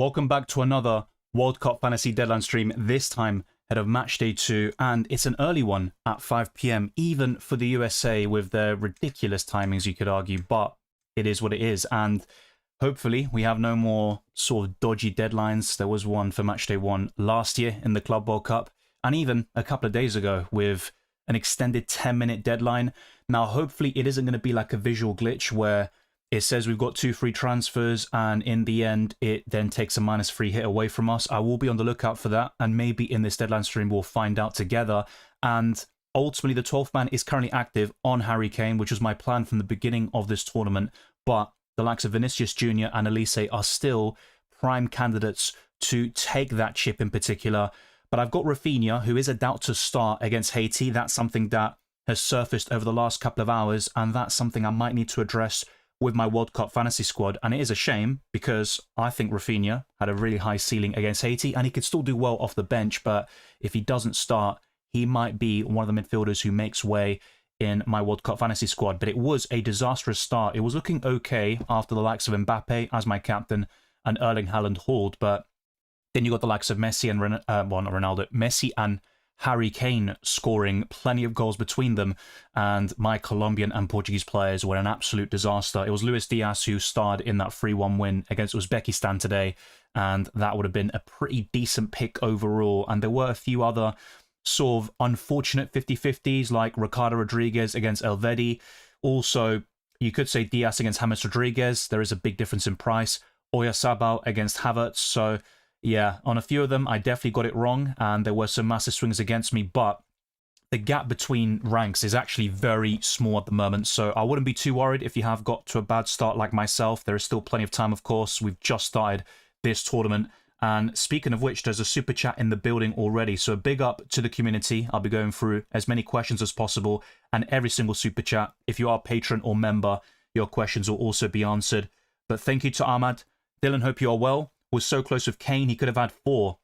Welcome back to another World Cup Fantasy Deadline stream, this time ahead of Matchday 2, and it's an early one at 5 PM, even for the USA with their ridiculous timings, you could argue, but it is what it is, and hopefully we have no more sort of dodgy deadlines. There was one for Matchday 1 last year in the Club World Cup, and even a couple of days ago with an extended 10-minute deadline. Now, hopefully it isn't going to be like a visual glitch where it says we've got 2 free transfers, and in the end, it then takes a -3 hit away from us. I will be on the lookout for that, and maybe in this deadline stream, we'll find out together. And ultimately, the 12th man is currently active on Harry Kane, which was my plan from the beginning of this tournament. But the likes of Vinicius Jr. and Analyse are still prime candidates to take that chip in particular. But I've got Rafinha, who is a doubt to start against Haiti. That's something that has surfaced over the last couple of hours, and that's something I might need to address with my World Cup fantasy squad. And it is a shame because I think Rafinha had a really high ceiling against Haiti and he could still do well off the bench, but if he doesn't start, he might be one of the midfielders who makes way in my World Cup fantasy squad. But it was a disastrous start. It was looking okay after the likes of Mbappe as my captain and Erling Haaland hauled, but then you got the likes of Messi and Messi and Harry Kane scoring plenty of goals between them, and my Colombian and Portuguese players were an absolute disaster. It was Luis Diaz who starred in that 3-1 win against Uzbekistan today, and that would have been a pretty decent pick overall. And there were a few other sort of unfortunate 50-50s, like Ricardo Rodriguez against Elvedi. Also, you could say Diaz against James Rodriguez. There is a big difference in price. Oyarzabal against Havertz. So yeah, on a few of them, I definitely got it wrong, and there were some massive swings against me, but the gap between ranks is actually very small at the moment, so I wouldn't be too worried if you have got to a bad start like myself. There is still plenty of time, of course. We've just started this tournament, and speaking of which, there's a super chat in the building already, so big up to the community. I'll be going through as many questions as possible, and every single super chat. If you are a patron or member, your questions will also be answered. But thank you to Ahmad. Dylan, hope you are well. Was so close with Kane, he could have had 4.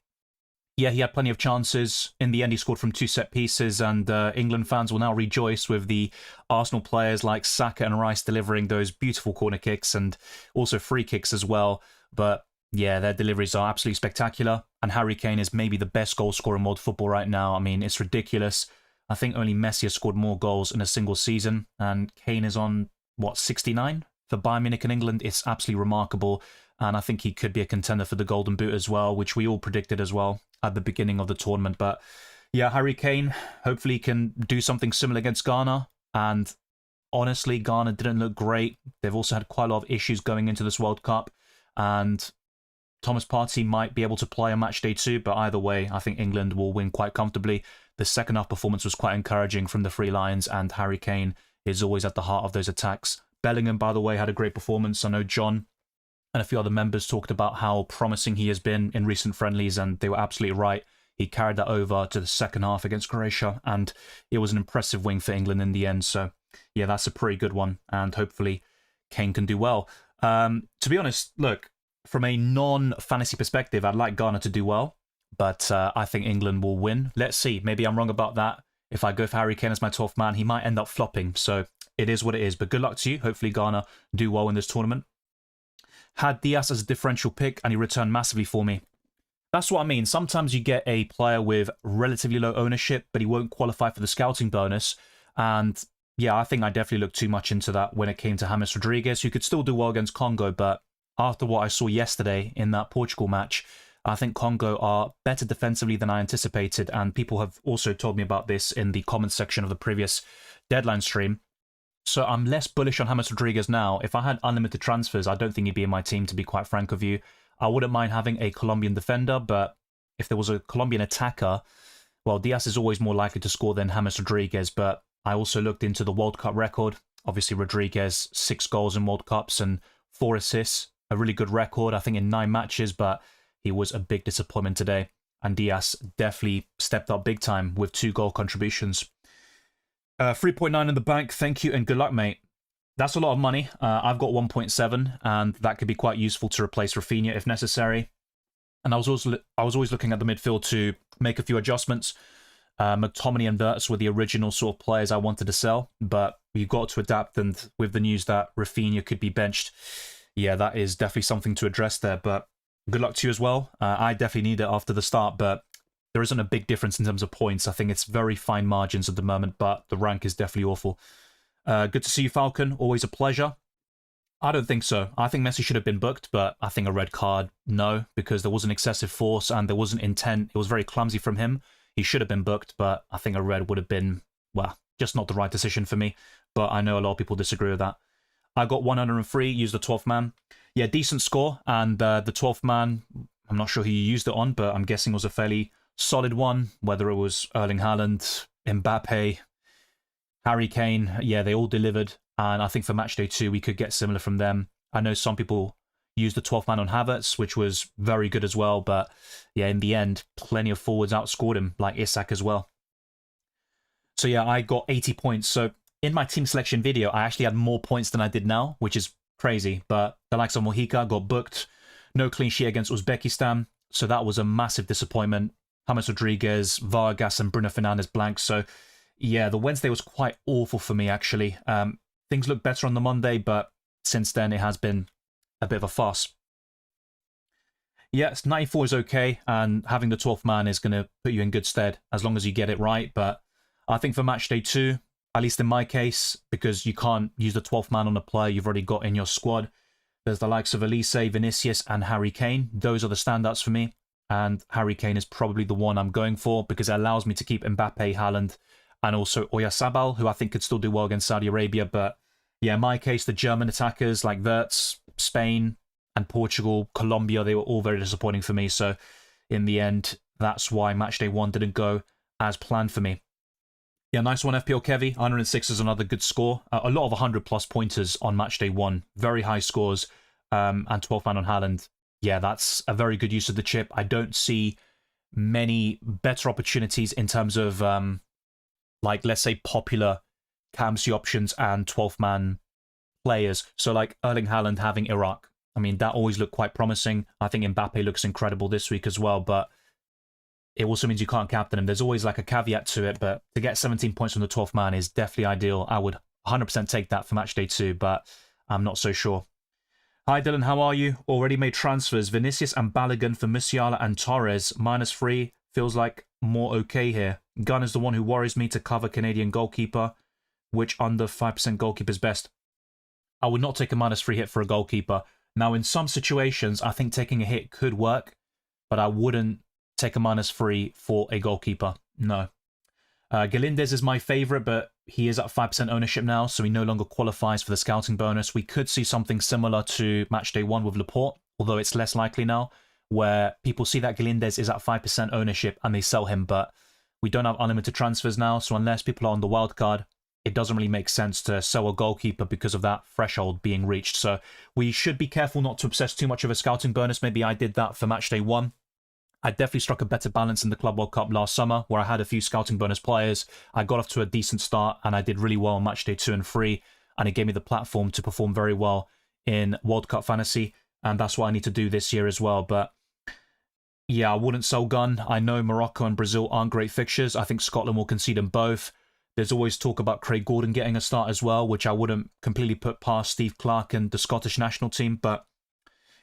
Yeah, he had plenty of chances. In the end, he scored from 2 set pieces, and England fans will now rejoice with the Arsenal players like Saka and Rice delivering those beautiful corner kicks and also free kicks as well. But yeah, their deliveries are absolutely spectacular, and Harry Kane is maybe the best goal scorer in world football right now. I mean, it's ridiculous. I think only Messi has scored more goals in a single season, and Kane is on, what, 69 for Bayern Munich in England? It's absolutely remarkable. And I think he could be a contender for the Golden Boot as well, which we all predicted as well at the beginning of the tournament. But yeah, Harry Kane, hopefully he can do something similar against Ghana. And honestly, Ghana didn't look great. They've also had quite a lot of issues going into this World Cup. And Thomas Partey might be able to play on Matchday 2, but either way, I think England will win quite comfortably. The second half performance was quite encouraging from the Three Lions, and Harry Kane is always at the heart of those attacks. Bellingham, by the way, had a great performance. I know John and a few other members talked about how promising he has been in recent friendlies, and they were absolutely right. He carried that over to the second half against Croatia, and it was an impressive win for England in the end. So yeah, that's a pretty good one, and hopefully Kane can do well. To be honest, look, from a non-fantasy perspective, I'd like Ghana to do well, but I think England will win. Let's see. Maybe I'm wrong about that. If I go for Harry Kane as my 12th man, he might end up flopping. So it is what it is. But good luck to you. Hopefully Ghana do well in this tournament. Had Diaz as a differential pick, and he returned massively for me. That's what I mean. Sometimes you get a player with relatively low ownership, but he won't qualify for the scouting bonus. And yeah, I think I definitely looked too much into that when it came to James Rodriguez, who could still do well against Congo. But after what I saw yesterday in that Portugal match, I think Congo are better defensively than I anticipated. And people have also told me about this in the comments section of the previous deadline stream. So I'm less bullish on James Rodriguez now. If I had unlimited transfers, I don't think he'd be in my team, to be quite frank with you. I wouldn't mind having a Colombian defender, but if there was a Colombian attacker, well, Diaz is always more likely to score than James Rodriguez. But I also looked into the World Cup record. Obviously, Rodriguez, 6 goals in World Cups and 4 assists. A really good record, I think, in 9 matches, but he was a big disappointment today. And Diaz definitely stepped up big time with 2 goal contributions. 3.9 in the bank, thank you, and good luck, mate. That's a lot of money. I've got 1.7, and that could be quite useful to replace Rafinha if necessary. And I was always looking at the midfield to make a few adjustments. McTominay and Wirtz were the original sort of players I wanted to sell, but you've got to adapt, and with the news that Rafinha could be benched, yeah, that is definitely something to address there. But good luck to you as well. I definitely need it after the start, but there isn't a big difference in terms of points. I think it's very fine margins at the moment, but the rank is definitely awful. Good to see you, Falcon. Always a pleasure. I don't think so. I think Messi should have been booked, but I think a red card, no, because there wasn't excessive force and there wasn't intent. It was very clumsy from him. He should have been booked, but I think a red would have been, well, just not the right decision for me. But I know a lot of people disagree with that. I got 103, used the 12th man. Yeah, decent score, and the 12th man, I'm not sure who you used it on, but I'm guessing it was a fairly solid one, whether it was Erling Haaland, Mbappe, Harry Kane, yeah, they all delivered. And I think for Matchday 2, we could get similar from them. I know some people used the 12th man on Havertz, which was very good as well. But yeah, in the end, plenty of forwards outscored him, like Isak as well. So yeah, I got 80 points. So in my team selection video, I actually had more points than I did now, which is crazy. But the likes of Mojica got booked. No clean sheet against Uzbekistan. So that was a massive disappointment. James Rodriguez, Vargas, and Bruno Fernandes blank. So yeah, the Wednesday was quite awful for me, actually. Things look better on the Monday, but since then it has been a bit of a farce. Yes, 94 is okay, and having the 12th man is going to put you in good stead as long as you get it right. But I think for Matchday 2, at least in my case, because you can't use the 12th man on a player you've already got in your squad, there's the likes of Elise, Vinicius, and Harry Kane. Those are the standouts for me, and Harry Kane is probably the one I'm going for because it allows me to keep Mbappe, Haaland, and also Oyarzabal, who I think could still do well against Saudi Arabia. But yeah, in my case, the German attackers like Wirtz, Spain, and Portugal, Colombia, they were all very disappointing for me. So in the end, that's why Matchday 1 didn't go as planned for me. Yeah, nice one, FPL Kevy. 106 is another good score. A lot of 100-plus pointers on Matchday 1. Very high scores. And 12th man on Haaland. Yeah, that's a very good use of the chip. I don't see many better opportunities in terms of like, let's say, popular captaincy options and 12th man players. So like Erling Haaland having Iraq. I mean, that always looked quite promising. I think Mbappe looks incredible this week as well, but it also means you can't captain him. There's always like a caveat to it, but to get 17 points from the 12th man is definitely ideal. I would 100% take that for Matchday 2, but I'm not so sure. Hi Dylan, how are you? Already made transfers. Vinicius and Balogun for Musiala and Torres. -3 feels like more okay here. Gunn is the one who worries me to cover Canadian goalkeeper. Which under 5% goalkeeper is best? I would not take a -3 hit for a goalkeeper. Now, in some situations, I think taking a hit could work, but I wouldn't take a -3 for a goalkeeper. No. Galindez is my favourite, but he is at 5% ownership now, so he no longer qualifies for the scouting bonus. We could see something similar to Matchday 1 with Laporte, although it's less likely now, where people see that Galindez is at 5% ownership and they sell him, but we don't have unlimited transfers now, so unless people are on the wild card, it doesn't really make sense to sell a goalkeeper because of that threshold being reached. So we should be careful not to obsess too much of a scouting bonus. Maybe I did that for Matchday 1. I definitely struck a better balance in the Club World Cup last summer, where I had a few scouting bonus players. I got off to a decent start, and I did really well on Matchday 2 and 3, and it gave me the platform to perform very well in World Cup Fantasy, and that's what I need to do this year as well. But yeah, I wouldn't sell Gunn. I know Morocco and Brazil aren't great fixtures. I think Scotland will concede in both. There's always talk about Craig Gordon getting a start as well, which I wouldn't completely put past Steve Clarke and the Scottish national team, but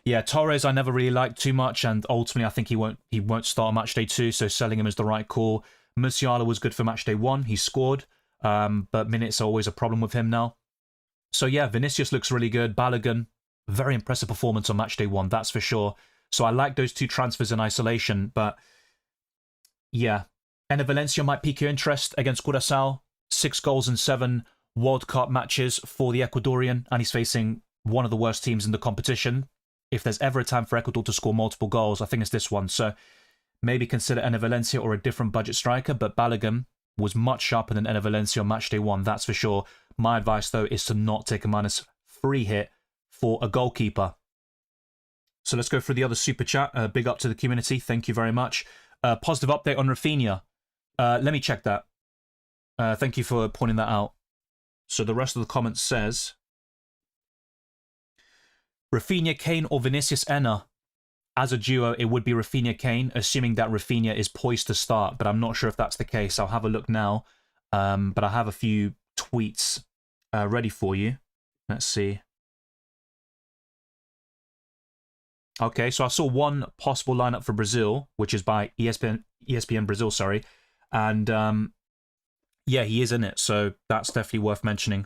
yeah, Torres I never really liked too much, and ultimately I think he won't start on Matchday 2, so selling him is the right call. Musiala was good for Matchday 1, he scored, but minutes are always a problem with him now. So yeah, Vinicius looks really good. Balogun, very impressive performance on Matchday 1, that's for sure. So I like those two transfers in isolation, but yeah, Enner Valencia might pique your interest against Curaçao. 6 goals in 7 World Cup matches for the Ecuadorian, and he's facing one of the worst teams in the competition. If there's ever a time for Ecuador to score multiple goals, I think it's this one. So maybe consider Enner Valencia or a different budget striker, but Balogun was much sharper than Enner Valencia on Matchday 1, that's for sure. My advice, though, is to not take a -3 hit for a goalkeeper. So let's go through the other super chat. Big up to the community. Thank you very much. Positive update on Rafinha. Let me check that. Thank you for pointing that out. So the rest of the comments says Rafinha, Kane, or Vinicius Enner. As a duo, it would be Rafinha, Kane, assuming that Rafinha is poised to start, but I'm not sure if that's the case. I'll have a look now. But I have a few tweets ready for you. Let's see. Okay, so I saw one possible lineup for Brazil, which is by ESPN Brazil, sorry. And yeah, he is in it, so that's definitely worth mentioning.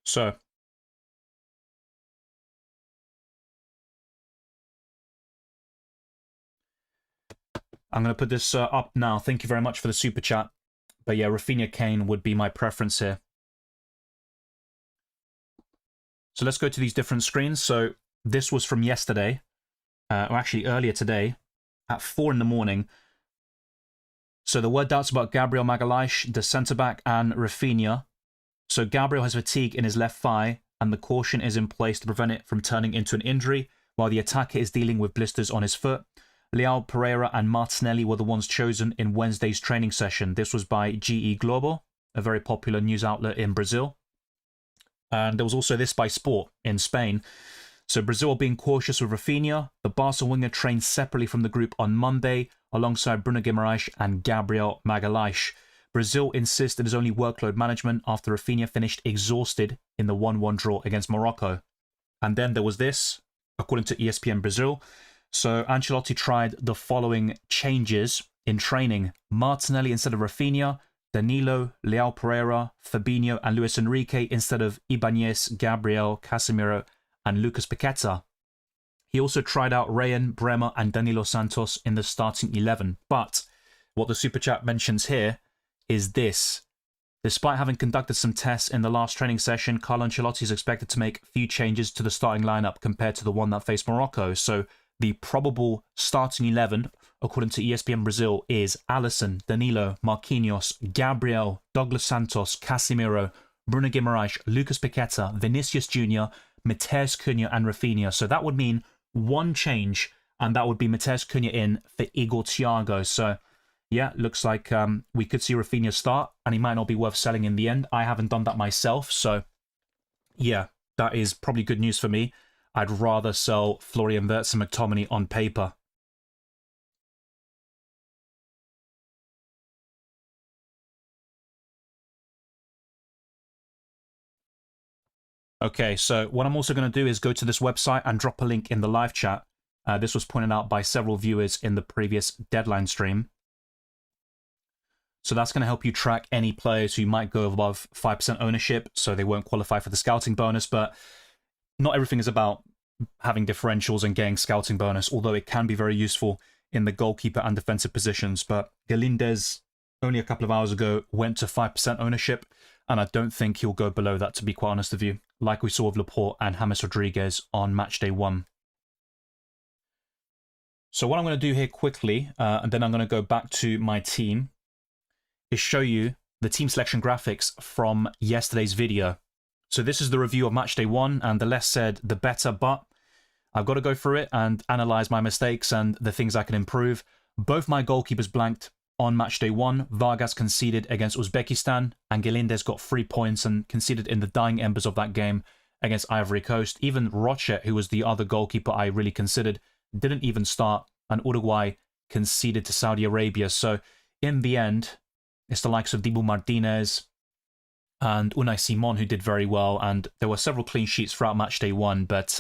So I'm going to put this up now. Thank you very much for the super chat. But yeah, Rafinha Kane would be my preference here. So let's go to these different screens. So this was from yesterday, or actually earlier today, at 4 in the morning. So there were doubts about Gabriel Magalhaes, the centre-back, and Rafinha. So Gabriel has fatigue in his left thigh, and the caution is in place to prevent it from turning into an injury, while the attacker is dealing with blisters on his foot. Leao Pereira and Martinelli were the ones chosen in Wednesday's training session. This was by GE Globo, a very popular news outlet in Brazil. And there was also this by Sport in Spain. So Brazil are being cautious with Rafinha. The Barca winger trained separately from the group on Monday, alongside Bruno Guimaraes and Gabriel Magalhaes. Brazil insist it is only workload management after Rafinha finished exhausted in the 1-1 draw against Morocco. And then there was this, according to ESPN Brazil. So Ancelotti tried the following changes in training. Martinelli instead of Rafinha, Danilo, Leao Pereira, Fabinho and Luis Enrique instead of Ibanez, Gabriel, Casemiro and Lucas Paqueta. He also tried out Rayan, Bremer and Danilo Santos in the starting 11. But what the Super Chat mentions here is this. Despite having conducted some tests in the last training session, Carlo Ancelotti is expected to make a few changes to the starting lineup compared to the one that faced Morocco. So the probable starting 11, according to ESPN Brazil, is Alisson, Danilo, Marquinhos, Gabriel, Douglas Santos, Casemiro, Bruno Guimaraes, Lucas Paqueta, Vinicius Jr., Matheus Cunha and Rafinha. So that would mean one change, and that would be Matheus Cunha in for Igor Thiago. So yeah, looks like we could see Rafinha start, and he might not be worth selling in the end. I haven't done that myself, so yeah, that is probably good news for me. I'd rather sell Florian Wirtz and McTominay on paper. Okay, so what I'm also going to do is go to this website and drop a link in the live chat. This was pointed out by several viewers in the previous deadline stream. So that's going to help you track any players who might go above 5% ownership, so they won't qualify for the scouting bonus. But not everything is about having differentials and getting scouting bonus, although it can be very useful in the goalkeeper and defensive positions. But Galindez, only a couple of hours ago, went to 5% ownership, and I don't think he'll go below that, to be quite honest with you, like we saw with Laporte and James Rodriguez on Matchday 1. So what I'm going to do here quickly, and then I'm going to go back to my team, is show you the team selection graphics from yesterday's video. So this is the review of Matchday 1, and the less said, the better, but I've got to go through it and analyse my mistakes and the things I can improve. Both my goalkeepers blanked on Matchday 1. Vargas conceded against Uzbekistan, and Galindez got 3 points and conceded in the dying embers of that game against Ivory Coast. Even Rochet, who was the other goalkeeper I really considered, didn't even start, and Uruguay conceded to Saudi Arabia. So in the end, it's the likes of Dibu Martinez and Unai Simon who did very well, and there were several clean sheets throughout Matchday 1, but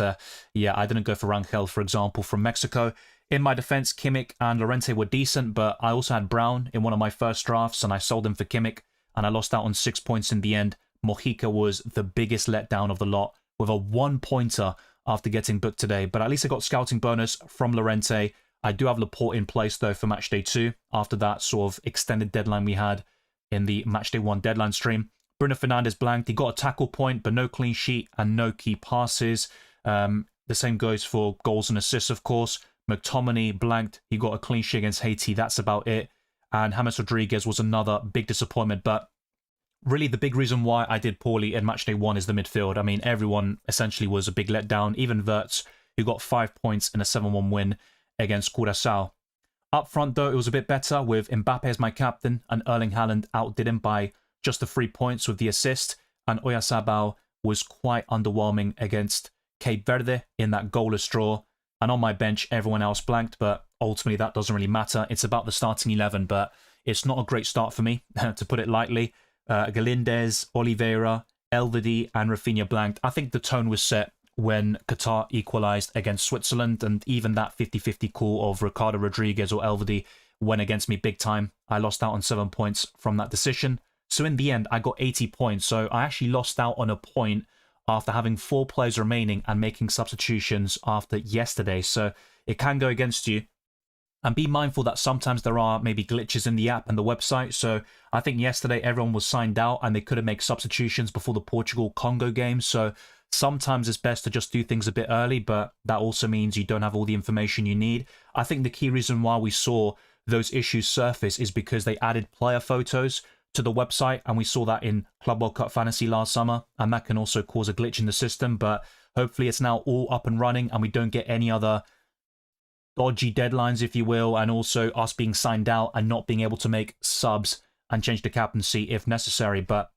yeah, I didn't go for Rangel, for example, from Mexico. In my defense, Kimmich and Llorente were decent, but I also had Brown in one of my first drafts, and I sold him for Kimmich, and I lost out on 6 points in the end. Mojica was the biggest letdown of the lot, with a 1-pointer after getting booked today, but at least I got scouting bonus from Llorente. I do have Laporte in place, though, for Matchday 2, after that sort of extended deadline we had in the Matchday 1 deadline stream. Bruno Fernandes blanked. He got a tackle point, but no clean sheet and no key passes. The same goes for goals and assists, of course. McTominay blanked. He got a clean sheet against Haiti. That's about it. And James Rodriguez was another big disappointment. But really, the big reason why I did poorly in Matchday 1 is the midfield. I mean, everyone essentially was a big letdown. Even Wirtz, who got 5 points in a 7-1 win against Curaçao. Up front, though, it was a bit better with Mbappe as my captain, and Erling Haaland outdid him by just the 3 points with the assist, and Oyarzabal was quite underwhelming against Cape Verde in that goalless draw. And on my bench, everyone else blanked, but ultimately that doesn't really matter. It's about the starting 11, but it's not a great start for me, to put it lightly. Galindez, Oliveira, Elvedi, and Rafinha blanked. I think the tone was set when Qatar equalised against Switzerland, and even that 50-50 call of Ricardo Rodriguez or Elvedi went against me big time. I lost out on 7 points from that decision. So in the end, I got 80 points. So I actually lost out on a point after having 4 players remaining and making substitutions after yesterday. So it can go against you. And be mindful that sometimes there are maybe glitches in the app and the website. So I think yesterday everyone was signed out and they couldn't make substitutions before the Portugal-Congo game. So sometimes it's best to just do things a bit early, but that also means you don't have all the information you need. I think the key reason why we saw those issues surface is because they added player photos to the website, and we saw that in Club World Cup Fantasy last summer, and that can also cause a glitch in the system. But hopefully it's now all up and running and we don't get any other dodgy deadlines, if you will, and also us being signed out and not being able to make subs and change the captaincy if necessary. But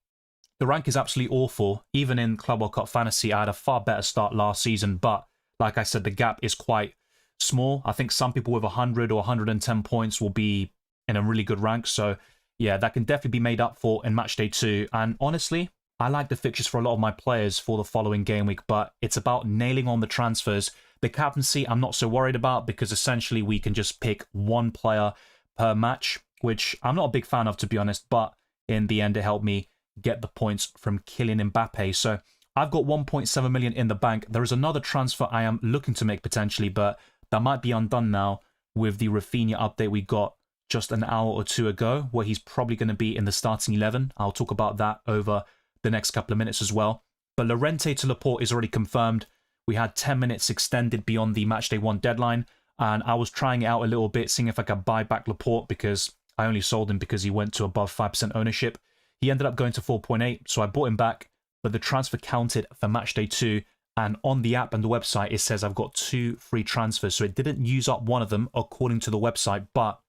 the rank is absolutely awful. Even in Club World Cup Fantasy, I had a far better start last season, but like I said, the gap is quite small. I think some people with 100 or 110 points will be in a really good rank. So yeah, that can definitely be made up for in Matchday 2. And honestly, I like the fixtures for a lot of my players for the following game week, but it's about nailing on the transfers. The captaincy, I'm not so worried about because essentially we can just pick one player per match, which I'm not a big fan of, to be honest, but in the end, it helped me get the points from Kylian Mbappe. So I've got 1.7 million in the bank. There is another transfer I am looking to make potentially, but that might be undone now with the Rafinha update we got just an hour or two ago, where he's probably going to be in the starting 11. I'll talk about that over the next couple of minutes as well. But Llorente to Laporte is already confirmed. We had 10 minutes extended beyond the Matchday 1 deadline, and I was trying it out a little bit, seeing if I could buy back Laporte because I only sold him because he went to above 5% ownership. He ended up going to 4.8, so I bought him back, but the transfer counted for Matchday 2, and on the app and the website, it says I've got 2 free transfers, so it didn't use up one of them according to the website, but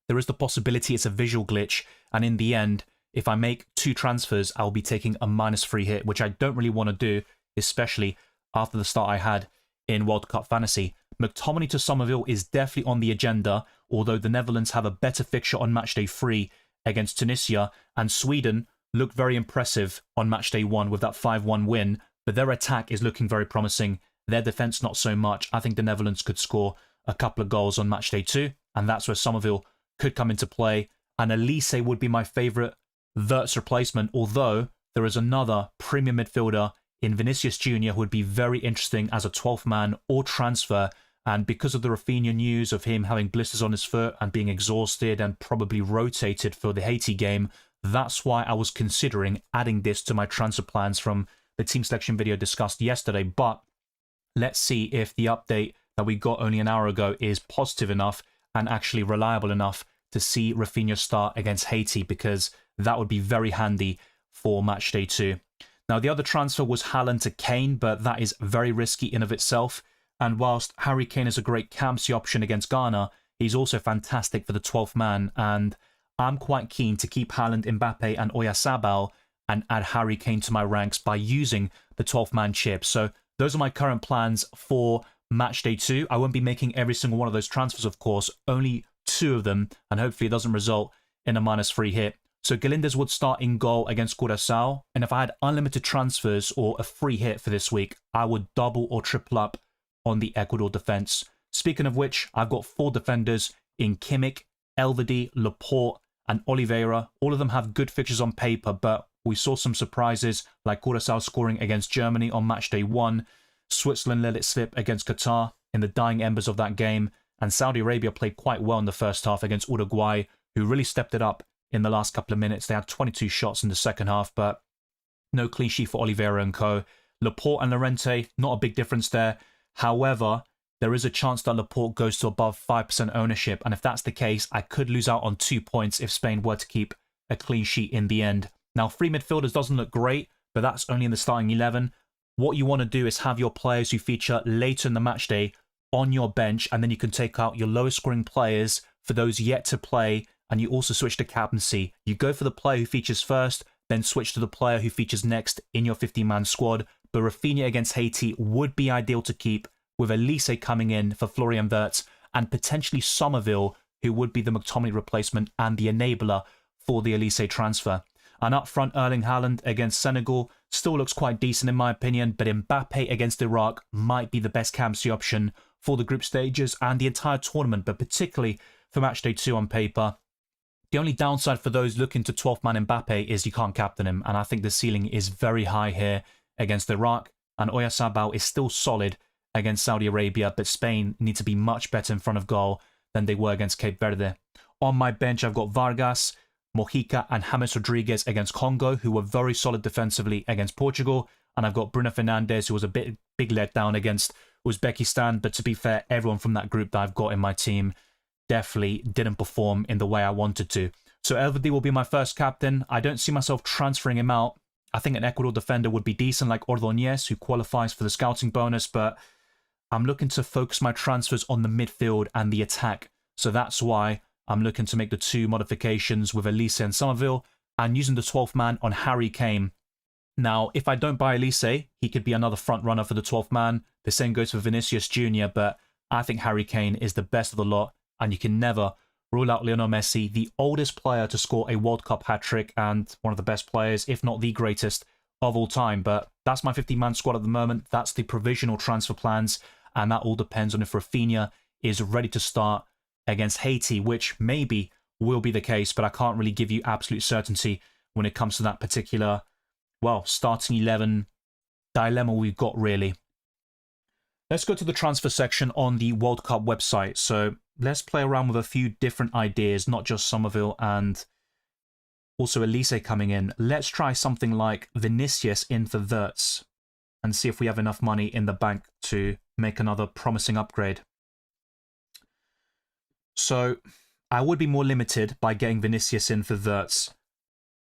there is the possibility it's a visual glitch, and in the end, if I make 2 transfers, I'll be taking a -3 hit, which I don't really want to do, especially after the start I had in World Cup Fantasy. McTominay to Somerville is definitely on the agenda, although the Netherlands have a better fixture on Matchday 3 against Tunisia, and Sweden looked very impressive on Matchday 1 with that 5-1 win, but their attack is looking very promising. Their defence not so much. I think the Netherlands could score a couple of goals on Matchday 2, and that's where Somerville could come into play. And Analyse would be my favourite Wirtz replacement, although there is another premium midfielder in Vinicius Jr. who would be very interesting as a 12th man or transfer. And because of the Rafinha news of him having blisters on his foot and being exhausted and probably rotated for the Haiti game, that's why I was considering adding this to my transfer plans from the team selection video discussed yesterday. But let's see if the update that we got only an hour ago is positive enough and actually reliable enough to see Rafinha start against Haiti, because that would be very handy for Matchday 2. Now, the other transfer was Haaland to Kane, but that is very risky in of itself. And whilst Harry Kane is a great captaincy option against Ghana, he's also fantastic for the 12th man. And I'm quite keen to keep Haaland, Mbappe and Oyarzabal and add Harry Kane to my ranks by using the 12th man chip. So those are my current plans for Matchday 2. I won't be making every single one of those transfers, of course, only 2 of them, and hopefully it doesn't result in a -3 hit. So Galindez would start in goal against Curaçao, and if I had unlimited transfers or a free hit for this week, I would double or triple up on the Ecuador defence. Speaking of which, I've got 4 defenders in Kimmich, Elvedi, Laporte and Oliveira. All of them have good fixtures on paper, but we saw some surprises like Curaçao scoring against Germany on Matchday 1. Switzerland let it slip against Qatar in the dying embers of that game, and Saudi Arabia played quite well in the first half against Uruguay, who really stepped it up in the last couple of minutes. They had 22 shots in the second half, but no clean sheet for Oliveira and co. Laporte and Llorente, not a big difference there. However, there is a chance that Laporte goes to above 5% ownership, and if that's the case, I could lose out on 2 points if Spain were to keep a clean sheet in the end. Now, free midfielders doesn't look great, but that's only in the starting 11. What you want to do is have your players who feature later in the match day on your bench, and then you can take out your lowest scoring players for those yet to play, and you also switch to captaincy. You go for the player who features first, then switch to the player who features next in your 15-man squad. But Rafinha against Haiti would be ideal to keep with Elise coming in for Florian Wirtz, and potentially Somerville, who would be the McTominay replacement and the enabler for the Elise transfer. And up front, Erling Haaland against Senegal still looks quite decent in my opinion, but Mbappe against Iraq might be the best captaincy option for the group stages and the entire tournament, but particularly for Matchday 2 on paper. The only downside for those looking to 12th man Mbappe is you can't captain him, and I think the ceiling is very high here against Iraq, and Oyarzabal is still solid against Saudi Arabia, but Spain need to be much better in front of goal than they were against Cape Verde. On my bench, I've got Vargas, Mojica and James Rodriguez against Congo, who were very solid defensively against Portugal. And I've got Bruno Fernandes, who was a big letdown against Uzbekistan. But to be fair, everyone from that group that I've got in my team definitely didn't perform in the way I wanted to. So Elvedi will be my first captain. I don't see myself transferring him out. I think an Ecuador defender would be decent, like Ordóñez, who qualifies for the scouting bonus. But I'm looking to focus my transfers on the midfield and the attack. So that's why I'm looking to make the 2 modifications with Elise and Somerville and using the 12th man on Harry Kane. Now, if I don't buy Elise, he could be another front runner for the 12th man. The same goes for Vinicius Jr., but I think Harry Kane is the best of the lot, and you can never rule out Lionel Messi, the oldest player to score a World Cup hat-trick and one of the best players, if not the greatest of all time. But that's my 50-man squad at the moment. That's the provisional transfer plans, and that all depends on if Rafinha is ready to start against Haiti, which maybe will be the case, but I can't really give you absolute certainty when it comes to that particular, well, starting 11 dilemma we've got, really. Let's go to the transfer section on the World Cup website. So let's play around with a few different ideas, not just Somerville and also Elise coming in. Let's try something like Vinicius in for Wirtz and see if we have enough money in the bank to make another promising upgrade. So I would be more limited by getting Vinicius in for Wirtz.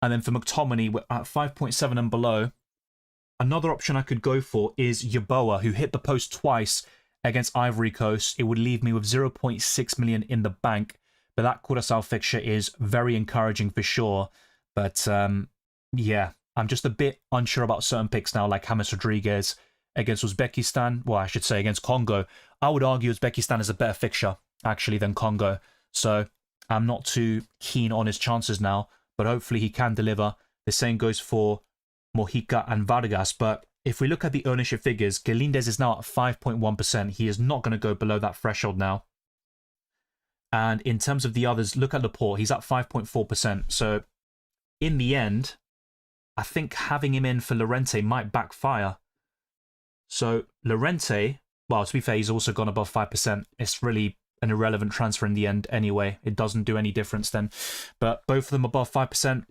And then for McTominay, we're at 5.7 and below. Another option I could go for is Yeboah, who hit the post twice against Ivory Coast. It would leave me with 0.6 million in the bank. But that Curaçao fixture is very encouraging for sure. But yeah, I'm just a bit unsure about certain picks now, like James Rodriguez against Uzbekistan. Well, I should say against Congo. I would argue Uzbekistan is a better fixture, actually, than Congo. So I'm not too keen on his chances now, but hopefully he can deliver. The same goes for Mojica and Vargas. But if we look at the ownership figures, Galindez is now at 5.1%. He is not going to go below that threshold now. And in terms of the others, look at Laporte. He's at 5.4%. So in the end, I think having him in for Llorente might backfire. So Llorente, well, to be fair, he's also gone above 5%. It's really an irrelevant transfer in the end anyway. It doesn't do any difference then. But both of them above 5%.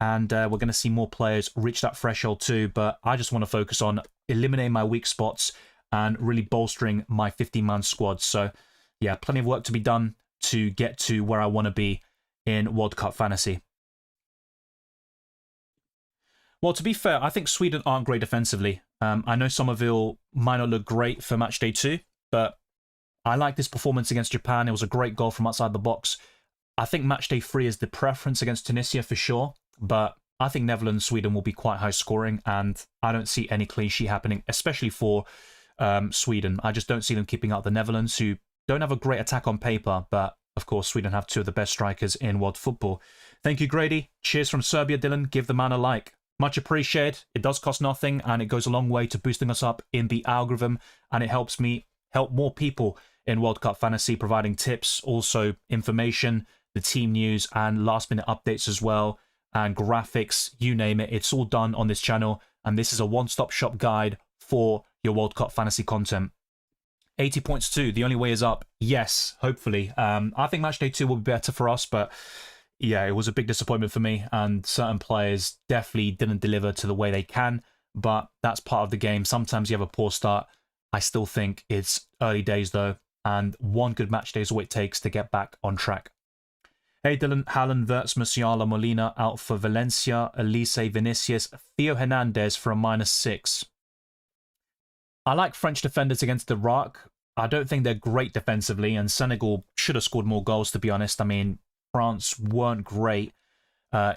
And we're going to see more players reach that threshold too. But I just want to focus on eliminating my weak spots and really bolstering my 50-man squad. So yeah, plenty of work to be done to get to where I want to be in World Cup Fantasy. Well, to be fair, I think Sweden aren't great defensively. I know Somerville might not look great for Matchday 2, but I like this performance against Japan. It was a great goal from outside the box. I think Matchday 3 is the preference against Tunisia for sure, but I think Netherlands-Sweden will be quite high scoring, and I don't see any clean sheet happening, especially for Sweden. I just don't see them keeping out the Netherlands, who don't have a great attack on paper, but of course Sweden have 2 of the best strikers in world football. Thank you, Grady. Cheers from Serbia, Dylan. Give the man a like. Much appreciated. It does cost nothing, and it goes a long way to boosting us up in the algorithm, and it helps me help more people in World Cup Fantasy, providing tips, also information, the team news, and last-minute updates as well, and graphics, you name it. It's all done on this channel, and this is a one-stop shop guide for your World Cup Fantasy content. 80 points too. The only way is up. Yes, hopefully. I think Matchday 2 will be better for us, but yeah, it was a big disappointment for me, and certain players definitely didn't deliver to the way they can, but that's part of the game. Sometimes you have a poor start. I still think it's early days though, and one good match day is all it takes to get back on track. Hey Dylan, Haaland, Wirtz, Musiala, Molina out for Valencia, Elise, Vinicius, Theo Hernandez for a -6. I like French defenders against Iraq. I don't think they're great defensively, and Senegal should have scored more goals, to be honest. I mean, France weren't great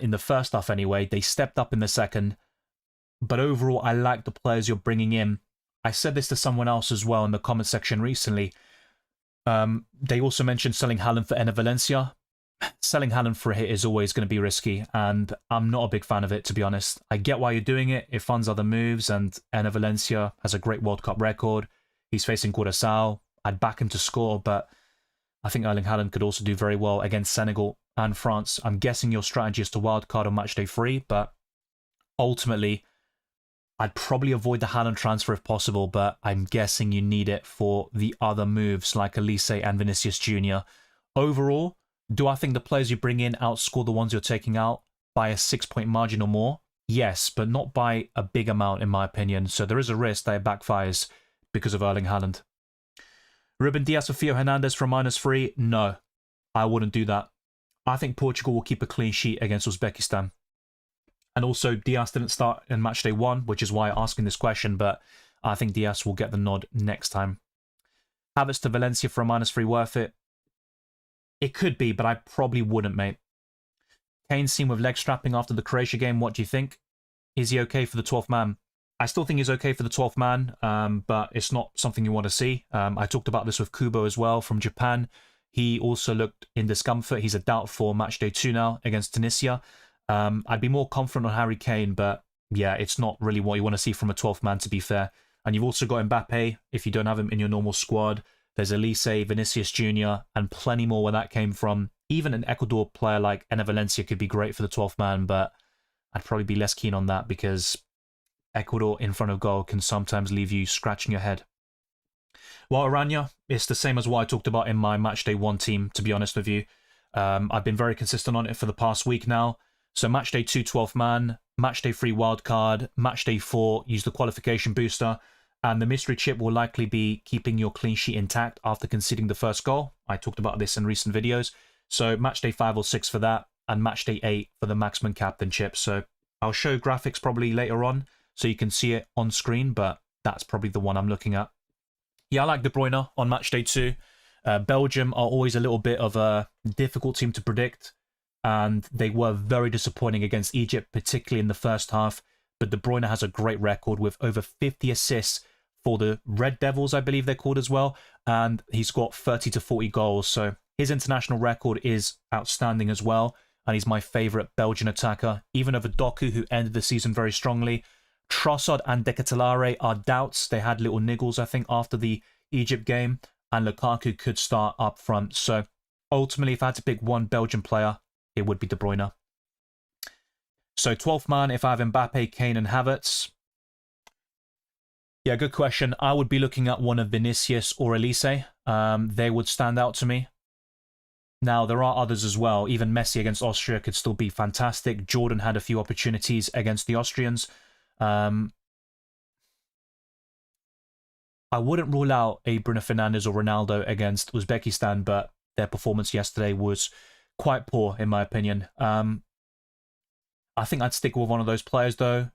in the first half anyway. They stepped up in the second. But overall, I like the players you're bringing in. I said this to someone else as well in the comment section recently. They also mentioned selling Haaland for Enner Valencia. Selling Haaland for a hit is always going to be risky, and I'm not a big fan of it, to be honest. I get why you're doing it. It funds other moves, and Enner Valencia has a great World Cup record. He's facing Curaçao. I'd back him to score, but I think Erling Haaland could also do very well against Senegal and France. I'm guessing your strategy is to wildcard on matchday 3, but ultimately, I'd probably avoid the Haaland transfer if possible, but I'm guessing you need it for the other moves like Elise and Vinicius Jr. Overall, do I think the players you bring in outscore the ones you're taking out by a 6-point margin or more? Yes, but not by a big amount in my opinion, so there is a risk that it backfires because of Erling Haaland. Ruben Dias or Theo Hernandez for -3? No, I wouldn't do that. I think Portugal will keep a clean sheet against Uzbekistan. And also, Dias didn't start in matchday 1, which is why I'm asking this question, but I think Dias will get the nod next time. Havertz to Valencia for a -3 worth it? It could be, but I probably wouldn't, mate. Kane seen with leg strapping after the Croatia game, what do you think? Is he okay for the 12th man? I still think he's okay for the 12th man, but it's not something you want to see. I talked about this with Kubo as well from Japan. He also looked in discomfort. He's a doubt for matchday 2 now against Tunisia. I'd be more confident on Harry Kane, but yeah, it's not really what you want to see from a 12th man, to be fair. And you've also got Mbappe, if you don't have him in your normal squad. There's Elise, Vinicius Jr., and plenty more where that came from. Even an Ecuador player like Enner Valencia could be great for the 12th man, but I'd probably be less keen on that because Ecuador in front of goal can sometimes leave you scratching your head. While Aranya, it's the same as what I talked about in my matchday 1 team, to be honest with you. I've been very consistent on it for the past week now. So matchday 2, 12th man, matchday 3 wildcard, matchday 4, use the qualification booster, and the mystery chip will likely be keeping your clean sheet intact after conceding the first goal. I talked about this in recent videos. So matchday 5 or 6 for that, and matchday 8 for the maximum captain chip. So I'll show graphics probably later on, so you can see it on screen, but that's probably the one I'm looking at. Yeah, I like De Bruyne on matchday 2. Belgium are always a little bit of a difficult team to predict, and they were very disappointing against Egypt, particularly in the first half. But De Bruyne has a great record with over 50 assists for the Red Devils, I believe they're called as well, and he's got 30 to 40 goals. So his international record is outstanding as well, and he's my favourite Belgian attacker, even over Doku, who ended the season very strongly. Trossard and De Ketelaere are doubts. They had little niggles, I think, after the Egypt game, and Lukaku could start up front. So ultimately, if I had to pick one Belgian player, it would be De Bruyne. So 12th man, if I have Mbappe, Kane and Havertz. Yeah, good question. I would be looking at one of Vinicius or Elise. They would stand out to me. Now, there are others as well. Even Messi against Austria could still be fantastic. Jordan had a few opportunities against the Austrians. I wouldn't rule out a Bruno Fernandes or Ronaldo against Uzbekistan, but their performance yesterday was quite poor, in my opinion. I think I'd stick with one of those players, though.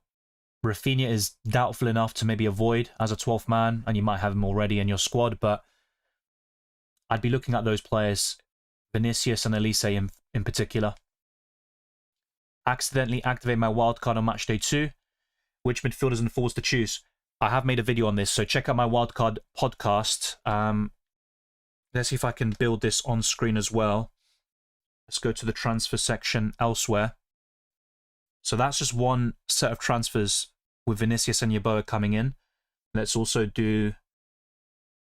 Rafinha is doubtful enough to maybe avoid as a 12th man, and you might have him already in your squad, but I'd be looking at those players, Vinicius and Elise in particular. Accidentally activate my wildcard on matchday 2. Which midfielders and forwards to choose? I have made a video on this, so check out my wildcard podcast. Let's see if I can build this on screen as well. Let's go to the transfer section elsewhere. So that's just one set of transfers with Vinicius and Yeboah coming in. Let's also do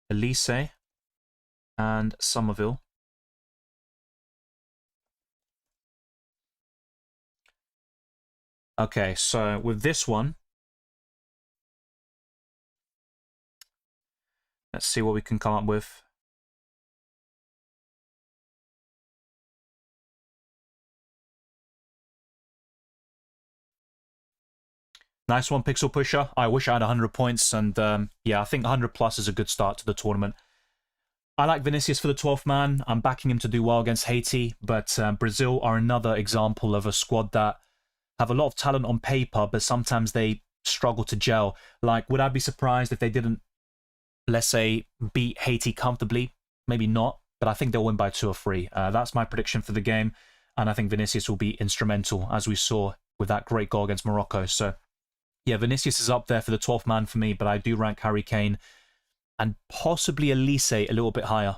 Elise and Somerville. Okay, so with this one, let's see what we can come up with. Nice one, Pixel Pusher. I wish I had 100 points, and yeah, I think 100 plus is a good start to the tournament. I like Vinicius for the 12th man. I'm backing him to do well against Haiti, but Brazil are another example of a squad that have a lot of talent on paper, but sometimes they struggle to gel. Like, would I be surprised if they didn't, let's say, beat Haiti comfortably? Maybe not, but I think they'll win by 2 or 3. That's my prediction for the game, and I think Vinicius will be instrumental, as we saw with that great goal against Morocco. So, Yeah, Vinicius is up there for the 12th man for me, but I do rank Harry Kane and possibly Elise a little bit higher.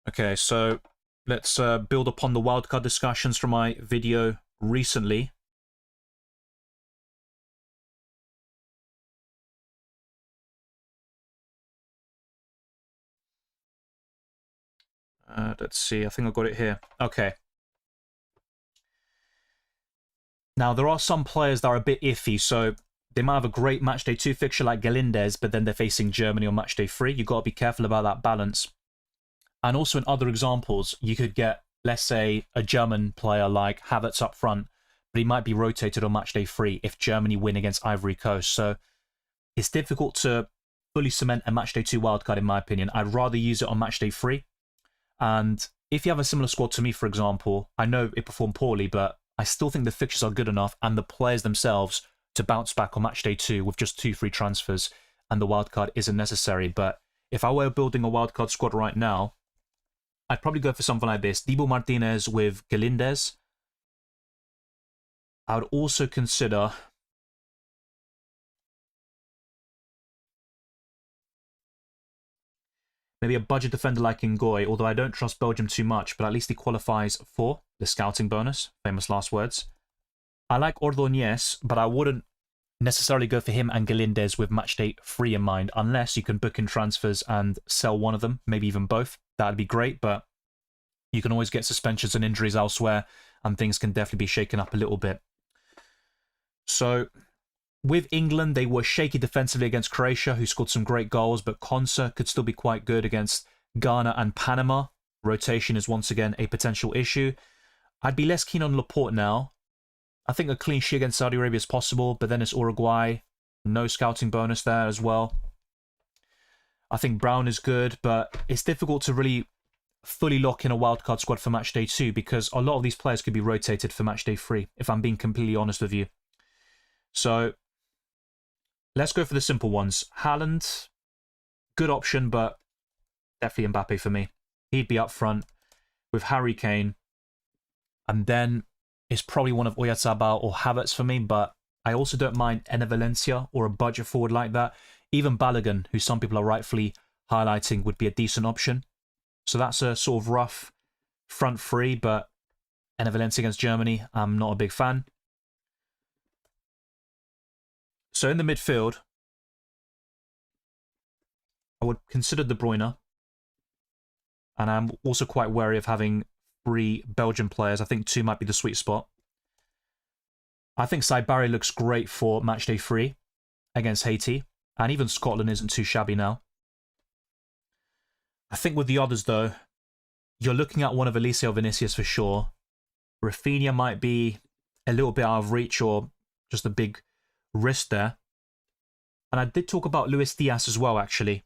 Okay, so let's build upon the wildcard discussions from my video recently. Let's see, I think I've got it here. Okay. Now, there are some players that are a bit iffy, so they might have a great Matchday 2 fixture like Galindez, but then they're facing Germany on Matchday 3. You've got to be careful about that balance. And also in other examples, you could get, let's say, a German player like Havertz up front, but he might be rotated on Matchday 3 if Germany win against Ivory Coast. So it's difficult to fully cement a Matchday 2 wildcard, in my opinion. I'd rather use it on Matchday 3. And if you have a similar squad to me, for example, I know it performed poorly, but I still think the fixtures are good enough and the players themselves to bounce back on Matchday 2 with just 2 free transfers, and the wildcard isn't necessary. But if I were building a wildcard squad right now, I'd probably go for something like this. Dibu Martinez with Galindez. I would also consider maybe a budget defender like Ngoy, although I don't trust Belgium too much, but at least he qualifies for the scouting bonus. Famous last words. I like Ordóñez, but I wouldn't necessarily go for him and Galindez with Matchday 3 in mind, unless you can book in transfers and sell one of them, maybe even both. That'd be great, but you can always get suspensions and injuries elsewhere, and things can definitely be shaken up a little bit. So, with England, they were shaky defensively against Croatia, who scored some great goals, but Konsa could still be quite good against Ghana and Panama. Rotation is once again a potential issue. I'd be less keen on Laporte now. I think a clean sheet against Saudi Arabia is possible, but then it's Uruguay. No scouting bonus there as well. I think Brown is good, but it's difficult to really fully lock in a wildcard squad for Matchday 2 because a lot of these players could be rotated for Matchday 3, if I'm being completely honest with you. So, let's go for the simple ones. Haaland, good option, but definitely Mbappe for me. He'd be up front with Harry Kane. And then it's probably one of Oyarzabal or Havertz for me, but I also don't mind Enner Valencia or a budget forward like that. Even Balogun, who some people are rightfully highlighting, would be a decent option. So that's a sort of rough front three, but Enner Valencia against Germany, I'm not a big fan. So in the midfield, I would consider De Bruyne. And I'm also quite wary of having 3 Belgian players. I think 2 might be the sweet spot. I think Saibari looks great for Matchday 3 against Haiti. And even Scotland isn't too shabby now. I think with the others, though, you're looking at one of Elise or Vinicius for sure. Rafinha might be a little bit out of reach or just a big risk there. And I did talk about Luis Diaz as well, actually.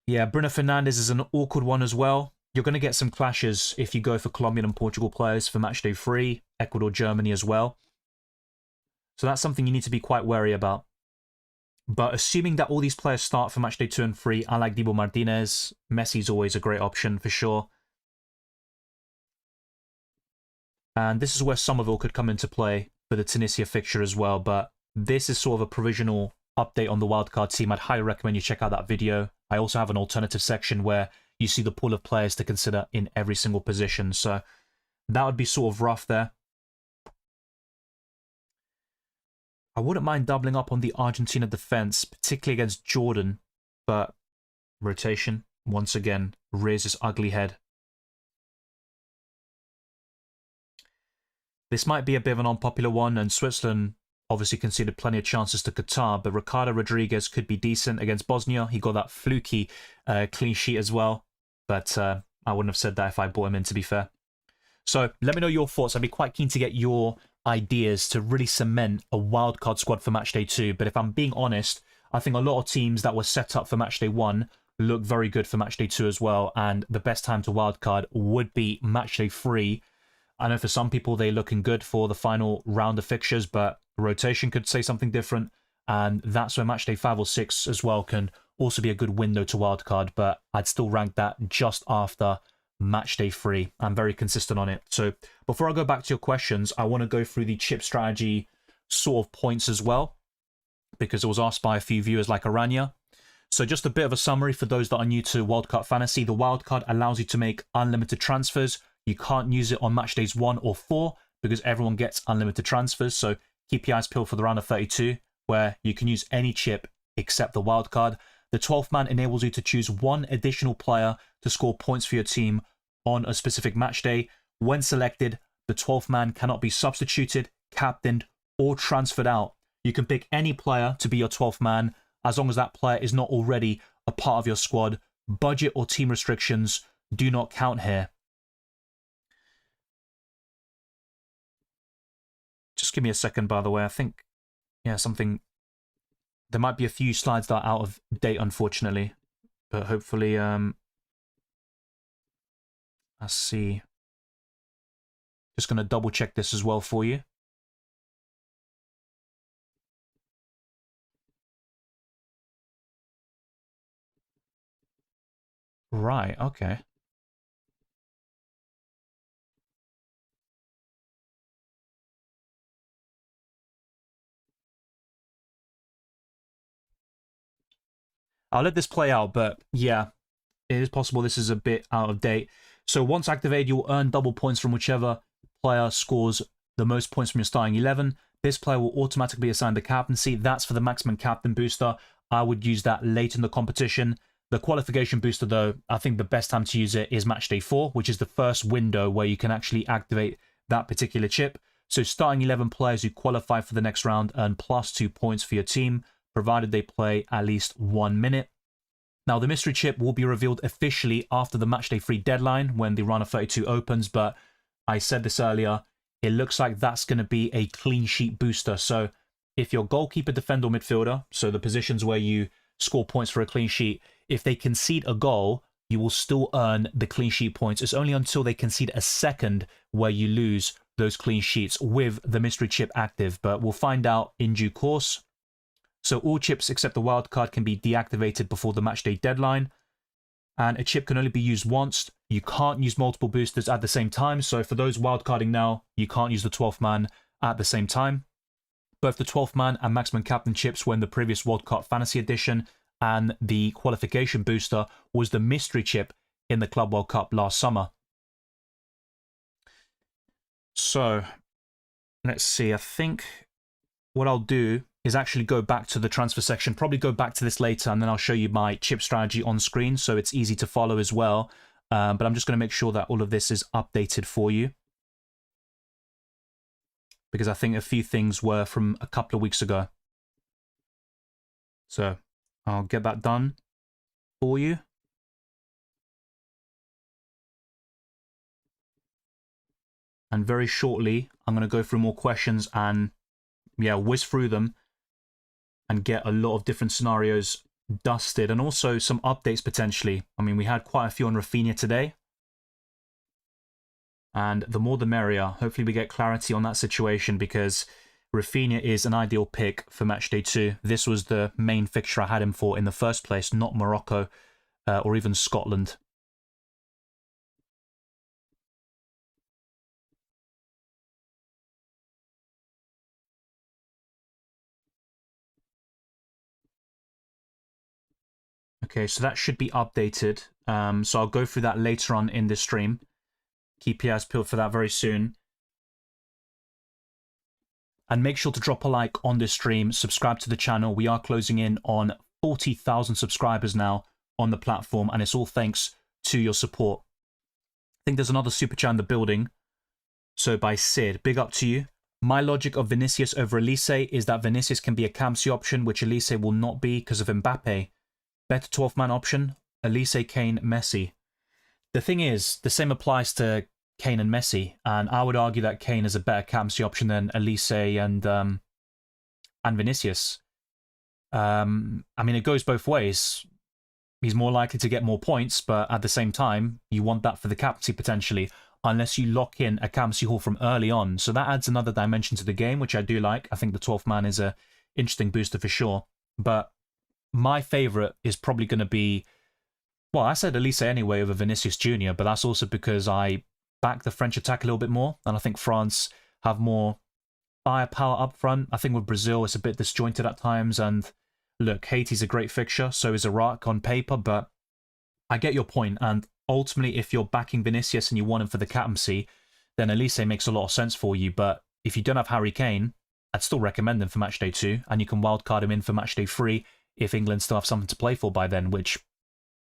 Yeah, Bruno Fernandes is an awkward one as well. You're going to get some clashes if you go for Colombian and Portugal players for Matchday 3, Ecuador, Germany as well. So that's something you need to be quite wary about. But assuming that all these players start for Matchday 2 and 3, I like Dibu Martinez. Messi's always a great option for sure. And this is where Somerville could come into play for the Tunisia fixture as well. But this is sort of a provisional update on the wildcard team. I'd highly recommend you check out that video. I also have an alternative section where you see the pool of players to consider in every single position. So that would be sort of rough there. I wouldn't mind doubling up on the Argentina defense, particularly against Jordan. But rotation, once again, rears its ugly head. This might be a bit of an unpopular one, and Switzerland obviously conceded plenty of chances to Qatar, but Ricardo Rodriguez could be decent against Bosnia. He got that fluky clean sheet as well, but I wouldn't have said that if I brought him in, to be fair. So let me know your thoughts. I'd be quite keen to get your ideas to really cement a wildcard squad for Matchday 2, but if I'm being honest, I think a lot of teams that were set up for Matchday 1 look very good for Matchday 2 as well, and the best time to wildcard would be Matchday 3. I know for some people they're looking good for the final round of fixtures, but rotation could say something different, and that's where Matchday 5 or 6 as well can also be a good window to wildcard, but I'd still rank that just after Matchday free. I'm very consistent on it. So before I go back to your questions, I want to go through the chip strategy sort of points as well, because it was asked by a few viewers like Aranya. So just a bit of a summary for those that are new to Wildcard Fantasy. The wildcard allows you to make unlimited transfers. You can't use it on match days 1 or 4 because everyone gets unlimited transfers. So keep your eyes peeled for the round of 32, where you can use any chip except the wildcard. The 12th man enables you to choose one additional player to score points for your team on a specific match day. When selected, the 12th man cannot be substituted, captained, or transferred out. You can pick any player to be your 12th man as long as that player is not already a part of your squad. Budget or team restrictions do not count here. Just give me a second, by the way. I think, yeah, there might be a few slides that are out of date, unfortunately. But hopefully, let's see. Just going to double check this as well for you. Right, okay. I'll let this play out, but yeah, it is possible this is a bit out of date. So once activated, you'll earn double points from whichever player scores the most points from your starting 11. This player will automatically be assigned the captaincy. That's for the maximum captain booster. I would use that late in the competition. The qualification booster, though, I think the best time to use it is match day 4, which is the first window where you can actually activate that particular chip. So starting 11 players who qualify for the next round earn +2 points for your team, provided they play at least 1 minute. Now, the mystery chip will be revealed officially after the matchday 3 deadline when the round of 32 opens, but I said this earlier, it looks like that's going to be a clean sheet booster. So if your goalkeeper, defender, or midfielder, so the positions where you score points for a clean sheet, if they concede a goal, you will still earn the clean sheet points. It's only until they concede a second where you lose those clean sheets with the mystery chip active, but we'll find out in due course. So all chips except the wildcard can be deactivated before the matchday deadline, and a chip can only be used once. You can't use multiple boosters at the same time, so for those wildcarding now, you can't use the 12th man at the same time. Both the 12th man and maximum captain chips were in the previous Wildcard Fantasy Edition, and the qualification booster was the mystery chip in the Club World Cup last summer. So, let's see, I think what I'll do is actually go back to the transfer section, probably go back to this later, and then I'll show you my chip strategy on screen so it's easy to follow as well. But I'm just going to make sure that all of this is updated for you, because I think a few things were from a couple of weeks ago. So I'll get that done for you. And very shortly, I'm going to go through more questions and, yeah, whiz through them and get a lot of different scenarios dusted, and also some updates potentially. I mean, we had quite a few on Rafinha today, and the more the merrier. Hopefully we get clarity on that situation, because Rafinha is an ideal pick for matchday 2. This was the main fixture I had him for in the first place, not Morocco or even Scotland. Okay, so that should be updated. So I'll go through that later on in this stream. Keep your eyes peeled for that very soon. And make sure to drop a like on this stream, subscribe to the channel. We are closing in on 40,000 subscribers now on the platform, and it's all thanks to your support. I think there's another super chat in the building. So by Sid, big up to you. My logic of Vinicius over Elise is that Vinicius can be a captaincy option, which Elise will not be because of Mbappe. Better 12th man option, Elise, Kane, Messi. The thing is, the same applies to Kane and Messi, and I would argue that Kane is a better captaincy option than Elise and Vinicius. I mean, it goes both ways. He's more likely to get more points, but at the same time, you want that for the captaincy potentially, unless you lock in a captaincy haul from early on. So that adds another dimension to the game, which I do like. I think the 12th man is a interesting booster for sure. But my favourite is probably going to be, Well, I said Elise anyway over Vinicius Jr., but that's also because I back the French attack a little bit more, and I think France have more firepower up front. I think with Brazil, it's a bit disjointed at times, and look, Haiti's a great fixture, so is Iraq on paper, but I get your point, and ultimately, if you're backing Vinicius and you want him for the captaincy, then Elise makes a lot of sense for you, but if you don't have Harry Kane, I'd still recommend him for Matchday 2, and you can wildcard him in for Matchday 3 if England still have something to play for by then, which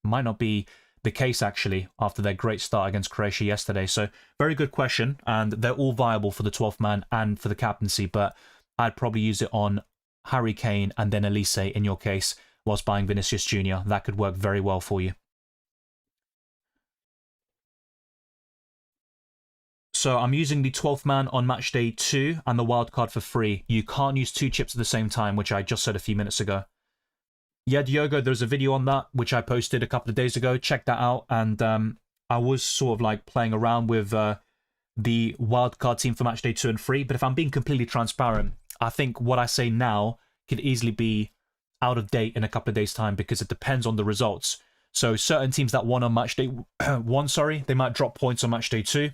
might not be the case, actually, after their great start against Croatia yesterday. So, very good question, and they're all viable for the 12th man and for the captaincy, but I'd probably use it on Harry Kane and then Elise in your case, whilst buying Vinicius Jr. That could work very well for you. So I'm using the 12th man on Matchday 2 and the wildcard for free. You can't use 2 chips at the same time, which I just said a few minutes ago. Yeah, Diogo, there's a video on that, which I posted a couple of days ago. Check that out. And I was sort of like playing around with the wildcard team for Matchday 2 and 3. But if I'm being completely transparent, I think what I say now could easily be out of date in a couple of days' time because it depends on the results. So certain teams that won on Matchday 1, they might drop points on Matchday 2.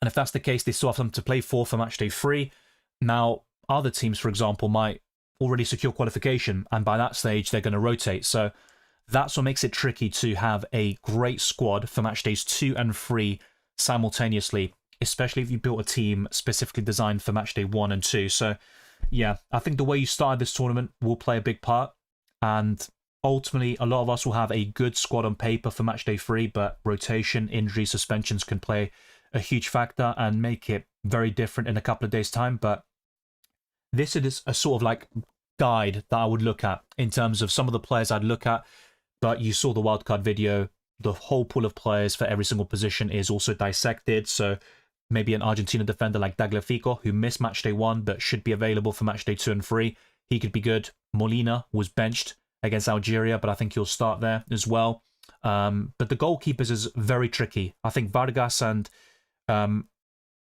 And if that's the case, they still have something to play for Matchday 3. Now, other teams, for example, might already secure qualification, and by that stage, they're going to rotate. So that's what makes it tricky to have a great squad for Matchdays 2 and 3 simultaneously, especially if you built a team specifically designed for Matchday 1 and 2. So, yeah, I think the way you started this tournament will play a big part, and ultimately, a lot of us will have a good squad on paper for Matchday 3, but rotation, injury, suspensions can play a huge factor and make it very different in a couple of days' time. But this is a sort of like guide that I would look at in terms of some of the players I'd look at. But you saw the wildcard video. The whole pool of players for every single position is also dissected. So maybe an Argentina defender like Tagliafico, who missed Matchday 1 but should be available for Matchday 2 and 3. He could be good. Molina was benched against Algeria, but I think he'll start there as well. But the goalkeepers is very tricky. I think Vargas and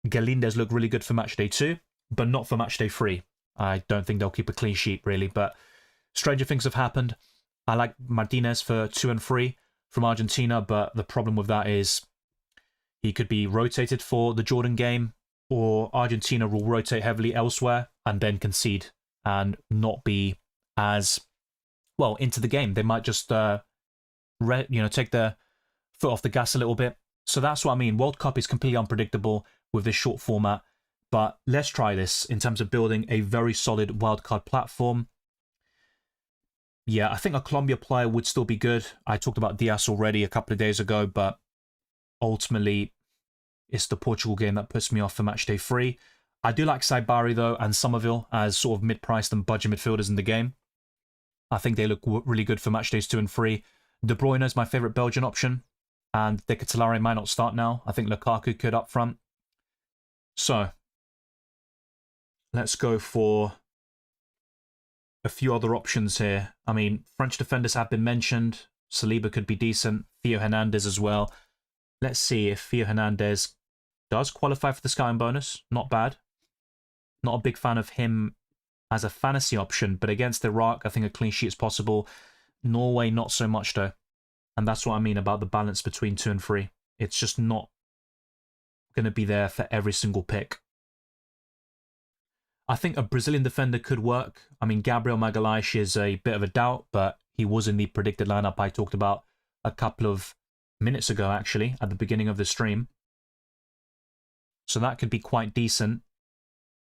Galindez look really good for Matchday 2, but not for Matchday 3. I don't think they'll keep a clean sheet, really, but stranger things have happened. I like Martinez for 2 and 3 from Argentina, but the problem with that is he could be rotated for the Jordan game, or Argentina will rotate heavily elsewhere and then concede and not be as well into the game. They might just take their foot off the gas a little bit. So that's what I mean. World Cup is completely unpredictable with this short format, but let's try this in terms of building a very solid wildcard platform. Yeah, I think a Colombia player would still be good. I talked about Diaz already a couple of days ago, but ultimately it's the Portugal game that puts me off for Matchday 3. I do like Saibari, though, and Somerville as sort of mid-priced and budget midfielders in the game. I think they look really good for Matchdays 2 and 3. De Bruyne is my favourite Belgian option, and De Ketelaere might not start now. I think Lukaku could up front. So, let's go for a few other options here. I mean, French defenders have been mentioned. Saliba could be decent. Theo Hernandez as well. Let's see if Theo Hernandez does qualify for the scouting bonus. Not bad. Not a big fan of him as a fantasy option, but against Iraq, I think a clean sheet is possible. Norway, not so much, though. And that's what I mean about the balance between 2 and 3. It's just not going to be there for every single pick. I think a Brazilian defender could work. I mean, Gabriel Magalhaes is a bit of a doubt, but he was in the predicted lineup I talked about a couple of minutes ago, actually, at the beginning of the stream. So that could be quite decent.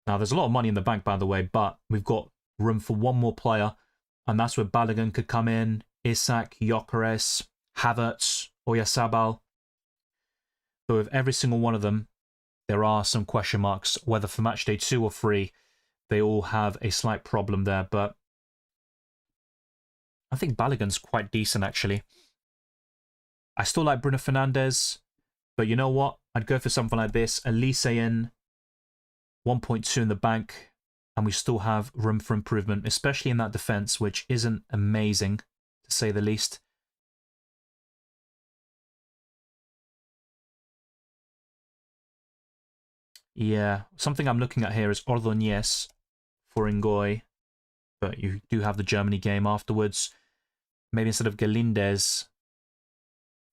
Now, there's a lot of money in the bank, by the way, but we've got room for one more player, and that's where Balogun could come in, Isak, Gyökeres, Havertz, Oyarzabal. But with every single one of them, there are some question marks, whether for Matchday 2 or 3, they all have a slight problem there, but I think Balogun's quite decent, actually. I still like Bruno Fernandes, but you know what? I'd go for something like this. Elise in, 1.2 in the bank, and we still have room for improvement, especially in that defense, which isn't amazing, to say the least. Yeah, something I'm looking at here is Ordóñez for Ngoy, but you do have the Germany game afterwards. Maybe instead of Galindez,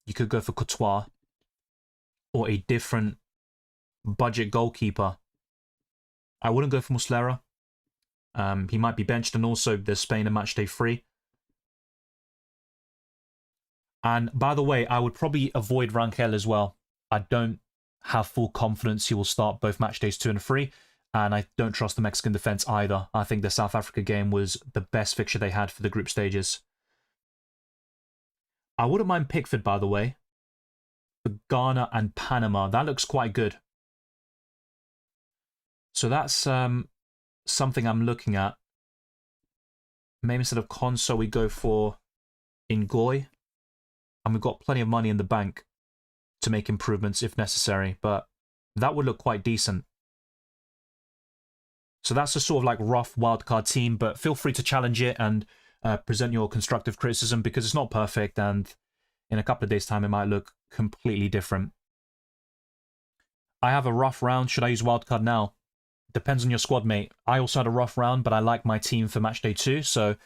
You could go for Courtois or a different budget goalkeeper. I wouldn't go for Muslera. He might be benched, and also there's Spain and matchday free. And by the way, I would probably avoid Rangel as well. I don't have full confidence he will start both matchdays 2 and 3, and I don't trust the Mexican defense either. I think the South Africa game was the best fixture they had for the group stages. I wouldn't mind Pickford, by the way, for Ghana and Panama. That looks quite good. So that's something I'm looking at. Maybe instead of Konso, we go for Ngoy. And we've got plenty of money in the bank to make improvements if necessary, but that would look quite decent. So that's a sort of like rough wildcard team, but feel free to challenge it and present your constructive criticism, because it's not perfect, and in a couple of days' time it might look completely different. I have a rough round. Should I use wildcard now? Depends on your squad, mate. I also had a rough round, but I like my team for matchday 2, so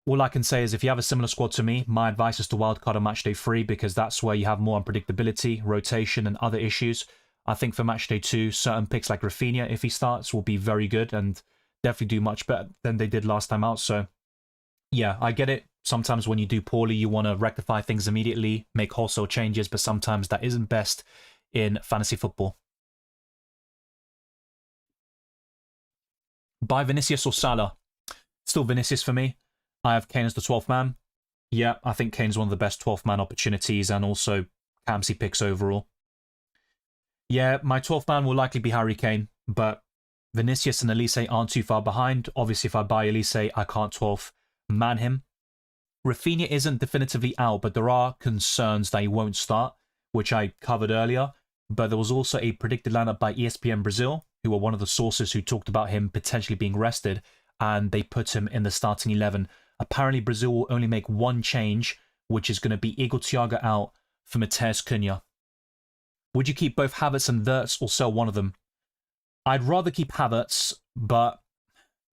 all I can say is if you have a similar squad to me, my advice is to wildcard on matchday 3, because that's where you have more unpredictability, rotation, and other issues. I think for matchday 2, certain picks like Rafinha, if he starts, will be very good and definitely do much better than they did last time out. So yeah, I get it. Sometimes when you do poorly, you want to rectify things immediately, make wholesale changes, but sometimes that isn't best in fantasy football. Buy Vinicius or Salah? Still Vinicius for me. I have Kane as the 12th man. Yeah, I think Kane's one of the best 12th man opportunities, and also Captaincy picks overall. Yeah, my 12th man will likely be Harry Kane, but Vinicius and Elise aren't too far behind. Obviously, if I buy Elise, I can't 12th man him. Rafinha isn't definitively out, but there are concerns that he won't start, which I covered earlier. But there was also a predicted lineup by ESPN Brazil, who were one of the sources who talked about him potentially being rested, and they put him in the starting 11. Apparently, Brazil will only make one change, which is going to be Igor Thiago out for Matheus Cunha. Would you keep both Havertz and Wirtz or sell one of them? I'd rather keep Havertz, but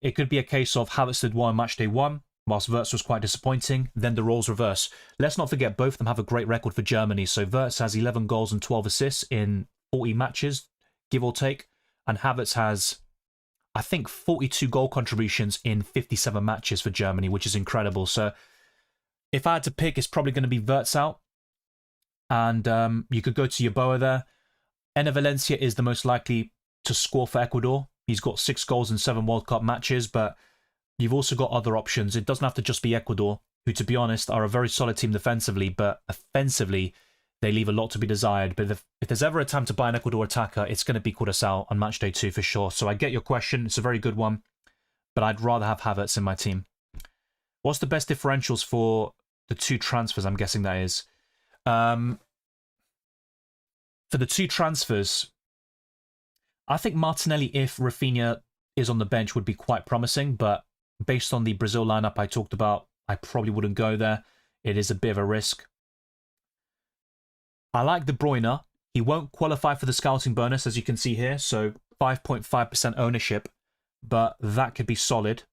it could be a case of Havertz did well on matchday 1, whilst Wirtz was quite disappointing, then the roles reverse. Let's not forget both of them have a great record for Germany, so Wirtz has 11 goals and 12 assists in 40 matches, give or take, and Havertz has, I think, 42 goal contributions in 57 matches for Germany, which is incredible. So if I had to pick, it's probably going to be Wirtz out, and you could go to Yeboah there. Enner Valencia is the most likely to score for Ecuador. He's got 6 goals in 7 World Cup matches, but you've also got other options. It doesn't have to just be Ecuador, who, to be honest, are a very solid team defensively, but offensively, they leave a lot to be desired. But if there's ever a time to buy an Ecuador attacker, it's going to be Curaçao on matchday 2 for sure. So I get your question. It's a very good one, but I'd rather have Havertz in my team. What's the best differentials for the 2 transfers? I'm guessing that is. For the 2 transfers, I think Martinelli, if Rafinha is on the bench, would be quite promising, but based on the Brazil lineup I talked about, I probably wouldn't go there. It is a bit of a risk. I like De Bruyne. He won't qualify for the scouting bonus, as you can see here, so 5.5% ownership, but that could be solid.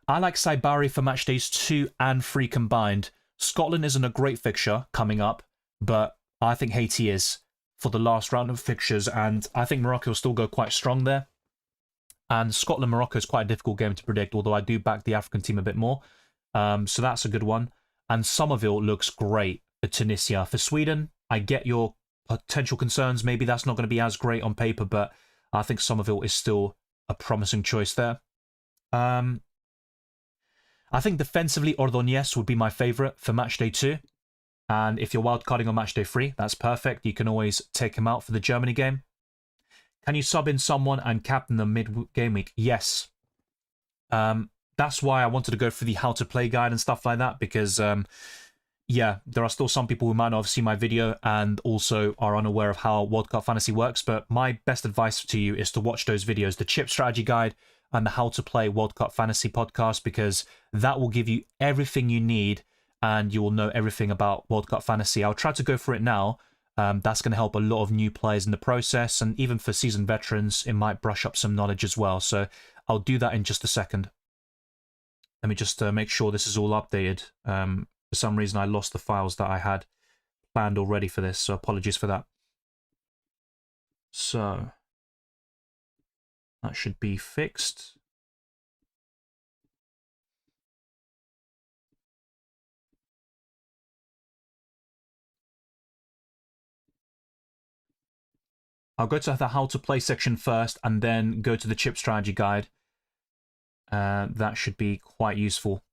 I like Saibari for matchdays 2 and 3 combined. Scotland isn't a great fixture coming up, but I think Haiti is for the last round of fixtures, and I think Morocco will still go quite strong there. And Scotland-Morocco is quite a difficult game to predict, although I do back the African team a bit more. So that's a good one. And Somerville looks great for Tunisia. For Sweden, I get your potential concerns. Maybe that's not going to be as great on paper, but I think Somerville is still a promising choice there. I think defensively, Ordóñez would be my favourite for matchday 2. And if you're wildcarding on matchday 3, that's perfect. You can always take him out for the Germany game. Can you sub in someone and captain them mid-game week? Yes. That's why I wanted to go for the how to play guide and stuff like that, because, yeah, there are still some people who might not have seen my video and also are unaware of how World Cup Fantasy works. But my best advice to you is to watch those videos, the chip strategy guide and the how to play World Cup Fantasy podcast, because that will give you everything you need and you will know everything about World Cup Fantasy. I'll try to go for it now. That's going to help a lot of new players in the process, and even for seasoned veterans, it might brush up some knowledge as well. So I'll do that in just a second. Let me just make sure this is all updated. For some reason, I lost the files that I had planned already for this, so apologies for that. So that should be fixed. I'll go to the how to play section first and then go to the chip strategy guide. That should be quite useful.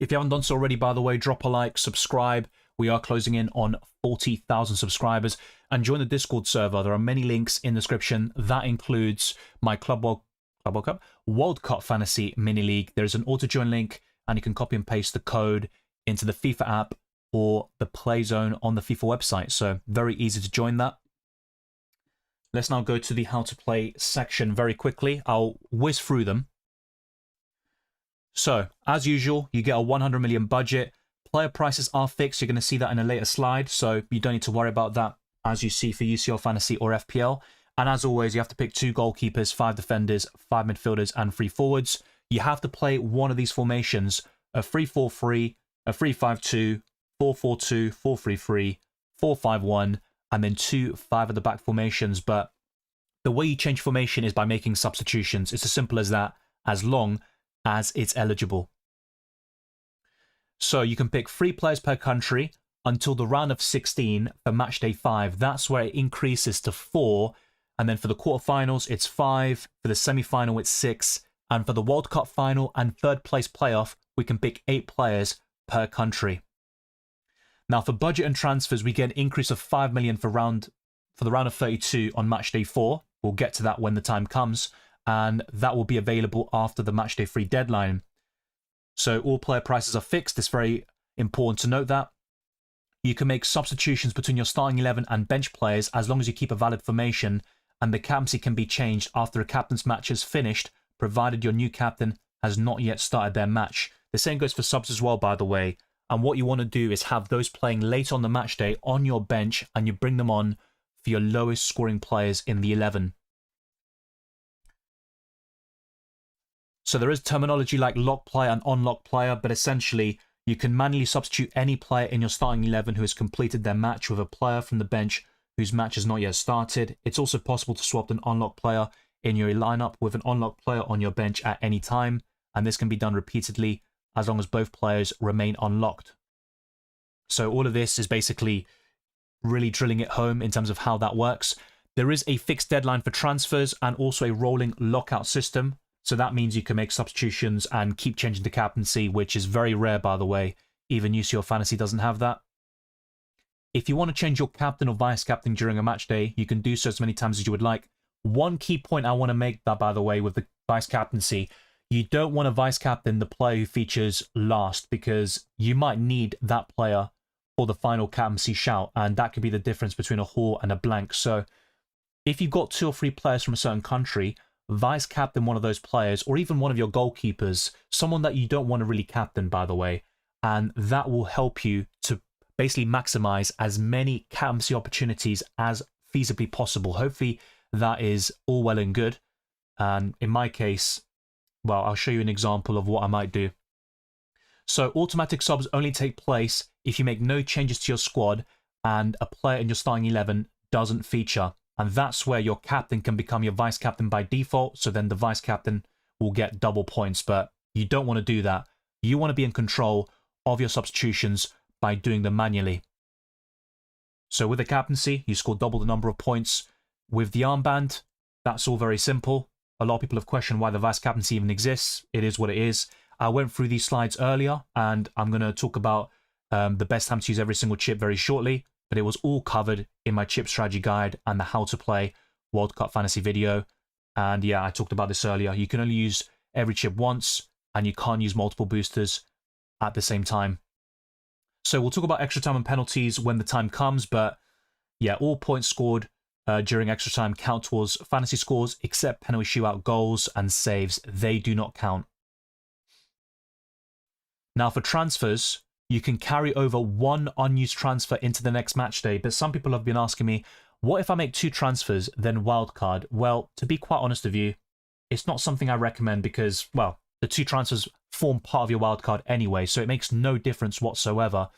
If you haven't done so already, by the way, drop a like, subscribe. We are closing in on 40,000 subscribers. And join the Discord server. There are many links in the description. That includes my World Cup Fantasy Mini League. There's an auto-join link, and you can copy and paste the code into the FIFA app or the play zone on the FIFA website. So very easy to join that. Let's now go to the how to play section very quickly. I'll whiz through them. So, as usual, you get a 100 million budget. Player prices are fixed. You're going to see that in a later slide, so you don't need to worry about that as you see for UCL Fantasy or FPL. And as always, you have to pick 2 goalkeepers, 5 defenders, 5 midfielders, and 3 forwards. You have to play one of these formations, a 3-4-3, a 3-5-2, 4-4-2, 4-3-3, 4-5-1, and then 2 5-at-the-back formations. But the way you change formation is by making substitutions. It's as simple as that, as long as it's eligible. So you can pick 3 players per country until the round of 16 for Matchday 5. That's where it increases to 4. And then for the quarterfinals, it's 5. For the semi-final, it's 6. And for the World Cup final and 3rd place playoff, we can pick 8 players per country. Now for budget and transfers, we get an increase of 5 million for the round of 32 on Matchday 4. We'll get to that when the time comes. And that will be available after the Matchday 3 deadline. So all player prices are fixed. It's very important to note that. You can make substitutions between your starting 11 and bench players as long as you keep a valid formation, and the captaincy can be changed after a captain's match is finished, provided your new captain has not yet started their match. The same goes for subs as well, by the way. And what you want to do is have those playing late on the match day on your bench, and you bring them on for your lowest scoring players in the 11. So there is terminology like lock player and unlock player, but essentially you can manually substitute any player in your starting 11 who has completed their match with a player from the bench whose match has not yet started. It's also possible to swap an unlock player in your lineup with an unlocked player on your bench at any time, and this can be done repeatedly as long as both players remain unlocked. So all of this is basically really drilling it home in terms of how that works. There is a fixed deadline for transfers and also a rolling lockout system. So that means you can make substitutions and keep changing the captaincy, which is very rare, by the way. Even UCL Fantasy doesn't have that. If you want to change your captain or vice-captain during a match day, you can do so as many times as you would like. One key point I want to make that, by the way, with the vice-captaincy, you don't want to vice-captain the player who features last, because you might need that player for the final captaincy shout, and that could be the difference between a haul and a blank. So if you've got 2 or 3 players from a certain country, vice captain one of those players, or even one of your goalkeepers, someone that you don't want to really captain, by the way, and that will help you to basically maximize as many captaincy opportunities as feasibly possible. Hopefully that is all well and good. And in my case, well, I'll show you an example of what I might do. So automatic subs only take place if you make no changes to your squad and a player in your starting 11 doesn't feature. And that's where your captain can become your vice-captain by default, so then the vice-captain will get double points. But you don't want to do that. You want to be in control of your substitutions by doing them manually. So with the captaincy, you score double the number of points. With the armband, that's all very simple. A lot of people have questioned why the vice-captaincy even exists. It is what it is. I went through these slides earlier, and I'm going to talk about the best time to use every single chip very shortly. But it was all covered in my chip strategy guide and the how to play World Cup Fantasy video. And yeah, I talked about this earlier. You can only use every chip once, and you can't use multiple boosters at the same time. So we'll talk about extra time and penalties when the time comes. But yeah, all points scored during extra time count towards fantasy scores, except penalty shootout goals and saves. They do not count. Now for transfers, you can carry over 1 unused transfer into the next match day, but some people have been asking me, what if I make 2 transfers, then wildcard? Well, to be quite honest with you, it's not something I recommend because, well, the 2 transfers form part of your wildcard anyway, so it makes no difference whatsoever.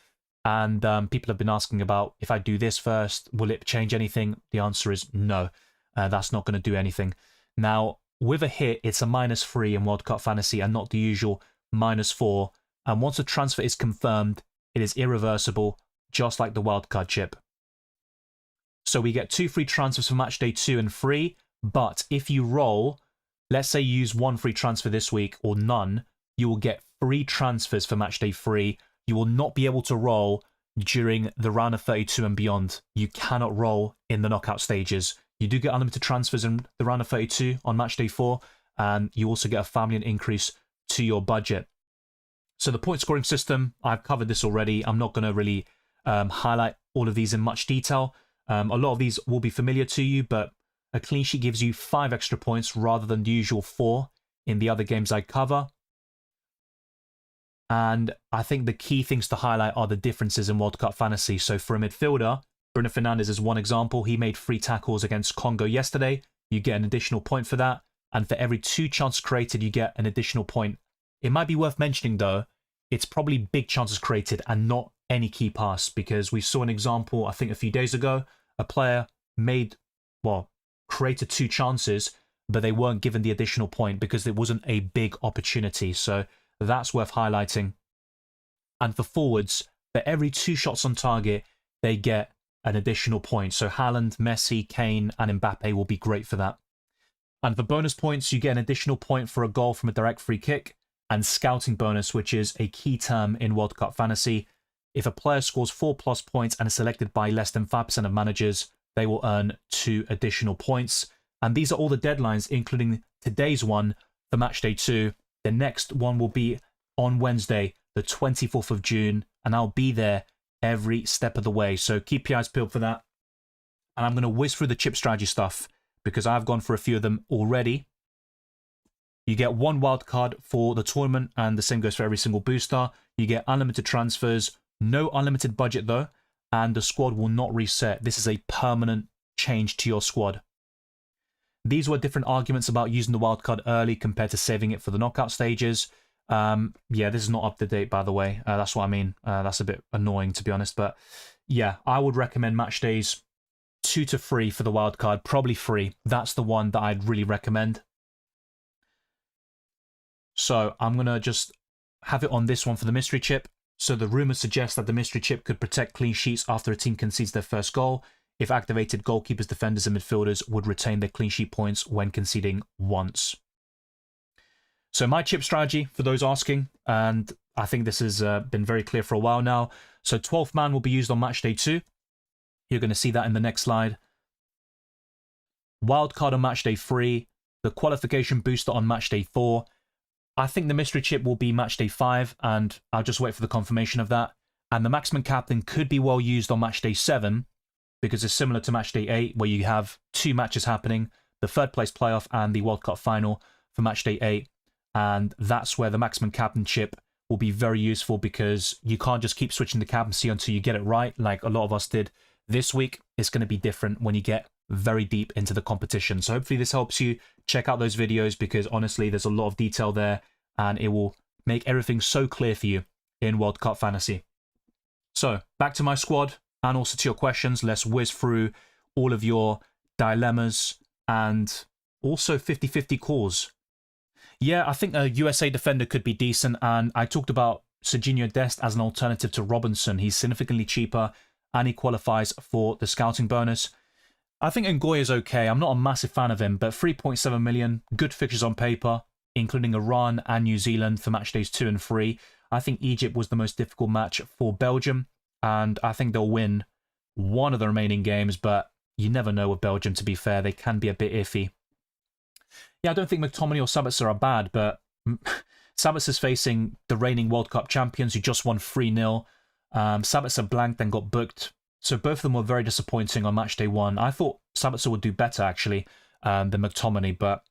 And people have been asking about, if I do this first, will it change anything? The answer is no. That's not going to do anything. Now, with a hit, it's a -3 in World Cup Fantasy and not the usual -4. And once a transfer is confirmed, it is irreversible, just like the wildcard chip. So we get 2 free transfers for match day 2 and 3, but if you roll, let's say you use 1 free transfer this week or none, you will get 3 transfers for match day 3. You will not be able to roll during the round of 32 and beyond. You cannot roll in the knockout stages. You do get unlimited transfers in the round of 32 on match day 4, and you also get a family increase to your budget. So the point scoring system, I've covered this already. I'm not going to really highlight all of these in much detail. A lot of these will be familiar to you, but a clean sheet gives you 5 extra points rather than the usual 4 in the other games I cover. And I think the key things to highlight are the differences in World Cup Fantasy. So for a midfielder, Bruno Fernandes is one example. He made 3 tackles against Congo yesterday. You get an additional point for that. And for every 2 chances created, you get an additional point. It might be worth mentioning, though, it's probably big chances created and not any key pass, because we saw an example, I think a few days ago, a player created 2 chances, but they weren't given the additional point because it wasn't a big opportunity. So that's worth highlighting. And for forwards, for every 2 shots on target, they get an additional point. So Haaland, Messi, Kane, and Mbappe will be great for that. And for bonus points, you get an additional point for a goal from a direct free kick, and scouting bonus, which is a key term in World Cup Fantasy. If a player scores 4+ points and is selected by less than 5% of managers, they will earn 2 additional points. And these are all the deadlines, including today's one for match day 2. The next one will be on Wednesday, the 24th of June, and I'll be there every step of the way. So keep your eyes peeled for that. And I'm going to whiz through the chip strategy stuff because I've gone for a few of them already. You get 1 wild card for the tournament, and the same goes for every single booster. You get unlimited transfers, no unlimited budget though, and the squad will not reset. This is a permanent change to your squad. These were different arguments about using the wildcard early compared to saving it for the knockout stages. Yeah, this is not up to date, by the way. That's what I mean. That's a bit annoying, to be honest. But yeah, I would recommend match days 2 to 3 for the wildcard, probably 3. That's the one that I'd really recommend. So I'm going to just have it on this one for the mystery chip. So the rumors suggest that the mystery chip could protect clean sheets after a team concedes their first goal. If activated, goalkeepers, defenders, and midfielders would retain their clean sheet points when conceding once. So my chip strategy, for those asking, and I think this has been very clear for a while now. So 12th man will be used on match day 2. You're going to see that in the next slide. Wildcard on match day 3. The qualification booster on match day 4. I think the mystery chip will be match day 5, and I'll just wait for the confirmation of that. And the maximum captain could be well used on match day 7, because it's similar to match day 8, where you have 2 matches happening, the 3rd place playoff and the World Cup final for match day 8. And that's where the maximum captain chip will be very useful, because you can't just keep switching the captaincy until you get it right, like a lot of us did this week. It's going to be different when you get very deep into the competition. So hopefully this helps you. Check out those videos, because honestly, there's a lot of detail there, and it will make everything so clear for you in World Cup Fantasy. So back to my squad, and also to your questions. Let's whiz through all of your dilemmas and also 50-50 calls. Yeah, I think a USA defender could be decent, and I talked about Serginho Dest as an alternative to Robinson. He's significantly cheaper, and he qualifies for the scouting bonus. I think Ngoy is okay. I'm not a massive fan of him, but 3.7 million, good fixtures on paper, including Iran and New Zealand for match days 2 and 3. I think Egypt was the most difficult match for Belgium, and I think they'll win one of the remaining games, but you never know with Belgium, to be fair. They can be a bit iffy. Yeah, I don't think McTominay or Sabitzer are bad, but Sabitzer's facing the reigning World Cup champions who just won 3-0. Sabitzer blanked and got booked. So both of them were very disappointing on match day 1. I thought Sabitzer would do better, actually, than McTominay. But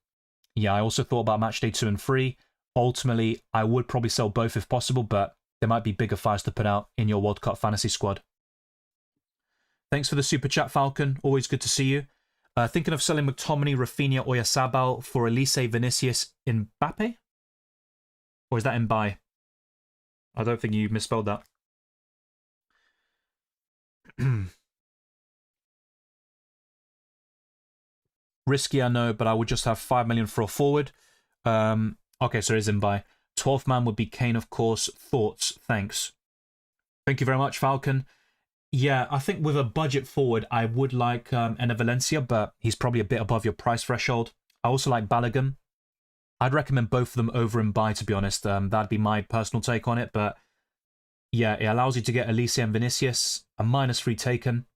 yeah, I also thought about match day 2 and 3. Ultimately, I would probably sell both if possible, but there might be bigger fires to put out in your World Cup fantasy squad. Thanks for the super chat, Falcon. Always good to see you. Thinking of selling McTominay, Rafinha, Oyarzabal for Elise, Vinicius, Mbappe? Or is that in buy? I don't think you misspelled that. Risky, I know, but I would just have 5 million for a forward. Okay, so it is in buy. 12th man would be Kane, of course. Thoughts? Thanks. Thank you very much, Falcon. Yeah, I think with a budget forward, I would like Enner Valencia, but he's probably a bit above your price threshold. I also like Balogun. I'd recommend both of them over in buy, to be honest. That'd be my personal take on it, but yeah, it allows you to get Elise and Vinicius, a -3 taken.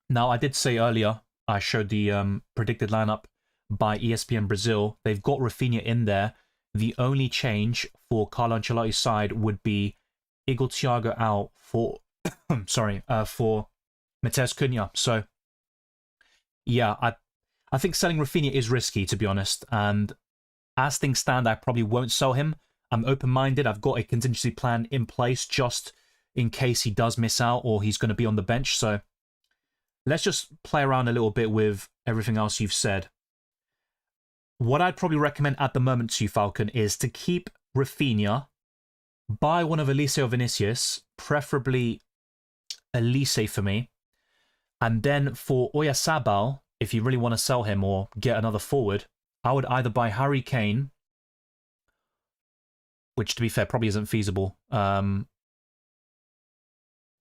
Now, I did say earlier, I showed the predicted lineup by ESPN Brazil. They've got Rafinha in there. The only change for Carlo Ancelotti's side would be Igor Thiago out for, for Matheus Cunha. So, yeah, I think selling Rafinha is risky, to be honest. And as things stand, I probably won't sell him. I'm open-minded. I've got a contingency plan in place just in case he does miss out or he's going to be on the bench. So let's just play around a little bit with everything else you've said. What I'd probably recommend at the moment to you, Falcon, is to keep Rafinha, buy one of Elise or Vinicius, preferably Elise for me, and then for Oyarzabal, if you really want to sell him or get another forward, I would either buy Harry Kane, which to be fair probably isn't feasible. No,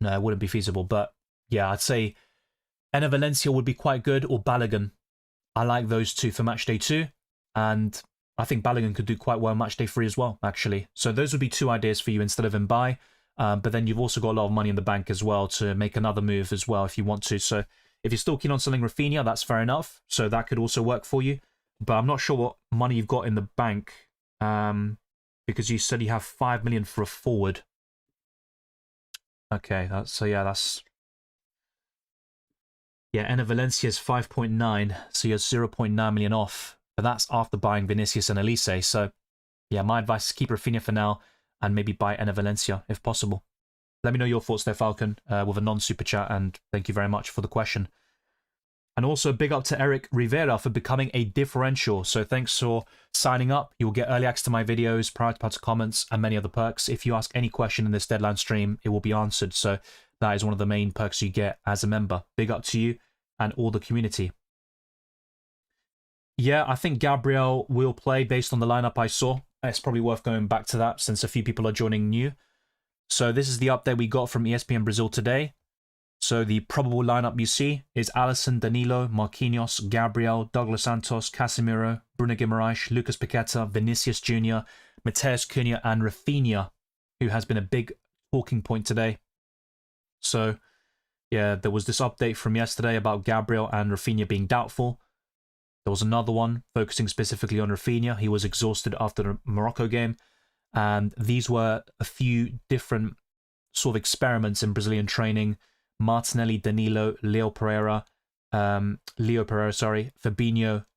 it wouldn't be feasible, but yeah, I'd say Enner Valencia would be quite good, or Balogun. I like those two for Matchday 2, and I think Balogun could do quite well Matchday 3 as well, actually. So those would be two ideas for you instead of in buy, but then you've also got a lot of money in the bank as well to make another move as well if you want to. So if you're still keen on selling Rafinha, that's fair enough. So that could also work for you, but I'm not sure what money you've got in the bank, because you said you have 5 million for a forward. Okay, that's Enner Valencia is 5.9, so you're 0.9 million off. But that's after buying Vinicius and Elise. So, yeah, my advice is keep Rafinha for now and maybe buy Enner Valencia if possible. Let me know your thoughts there, Falcon, with a non-super chat, and thank you very much for the question. And also, big up to Eric Rivera for becoming a differential. So thanks for signing up. You'll get early access to my videos, prior to comments, and many other perks. If you ask any question in this deadline stream, it will be answered. So that is one of the main perks you get as a member. Big up to you and all the community. Yeah, I think Gabriel will play based on the lineup I saw. It's probably worth going back to that since a few people are joining new. So this is the update we got from ESPN Brazil today. So the probable lineup you see is Alisson, Danilo, Marquinhos, Gabriel, Douglas Santos, Casemiro, Bruno Guimaraes, Lucas Paqueta, Vinicius Jr., Matheus Cunha, and Rafinha, who has been a big talking point today. So, yeah, there was this update from yesterday about Gabriel and Rafinha being doubtful. There was another one focusing specifically on Rafinha. He was exhausted after the Morocco game. And these were a few different sort of experiments in Brazilian training. Martinelli, Danilo, Leo Pereira, Fabinho,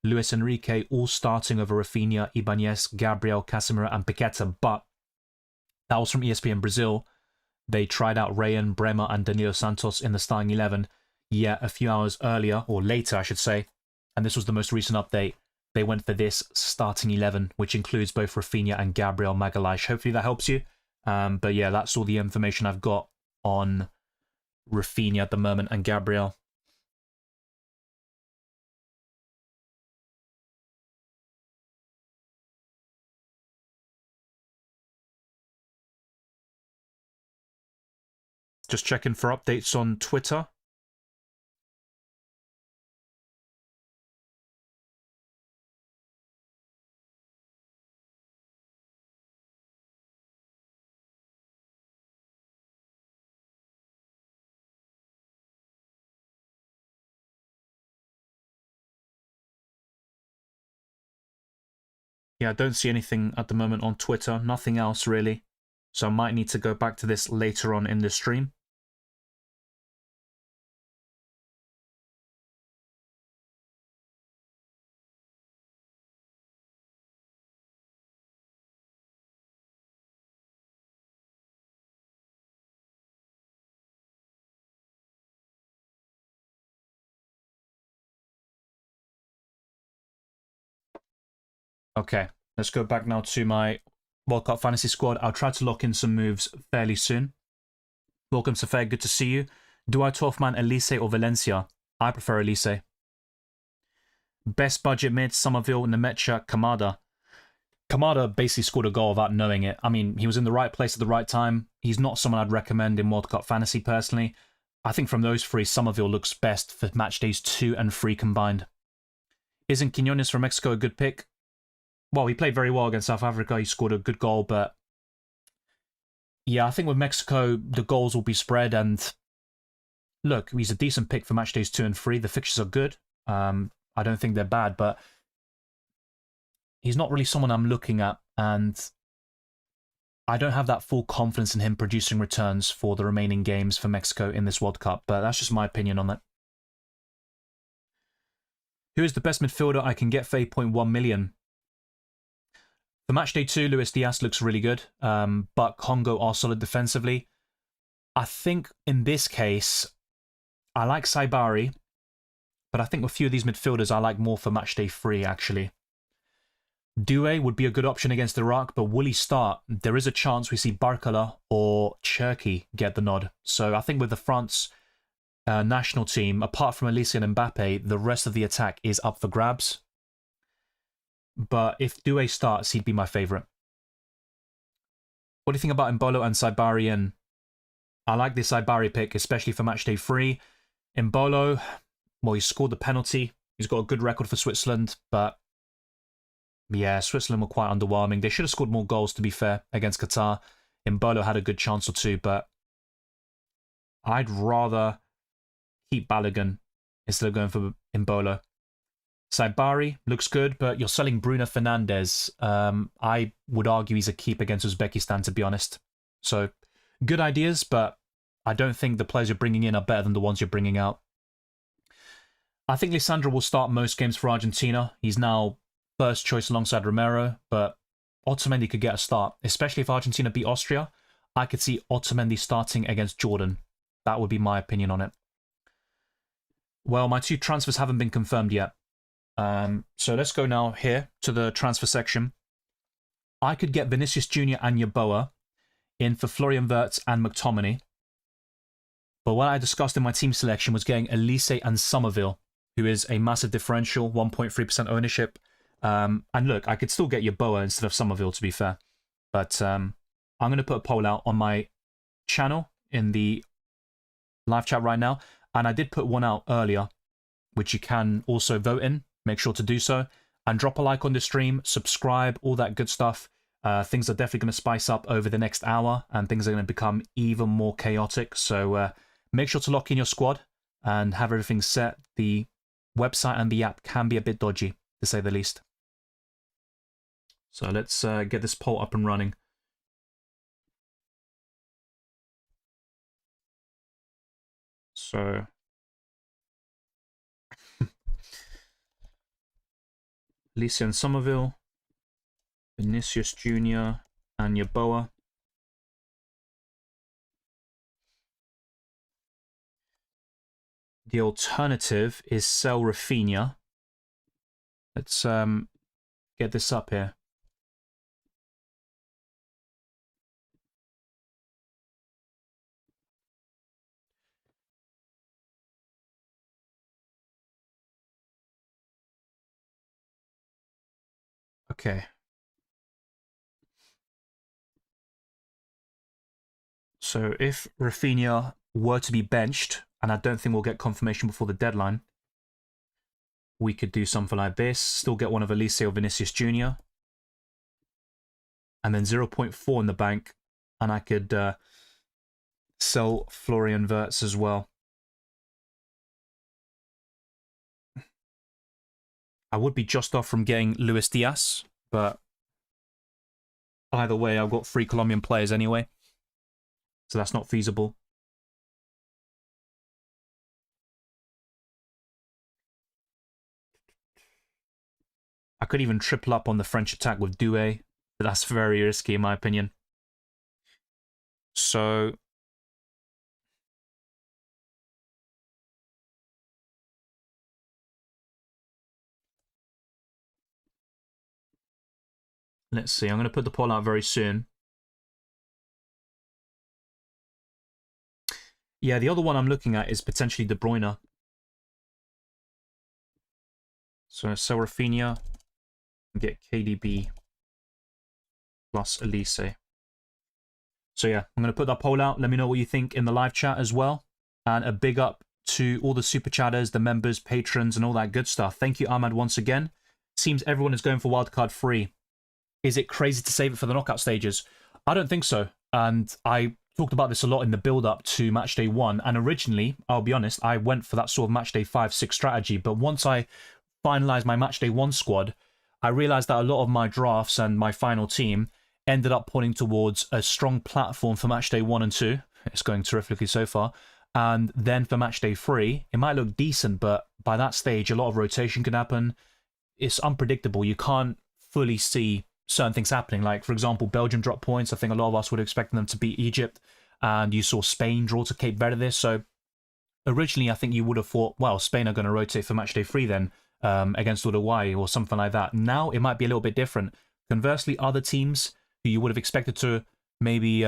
Luis Enrique, all starting over Rafinha, Ibanez, Gabriel, Casemiro, and Paqueta. But that was from ESPN Brazil. They tried out Rayan, Bremer, and Danilo Santos in the starting 11. Yet a few hours earlier, or later, I should say, and this was the most recent update, they went for this starting 11, which includes both Rafinha and Gabriel Magalhaes. Hopefully that helps you. But yeah, that's all the information I've got on Rafinha at the moment and Gabriel. Just checking for updates on Twitter. Yeah, I don't see anything at the moment on Twitter. Nothing else, really. So I might need to go back to this later on in the stream. Okay, let's go back now to my World Cup Fantasy Squad. I'll try to lock in some moves fairly soon. Welcome, Safar. Good to see you. Do I 12-man Elise or Valencia? I prefer Elise. Best budget mid, Somerville, Nemecha, Kamada. Kamada basically scored a goal without knowing it. I mean, he was in the right place at the right time. He's not someone I'd recommend in World Cup Fantasy personally. I think from those three, Somerville looks best for match days 2 and 3 combined. Isn't Quinones from Mexico a good pick? Well, he played very well against South Africa. He scored a good goal, but yeah, I think with Mexico, the goals will be spread. And look, he's a decent pick for match days 2 and 3. The fixtures are good. I don't think they're bad, but he's not really someone I'm looking at, and I don't have that full confidence in him producing returns for the remaining games for Mexico in this World Cup, but that's just my opinion on that. Who is the best midfielder I can get for 8.1 million? For matchday 2, Luis Diaz looks really good, but Congo are solid defensively. I think in this case, I like Saibari, but I think a few of these midfielders I like more for matchday 3, actually. Doué would be a good option against Iraq, but will he start? There is a chance we see Barkala or Cherki get the nod. So I think with the France national team, apart from Elise and Mbappe, the rest of the attack is up for grabs. But if Doué starts, he'd be my favourite. What do you think about Mbolo and Saibari? And I like this Saibari pick, especially for matchday 3. Mbolo, well, he scored the penalty. He's got a good record for Switzerland, but yeah, Switzerland were quite underwhelming. They should have scored more goals, to be fair, against Qatar. Mbolo had a good chance or two, but I'd rather keep Balogun instead of going for Mbolo. Saibari looks good, but you're selling Bruno Fernandes. I would argue he's a keep against Uzbekistan, to be honest. So, good ideas, but I don't think the players you're bringing in are better than the ones you're bringing out. I think Lisandro will start most games for Argentina. He's now first choice alongside Romero, but Otamendi could get a start, especially if Argentina beat Austria. I could see Otamendi starting against Jordan. That would be my opinion on it. Well, my 2 transfers haven't been confirmed yet. So let's go now here to the transfer section. I could get Vinicius Jr. and Yeboah in for Florian Wirtz and McTominay. But what I discussed in my team selection was getting Elise and Somerville, who is a massive differential, 1.3% ownership. And look, I could still get Yeboah instead of Somerville, to be fair. But I'm going to put a poll out on my channel in the live chat right now. And I did put one out earlier, which you can also vote in. Make sure to do so. And drop a like on the stream, subscribe, all that good stuff. Things are definitely going to spice up over the next hour, and things are going to become even more chaotic. So make sure to lock in your squad and have everything set. The website and the app can be a bit dodgy, to say the least. So let's get this poll up and running. So Lisa and Somerville, Vinicius Jr. and Yeboah. The alternative is sell Rafinha. Let's get this up here. Okay. So if Rafinha were to be benched, and I don't think we'll get confirmation before the deadline, we could do something like this. Still get one of Elise or Vinicius Jr. And then 0.4 in the bank. And I could sell Florian Wirtz as well. I would be just off from getting Luis Diaz, but either way, I've got 3 Colombian players anyway. So that's not feasible. I could even triple up on the French attack with Doué, but that's very risky in my opinion. So Let's see. I'm going to put the poll out very soon. Yeah, the other one I'm looking at is potentially De Bruyne. So sell Rafinha and get KDB plus Elise. So yeah, I'm going to put that poll out. Let me know what you think in the live chat as well. And a big up to all the super chatters, the members, patrons, and all that good stuff. Thank you, Ahmad, once again. Seems everyone is going for wildcard free. Is it crazy to save it for the knockout stages? I don't think so. And I talked about this a lot in the build-up to Matchday 1. And originally, I'll be honest, I went for that sort of Matchday 5-6 strategy. But once I finalized my Matchday 1 squad, I realized that a lot of my drafts and my final team ended up pointing towards a strong platform for Matchday 1 and 2. It's going terrifically so far. And then for Matchday 3, it might look decent, but by that stage, a lot of rotation can happen. It's unpredictable. You can't fully see certain things happening. Like, for example, Belgium dropped points. I think a lot of us would have expected them to beat Egypt. And you saw Spain draw to Cape Verde. So originally, I think you would have thought, well, Spain are going to rotate for Matchday 3 then against Uruguay or something like that. Now, it might be a little bit different. Conversely, other teams who you would have expected to maybe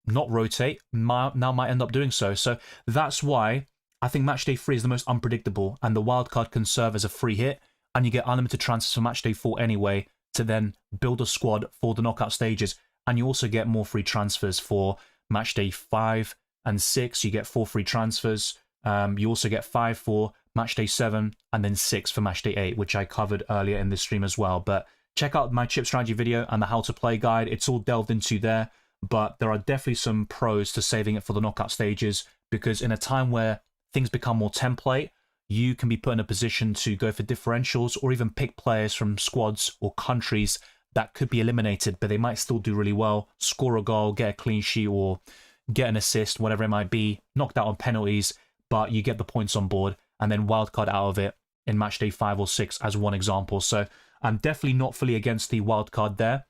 not rotate now might end up doing so. So that's why I think Matchday 3 is the most unpredictable, and the wildcard can serve as a free hit, and you get unlimited transfers for Matchday 4 anyway to then build a squad for the knockout stages. And you also get more free transfers for Matchday 5 and 6. You get 4 free transfers. You also get 5 for Matchday 7 and then 6 for Matchday 8, which I covered earlier in this stream as well. But check out my chip strategy video and the how to play guide. It's all delved into there. But there are definitely some pros to saving it for the knockout stages, because in a time where things become more template, you can be put in a position to go for differentials or even pick players from squads or countries that could be eliminated, but they might still do really well, score a goal, get a clean sheet, or get an assist, whatever it might be, knocked out on penalties, but you get the points on board, and then wildcard out of it in Matchday 5 or 6 as one example. So I'm definitely not fully against the wildcard there.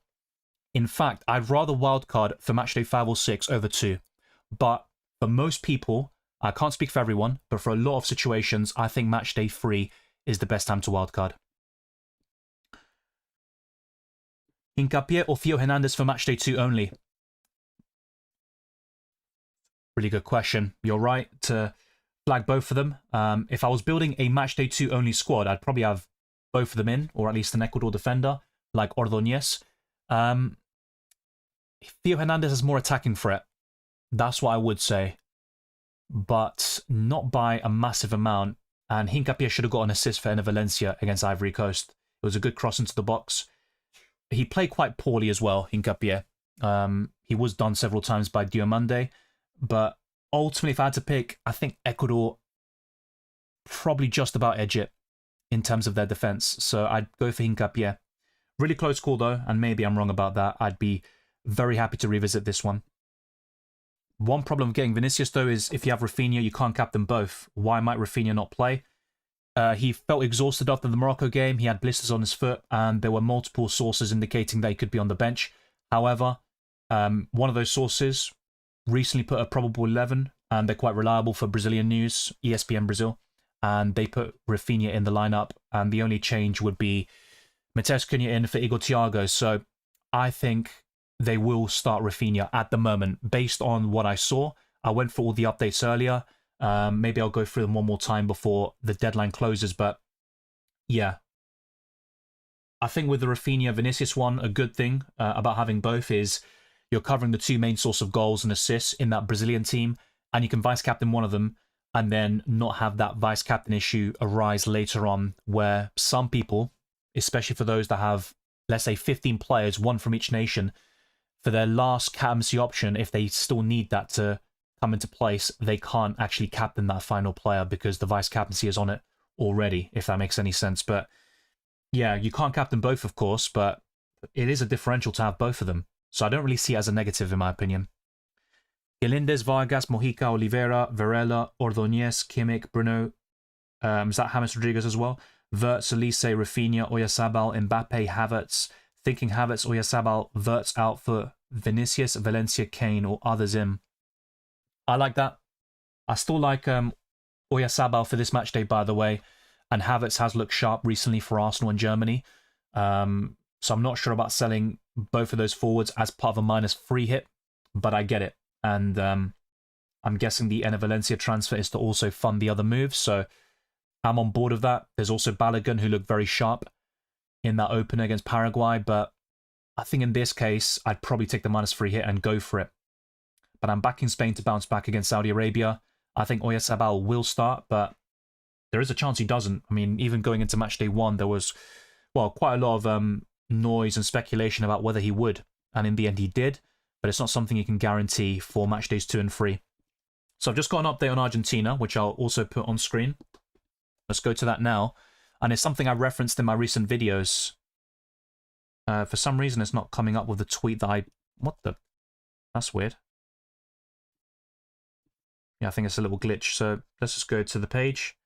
In fact, I'd rather wildcard for Matchday 5 or 6 over 2. But for most people, I can't speak for everyone, but for a lot of situations, I think Matchday 3 is the best time to wildcard. Hincapié or Theo Hernandez for Matchday 2 only? Really good question. You're right to flag both of them. If I was building a Matchday 2 only squad, I'd probably have both of them in, or at least an Ecuador defender, like Ordóñez. Theo Hernandez has more attacking threat. That's what I would say. But not by a massive amount. And Hincapié should have got an assist for Enner Valencia against Ivory Coast. It was a good cross into the box. He played quite poorly as well, Hincapié. He was done several times by Diomande. But ultimately, if I had to pick, I think Ecuador probably just about edge it in terms of their defense. So I'd go for Hincapié. Really close call, though, and maybe I'm wrong about that. I'd be very happy to revisit this one. One problem with getting Vinicius, though, is if you have Rafinha, you can't captain both. Why might Rafinha not play? He felt exhausted after the Morocco game. He had blisters on his foot, and there were multiple sources indicating that he could be on the bench. However, one of those sources recently put a probable 11, and they're quite reliable for Brazilian news, ESPN Brazil, and they put Rafinha in the lineup, and the only change would be Matheus Cunha in for Igor Thiago. So I think they will start Rafinha at the moment. Based on what I saw, I went for all the updates earlier. Maybe I'll go through them one more time before the deadline closes. But yeah, I think with the Rafinha-Vinicius one, a good thing about having both is you're covering the two main source of goals and assists in that Brazilian team, and you can vice-captain one of them and then not have that vice-captain issue arise later on, where some people, especially for those that have, let's say, 15 players, one from each nation, for their last captaincy option, if they still need that to come into place, they can't actually captain that final player because the vice-captaincy is on it already, if that makes any sense. But yeah, you can't captain both, of course, but it is a differential to have both of them. So I don't really see it as a negative, in my opinion. Galindez, Vargas, Mojica, Oliveira, Varela, Ordóñez, Kimmich, Bruno, is that James Rodriguez as well? Wirtz, Elise, Rafinha, Oyarzabal, Mbappe, Havertz. Thinking Havertz, Oyarzabal, Wirtz out for Vinicius, Valencia, Kane, or others in. I like that. I still like Oyarzabal for this match day, by the way. And Havertz has looked sharp recently for Arsenal and Germany. So I'm not sure about selling both of those forwards as part of a minus free hit, but I get it. And I'm guessing the Enner Valencia transfer is to also fund the other moves, so I'm on board with that. There's also Balogun, who looked very sharp in that opener against Paraguay, but I think in this case, I'd probably take the minus free hit and go for it. But I'm backing Spain to bounce back against Saudi Arabia. I think Oyarzabal will start, but there is a chance he doesn't. I mean, even going into match day 1, there was, well, quite a lot of noise and speculation about whether he would. And in the end, he did. But it's not something you can guarantee for match days 2 and 3. So I've just got an update on Argentina, which I'll also put on screen. Let's go to that now. And it's something I referenced in my recent videos. For some reason, it's not coming up with the tweet that I... What the... That's weird. Yeah, I think it's a little glitch. So let's just go to the page.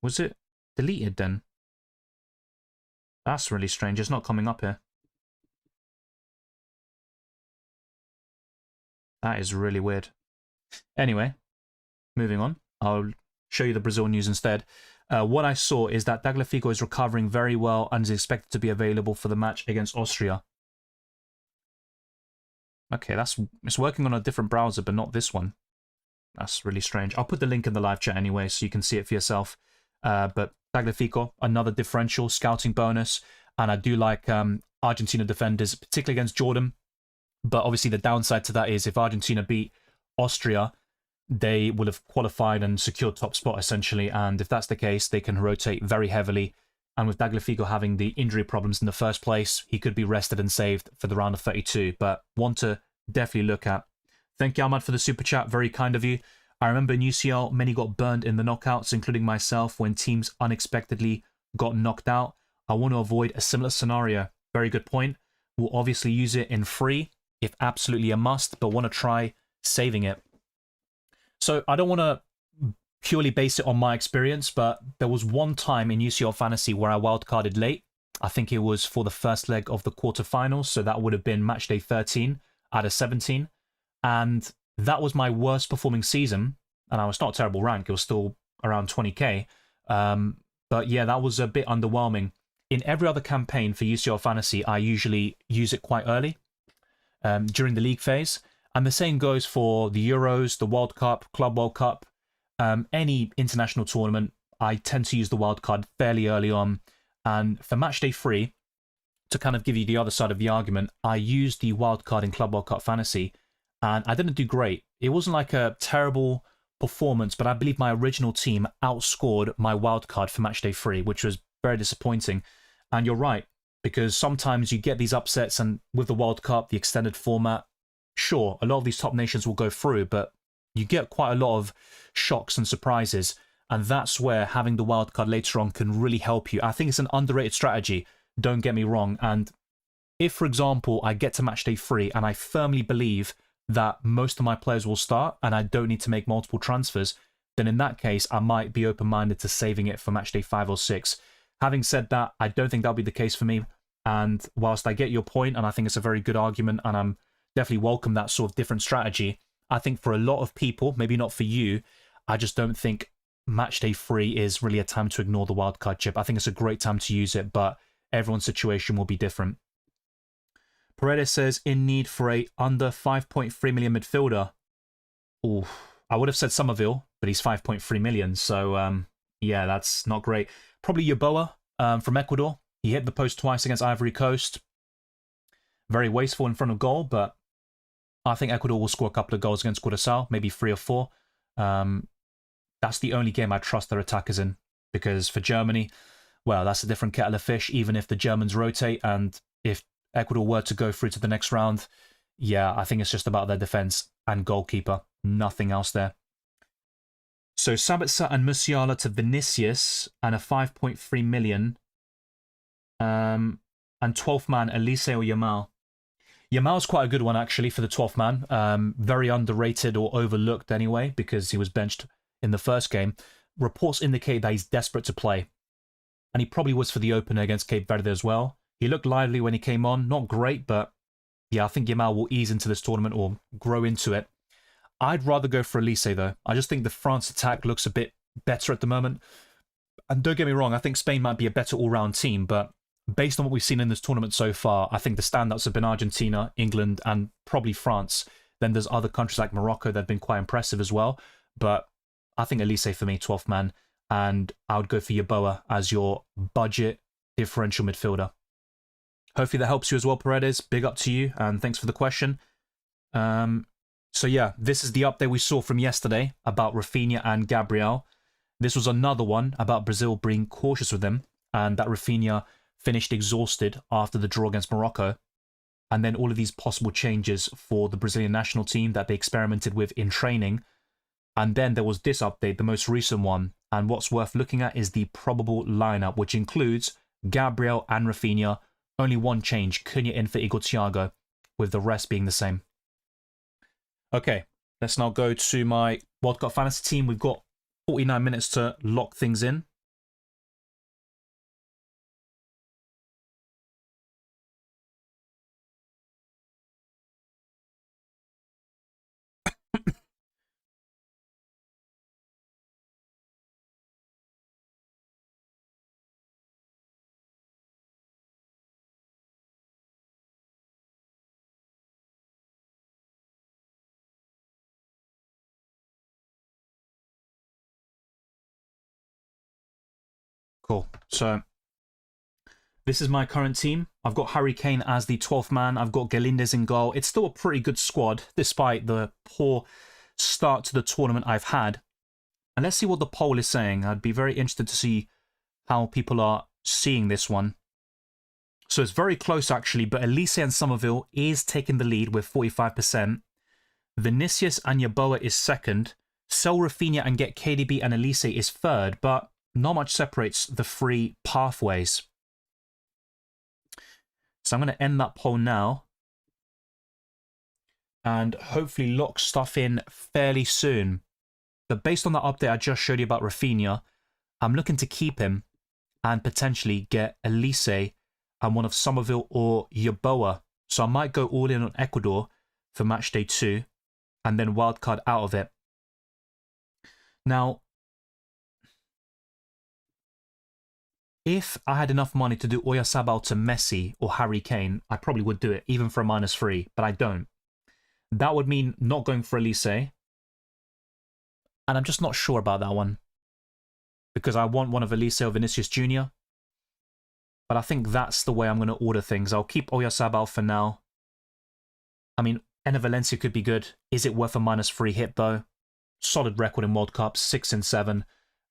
Was it deleted then? That's really strange. It's not coming up here. That is really weird. Anyway, moving on. I'll show you the Brazil news instead. What I saw is that Tagliafico is recovering very well and is expected to be available for the match against Austria. Okay, it's working on a different browser, but not this one. That's really strange. I'll put the link in the live chat anyway, so you can see it for yourself. But Tagliafico, another differential scouting bonus, and I do like Argentina defenders, particularly against Jordan. But obviously the downside to that is if Argentina beat Austria, they will have qualified and secured top spot essentially, and if that's the case, they can rotate very heavily. And with Tagliafico having the injury problems in the first place, he could be rested and saved for the round of 32, but one to definitely look at. Thank you, Ahmad, for the super chat. Very kind of you. I remember in UCL, many got burned in the knockouts, including myself, when teams unexpectedly got knocked out. I want to avoid a similar scenario. Very good point. We'll obviously use it in free, if absolutely a must, but want to try saving it. So I don't want to purely base it on my experience, but there was one time in UCL Fantasy where I wildcarded late. I think it was for the first leg of the quarterfinals, so that would have been match day 13 out of 17. And that was my worst performing season, and I was not a terrible rank. It was still around 20k. But yeah, that was a bit underwhelming. In every other campaign for UCL Fantasy, I usually use it quite early during the league phase. And the same goes for the Euros, the World Cup, Club World Cup, any international tournament. I tend to use the wildcard fairly early on. And for match day 3, to kind of give you the other side of the argument, I used the wildcard in Club World Cup Fantasy, and I didn't do great. It wasn't like a terrible performance, but I believe my original team outscored my wildcard for match day 3, which was very disappointing. And you're right, because sometimes you get these upsets, and with the World Cup, the extended format, sure, a lot of these top nations will go through, but you get quite a lot of shocks and surprises, and that's where having the wildcard later on can really help you. I think it's an underrated strategy, don't get me wrong, and if, for example, I get to match day 3 and I firmly believe that most of my players will start and I don't need to make multiple transfers, then in that case, I might be open-minded to saving it for match day 5 or 6. Having said that, I don't think that'll be the case for me, and whilst I get your point, and I think it's a very good argument, and I'm definitely welcome that sort of different strategy, I think for a lot of people, maybe not for you, I just don't think match day 3 is really a time to ignore the wildcard chip. I think it's a great time to use it, but everyone's situation will be different. Paredes says, in need for a under 5.3 million midfielder. Ooh, I would have said Somerville, but he's 5.3 million, so yeah, that's not great. Probably Yeboah from Ecuador. He hit the post twice against Ivory Coast. Very wasteful in front of goal, but I think Ecuador will score a couple of goals against Curaçao, maybe 3 or 4. That's the only game I trust their attackers in, because for Germany, well, that's a different kettle of fish, even if the Germans rotate, and if Ecuador were to go through to the next round, yeah, I think it's just about their defense and goalkeeper. Nothing else there. So Sabitzer and Musiala to Vinicius and a 5.3 million. And 12th man, Elise or Yamal. Yamal's quite a good one, actually, for the 12th man. Very underrated or overlooked anyway, because he was benched in the first game. Reports indicate that he's desperate to play. And he probably was for the opener against Cape Verde as well. He looked lively when he came on. Not great, but yeah, I think Yamal will ease into this tournament or grow into it. I'd rather go for Elise, though. I just think the France attack looks a bit better at the moment. And don't get me wrong, I think Spain might be a better all-round team, but based on what we've seen in this tournament so far, I think the standouts have been Argentina, England, and probably France. Then there's other countries like Morocco that have been quite impressive as well. But I think Elise for me, 12th man, and I would go for Yeboah as your budget differential midfielder. Hopefully that helps you as well, Paredes. Big up to you, and thanks for the question. So yeah, this is the update we saw from yesterday about Rafinha and Gabriel. This was another one about Brazil being cautious with them, and that Rafinha finished exhausted after the draw against Morocco. And then all of these possible changes for the Brazilian national team that they experimented with in training. And then there was this update, the most recent one. And what's worth looking at is the probable lineup, which includes Gabriel and Rafinha. Only one change, Cunha in for Igor Thiago, with the rest being the same. Okay, let's now go to my World Cup Fantasy team. We've got 49 minutes to lock things in. Cool. So this is my current team. I've got Harry Kane as the 12th man. I've got Galindez in goal. It's still a pretty good squad, despite the poor start to the tournament I've had. And let's see what the poll is saying. I'd be very interested to see how people are seeing this one. So it's very close, actually, but Elise and Somerville is taking the lead with 45%. Vinicius and Yeboah is second. Sell Rafinha and get KDB and Elise is third, but not much separates the three pathways. So I'm going to end that poll now. And hopefully lock stuff in fairly soon. But based on that update I just showed you about Rafinha, I'm looking to keep him and potentially get Elise and one of Somerville or Yeboah. So I might go all in on Ecuador for Matchday 2 and then wildcard out of it. Now, if I had enough money to do Oyarzabal to Messi or Harry Kane, I probably would do it, even for a -3, but I don't. That would mean not going for Elise. And I'm just not sure about that one. Because I want one of Elise or Vinicius Jr. But I think that's the way I'm going to order things. I'll keep Oyarzabal for now. I mean, Enner Valencia could be good. Is it worth a -3 hit, though? Solid record in World Cups, 6 and 7.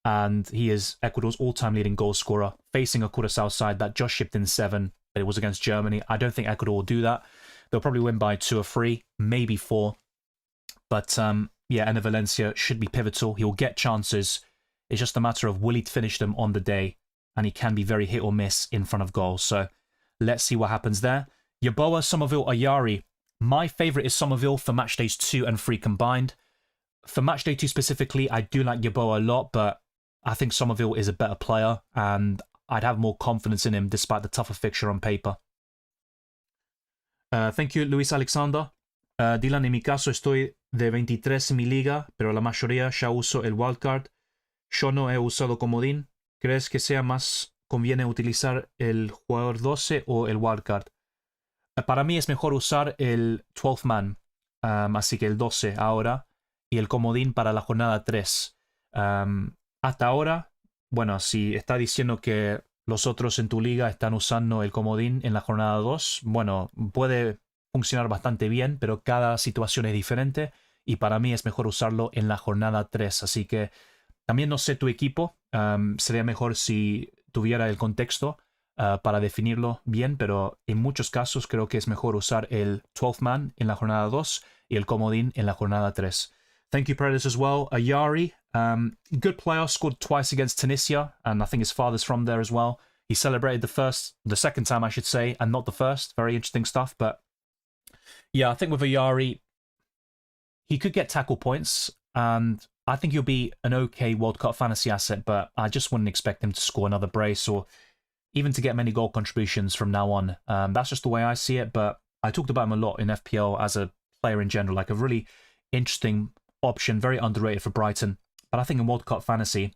And he is Ecuador's all-time leading goal scorer, facing a Curaçao side that just shipped in 7, but it was against Germany. I don't think Ecuador will do that. They'll probably win by 2 or 3, maybe 4. But yeah, Enner Valencia should be pivotal. He'll get chances. It's just a matter of will he finish them on the day, and he can be very hit or miss in front of goal. So let's see what happens there. Yeboah, Somerville, Ayari. My favourite is Somerville for match days 2 and 3 combined. For match day 2 specifically, I do like Yeboah a lot, but I think Somerville is a better player, and I'd have more confidence in him despite the tougher fixture on paper. Thank you, Luis Alexander. Dylan, en mi caso estoy de 23 en mi liga, pero la mayoría ya uso el wildcard. Yo no he usado comodín. ¿Crees que sea más conviene utilizar el jugador 12 o el wildcard? Para mí es mejor usar el 12th man, así que el 12 ahora, y el comodín para la jornada 3. Hasta ahora, bueno, si está diciendo que los otros en tu liga están usando el comodín en la jornada 2, bueno, puede funcionar bastante bien, pero cada situación es diferente y para mí es mejor usarlo en la jornada 3. Así que también no sé tu equipo, sería mejor si tuviera el contexto para definirlo bien, pero en muchos casos creo que es mejor usar el 12th man en la jornada 2 y el comodín en la jornada 3. Thank you, Predators, as well. Ayari, good player, scored twice against Tunisia, and I think his father's from there as well. He celebrated the second time, I should say, and not the first. Very interesting stuff, but yeah, I think with Ayari, he could get tackle points, and I think he'll be an okay World Cup fantasy asset, but I just wouldn't expect him to score another brace or even to get many goal contributions from now on. That's just the way I see it, but I talked about him a lot in FPL as a player in general, like a really interesting option, very underrated for Brighton. But I think in World Cup fantasy,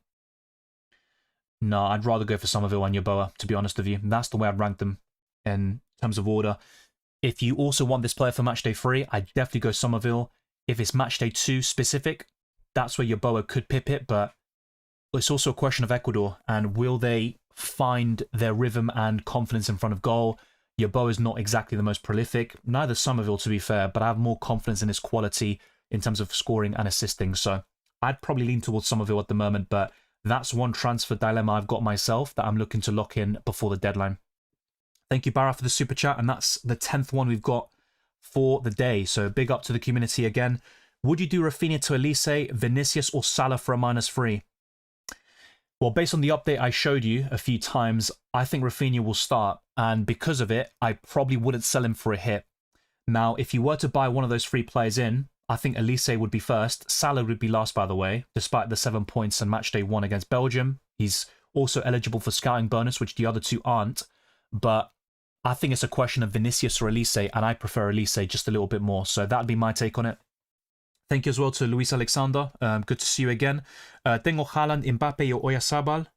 No, I'd rather go for Somerville and Yeboah, to be honest with you. That's the way I'd rank them in terms of order. If you also want this player for Matchday 3, I'd definitely go Somerville. If it's Matchday 2 specific, that's where Yeboah could pip it, but it's also a question of Ecuador, and will they find their rhythm and confidence in front of goal? Yeboah is not exactly the most prolific, neither Somerville to be fair, but I have more confidence in his quality in terms of scoring and assisting, so I'd probably lean towards Somerville at the moment, but that's one transfer dilemma I've got myself that I'm looking to lock in before the deadline. Thank you, Barra, for the super chat, and that's the 10th one we've got for the day. So big up to the community again. Would you do Rafinha to Elise, Vinicius, or Salah for a -3? Well, based on the update I showed you a few times, I think Rafinha will start, and because of it, I probably wouldn't sell him for a hit. Now, if you were to buy one of those 3 players in, I think Elise would be first. Salah would be last, by the way, despite the 7 points and Matchday 1 against Belgium. He's also eligible for scouting bonus, which the other 2 aren't. But I think it's a question of Vinicius or Elise, and I prefer Elise just a little bit more. So that'd be my take on it. Thank you as well to Luis Alexander. Good to see you again. Tengo Haaland, Mbappe y Oyarzabal.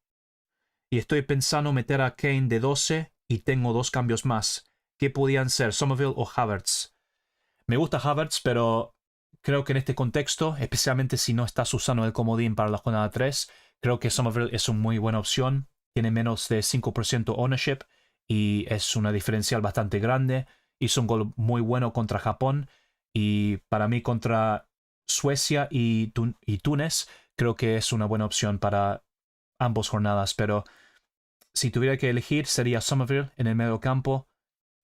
Y estoy pensando meter a Kane de 12 y tengo 2 cambios más. ¿Qué podían ser, Somerville o Havertz? Me gusta Havertz, pero creo que en este contexto, especialmente si no estás usando el comodín para la jornada 3, creo que Somerville es una muy buena opción. Tiene menos de 5% ownership y es una diferencial bastante grande. Hizo un gol muy bueno contra Japón y para mí contra Suecia y Túnez creo que es una buena opción para ambas jornadas, pero si tuviera que elegir sería Somerville en el medio campo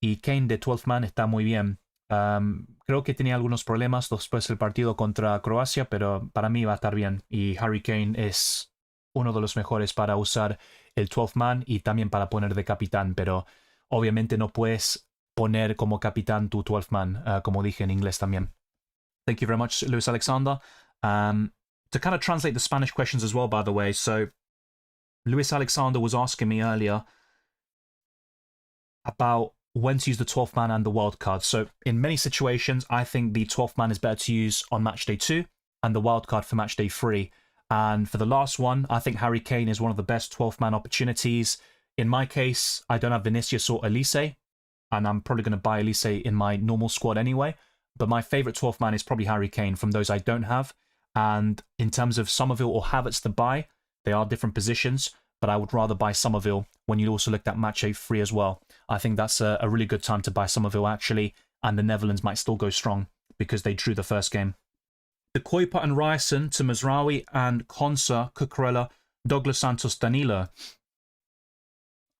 y Kane de 12 man está muy bien. Creo que tenía algunos problemas después del partido contra Croacia, pero para mí va a estar bien. Y Harry Kane es uno de los mejores para usar el 12 man y también para poner de capitán, pero obviamente no puedes poner como capitán tu 12 man, como dije en inglés también. Thank you very much, Luis Alexander. To kind of translate the Spanish questions as well, by the way, so Luis Alexander was asking me earlier about when to use the 12th man and the wild card. So in many situations, I think the 12th man is better to use on Matchday 2 and the wild card for Matchday 3. And for the last one, I think Harry Kane is one of the best 12th man opportunities. In my case, I don't have Vinicius or Elise, and I'm probably going to buy Elise in my normal squad anyway. But my favourite 12th man is probably Harry Kane from those I don't have. And in terms of Somerville or Havertz to buy, they are different positions, but I would rather buy Somerville when you also looked at Matchday 3 as well. I think that's a really good time to buy Somerville, actually, and the Netherlands might still go strong because they drew the first game. The Kuiper and Ryerson to Mazraoui and Konsa, Cucurella, Douglas Santos, Danilo.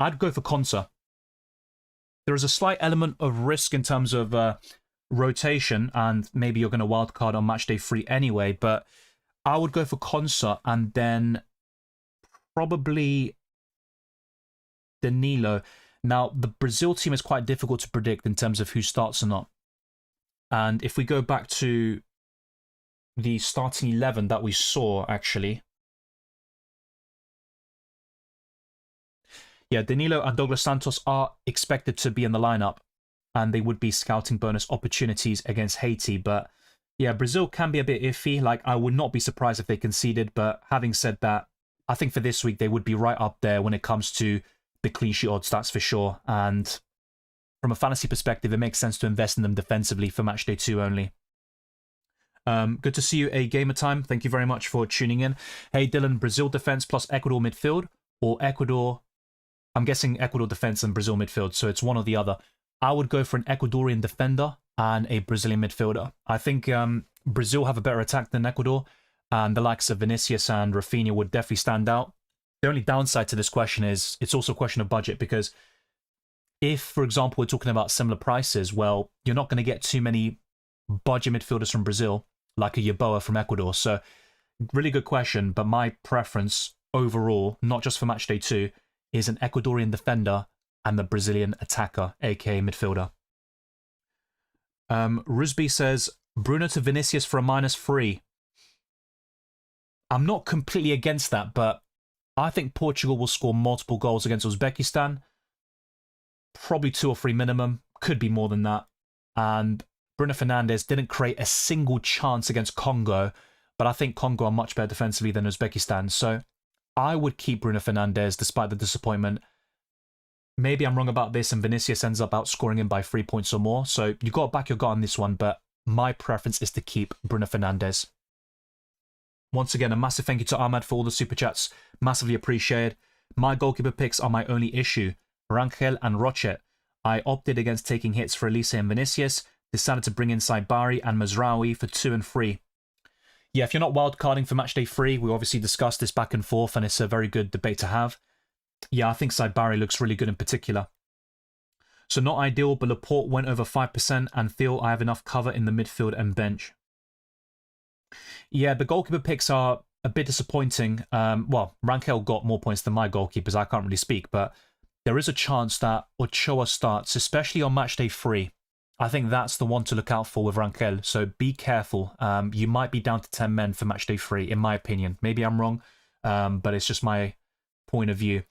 I'd go for Konsa. There is a slight element of risk in terms of rotation, and maybe you're going to wildcard on Matchday 3 anyway, but I would go for Konsa and then probably Danilo. Now, the Brazil team is quite difficult to predict in terms of who starts or not. And if we go back to the starting 11 that we saw, actually. Yeah, Danilo and Douglas Santos are expected to be in the lineup, and they would be scouting bonus opportunities against Haiti. But yeah, Brazil can be a bit iffy. Like, I would not be surprised if they conceded, but having said that, I think for this week they would be right up there when it comes to the clean sheet odds, that's for sure. And from a fantasy perspective, it makes sense to invest in them defensively for Matchday 2 only. Good to see you, A Gamer Time. Thank you very much for tuning in. Hey, Dylan, Brazil defense plus Ecuador midfield, or Ecuador... I'm guessing Ecuador defense and Brazil midfield, so it's one or the other. I would go for an Ecuadorian defender and a Brazilian midfielder. I think Brazil have a better attack than Ecuador, and the likes of Vinicius and Rafinha would definitely stand out. The only downside to this question is it's also a question of budget, because if, for example, we're talking about similar prices, well, you're not going to get too many budget midfielders from Brazil, like a Yeboah from Ecuador. So, really good question, but my preference overall, not just for Matchday 2, is an Ecuadorian defender and the Brazilian attacker, aka midfielder. Rusby says, Bruno to Vinicius for a -3. I'm not completely against that, but I think Portugal will score multiple goals against Uzbekistan. Probably 2 or 3 minimum, could be more than that. And Bruno Fernandes didn't create a single chance against Congo, but I think Congo are much better defensively than Uzbekistan. So I would keep Bruno Fernandes despite the disappointment. Maybe I'm wrong about this and Vinicius ends up outscoring him by 3 points or more. So you got to back your gut on this one, but my preference is to keep Bruno Fernandes. Once again, a massive thank you to Ahmad for all the super chats. Massively appreciated. My goalkeeper picks are my only issue. Rangel and Roche. I opted against taking hits for Elise and Vinicius. Decided to bring in Saibari and Mazraoui for 2 and 3. Yeah, if you're not wildcarding for Matchday 3, we obviously discussed this back and forth, and it's a very good debate to have. Yeah, I think Saibari looks really good in particular. So not ideal, but Laporte went over 5% and feel I have enough cover in the midfield and bench. Yeah, the goalkeeper picks are a bit disappointing. Well, Rangel got more points than my goalkeepers. I can't really speak, but there is a chance that Ochoa starts, especially on Matchday 3. I think that's the one to look out for with Rangel, so be careful. You might be down to 10 men for Matchday 3, in my opinion. Maybe I'm wrong, but it's just my point of view.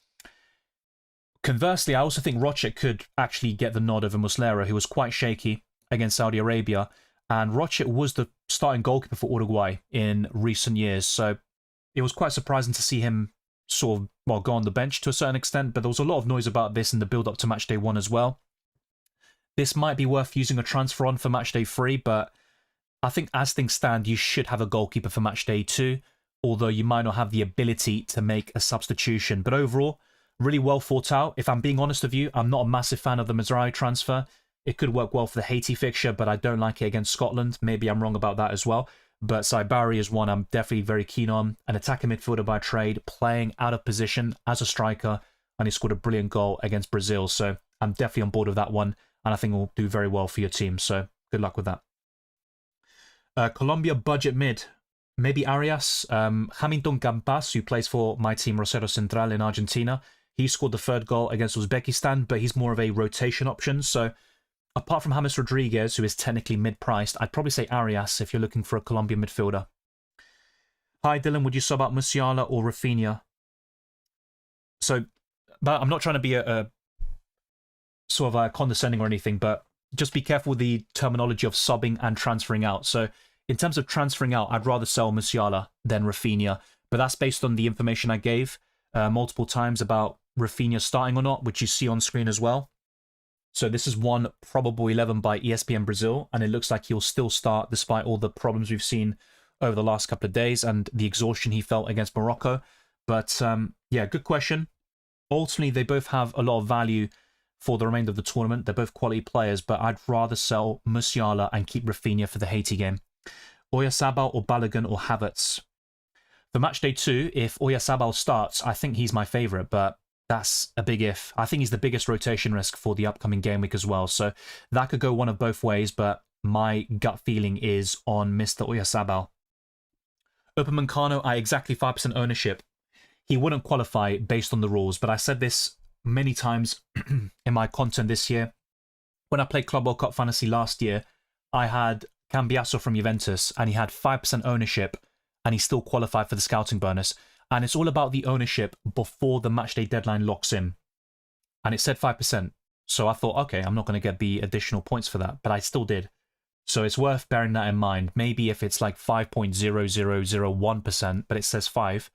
Conversely, I also think Roche could actually get the nod over Muslera, who was quite shaky against Saudi Arabia. And Roche was the starting goalkeeper for Uruguay in recent years. So it was quite surprising to see him sort of, well, go on the bench to a certain extent. But there was a lot of noise about this in the build-up to Matchday 1 as well. This might be worth using a transfer on for Matchday 3, but I think as things stand, you should have a goalkeeper for Matchday 2, although you might not have the ability to make a substitution. But overall, really well thought out. If I'm being honest with you, I'm not a massive fan of the Mazraoui transfer. It could work well for the Haiti fixture, but I don't like it against Scotland. Maybe I'm wrong about that as well. But Saibari is one I'm definitely very keen on. An attacking midfielder by trade, playing out of position as a striker, and he scored a brilliant goal against Brazil. So I'm definitely on board with that one, and I think will do very well for your team. So good luck with that. Colombia budget mid. Maybe Arias. Hamilton Campas, who plays for my team Rosario Central in Argentina. He scored the third goal against Uzbekistan, but he's more of a rotation option. So apart from James Rodriguez, who is technically mid-priced, I'd probably say Arias if you're looking for a Colombian midfielder. Hi, Dylan. Would you sub out Musiala or Rafinha? So, but I'm not trying to be a sort of condescending or anything, but just be careful with the terminology of subbing and transferring out. So in terms of transferring out, I'd rather sell Musiala than Rafinha, but that's based on the information I gave multiple times about Rafinha starting or not, which you see on screen as well. So this is one probable 11 by ESPN Brazil, and it looks like he'll still start despite all the problems we've seen over the last couple of days and the exhaustion he felt against Morocco. But yeah, good question. Ultimately, they both have a lot of value for the remainder of the tournament. They're both quality players, but I'd rather sell Musiala and keep Rafinha for the Haiti game. Oyarzabal or Balogun or Havertz. For Matchday 2, if Oyarzabal starts, I think he's my favourite, but that's a big if. I think he's the biggest rotation risk for the upcoming game week as well. So that could go one of both ways, but my gut feeling is on Mr. Oyarzabal. Upamecano at exactly 5% ownership. He wouldn't qualify based on the rules, but I said this many times in my content this year. When I played Club World Cup Fantasy last year, I had Cambiasso from Juventus, and he had 5% ownership, and he still qualified for the scouting bonus. And it's all about the ownership before the matchday deadline locks in. And it said 5%. So I thought, okay, I'm not going to get the additional points for that, but I still did. So it's worth bearing that in mind. Maybe if it's like 5.0001%, but it says 5,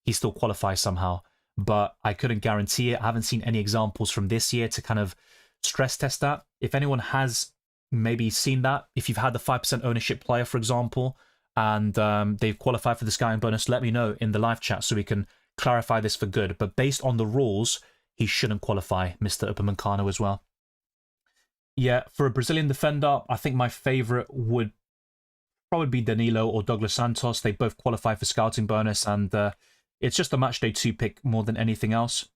he still qualifies somehow. But I couldn't guarantee it. I haven't seen any examples from this year to kind of stress test that. If anyone has maybe seen that, if you've had the 5% ownership player, for example, and they've qualified for the scouting bonus, let me know in the live chat so we can clarify this for good. But based on the rules, he shouldn't qualify, Mr. Upamecano as well. Yeah, for a Brazilian defender, I think my favourite would probably be Danilo or Douglas Santos. They both qualify for scouting bonus, and it's just a matchday 2 pick more than anything else.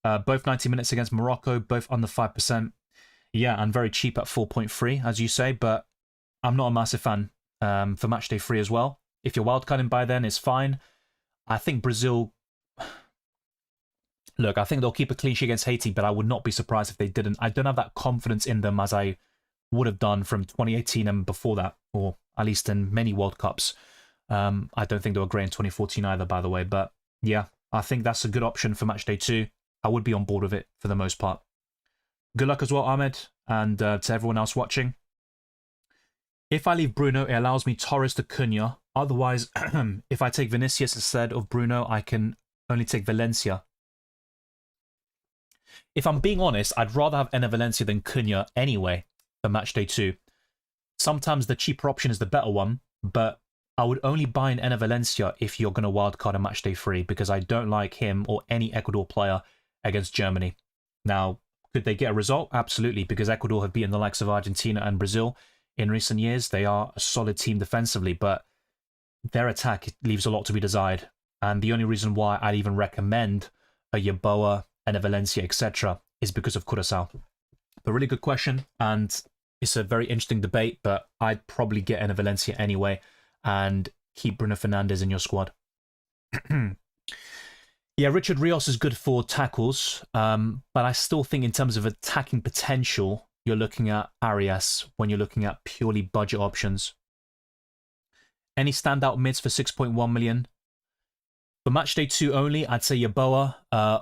Both 90 minutes against Morocco, both under 5%. Yeah, and very cheap at 4.3, as you say, but I'm not a massive fan for matchday 3 as well. If you're wildcarding by then, it's fine. I think Brazil... Look, I think they'll keep a clean sheet against Haiti, but I would not be surprised if they didn't. I don't have that confidence in them as I would have done from 2018 and before that, or at least in many World Cups. I don't think they were great in 2014 either, by the way. But yeah, I think that's a good option for matchday 2. I would be on board with it for the most part. Good luck as well, Ahmed, and to everyone else watching. If I leave Bruno, it allows me Torres to Cunha. Otherwise, if I take Vinicius instead of Bruno, I can only take Valencia. If I'm being honest, I'd rather have Enner Valencia than Cunha anyway for matchday 2. Sometimes the cheaper option is the better one, but I would only buy an Enner Valencia if you're going to wildcard a matchday 3 because I don't like him or any Ecuador player against Germany. Now, could they get a result? Absolutely, because Ecuador have beaten the likes of Argentina and Brazil in recent years. They are a solid team defensively, but their attack leaves a lot to be desired. And the only reason why I'd even recommend a Yeboah and a Valencia, etc., is because of Curaçao. But really good question, and it's a very interesting debate, but I'd probably get in a Valencia anyway and keep Bruno Fernandes in your squad. Yeah, Richard Rios is good for tackles, but I still think in terms of attacking potential, you're looking at Arias when you're looking at purely budget options. Any standout mids for 6.1 million? For matchday 2 only, I'd say Yeboah.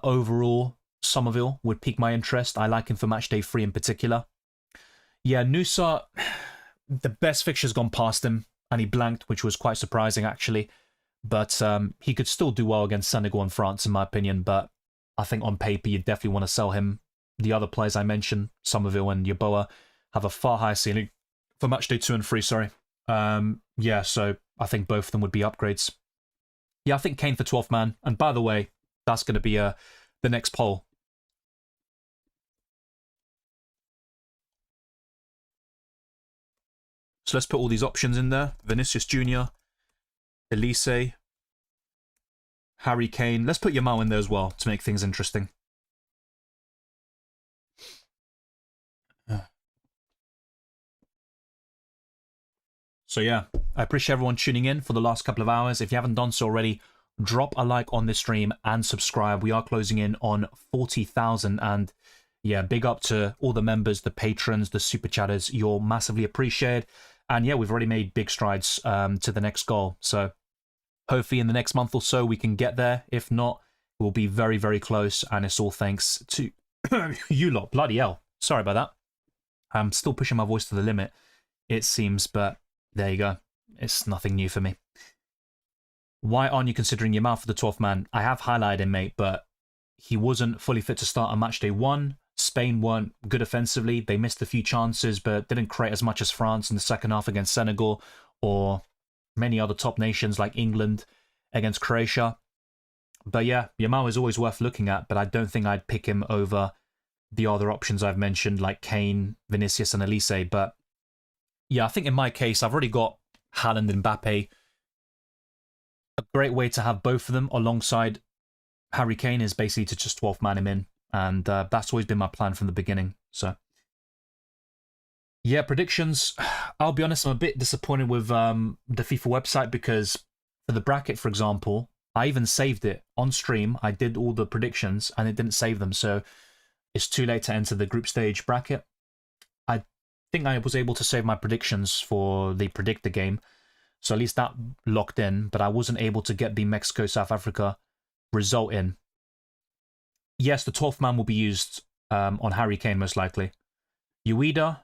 Overall, Somerville would pique my interest. I like him for matchday 3 in particular. Yeah, Nusa, the best fixture's gone past him, and he blanked, which was quite surprising, actually. But he could still do well against Senegal and France, in my opinion. But I think on paper, you definitely want to sell him. The other players I mentioned, Somerville and Yeboah, have a far higher ceiling for matchday 2 and 3, sorry. Yeah, so I think both of them would be upgrades. Yeah, I think Kane for 12th man. And by the way, that's going to be the next poll. So let's put all these options in there. Vinicius Jr., Elise, Harry Kane. Let's put Yamal in there as well to make things interesting. So yeah, I appreciate everyone tuning in for the last couple of hours. If you haven't done so already, drop a like on this stream and subscribe. We are closing in on 40,000, and yeah, big up to all the members, the patrons, the super chatters. You're massively appreciated. And yeah, we've already made big strides to the next goal. So hopefully in the next month or so we can get there. If not, we'll be very, very close. And it's all thanks to you lot. Bloody hell. Sorry about that. I'm still pushing my voice to the limit, it seems, but there you go. It's nothing new for me. Why aren't you considering Yamal for the 12th man? I have highlighted him, mate, but he wasn't fully fit to start on matchday 1. Spain weren't good offensively. They missed a few chances, but didn't create as much as France in the second half against Senegal or many other top nations like England against Croatia. But yeah, Yamal is always worth looking at, but I don't think I'd pick him over the other options I've mentioned, like Kane, Vinicius, and Elise. But yeah, I think in my case, I've already got Haaland and Mbappe. A great way to have both of them alongside Harry Kane is basically to just 12th man him in. And that's always been my plan from the beginning. So, yeah, predictions. I'll be honest, I'm a bit disappointed with the FIFA website because for the bracket, for example, I even saved it on stream. I did all the predictions and it didn't save them. So it's too late to enter the group stage bracket. I think I was able to save my predictions for the predictor game. So at least that locked in. But I wasn't able to get the Mexico-South Africa result in. Yes, the 12th man will be used on Harry Kane, most likely. Ueda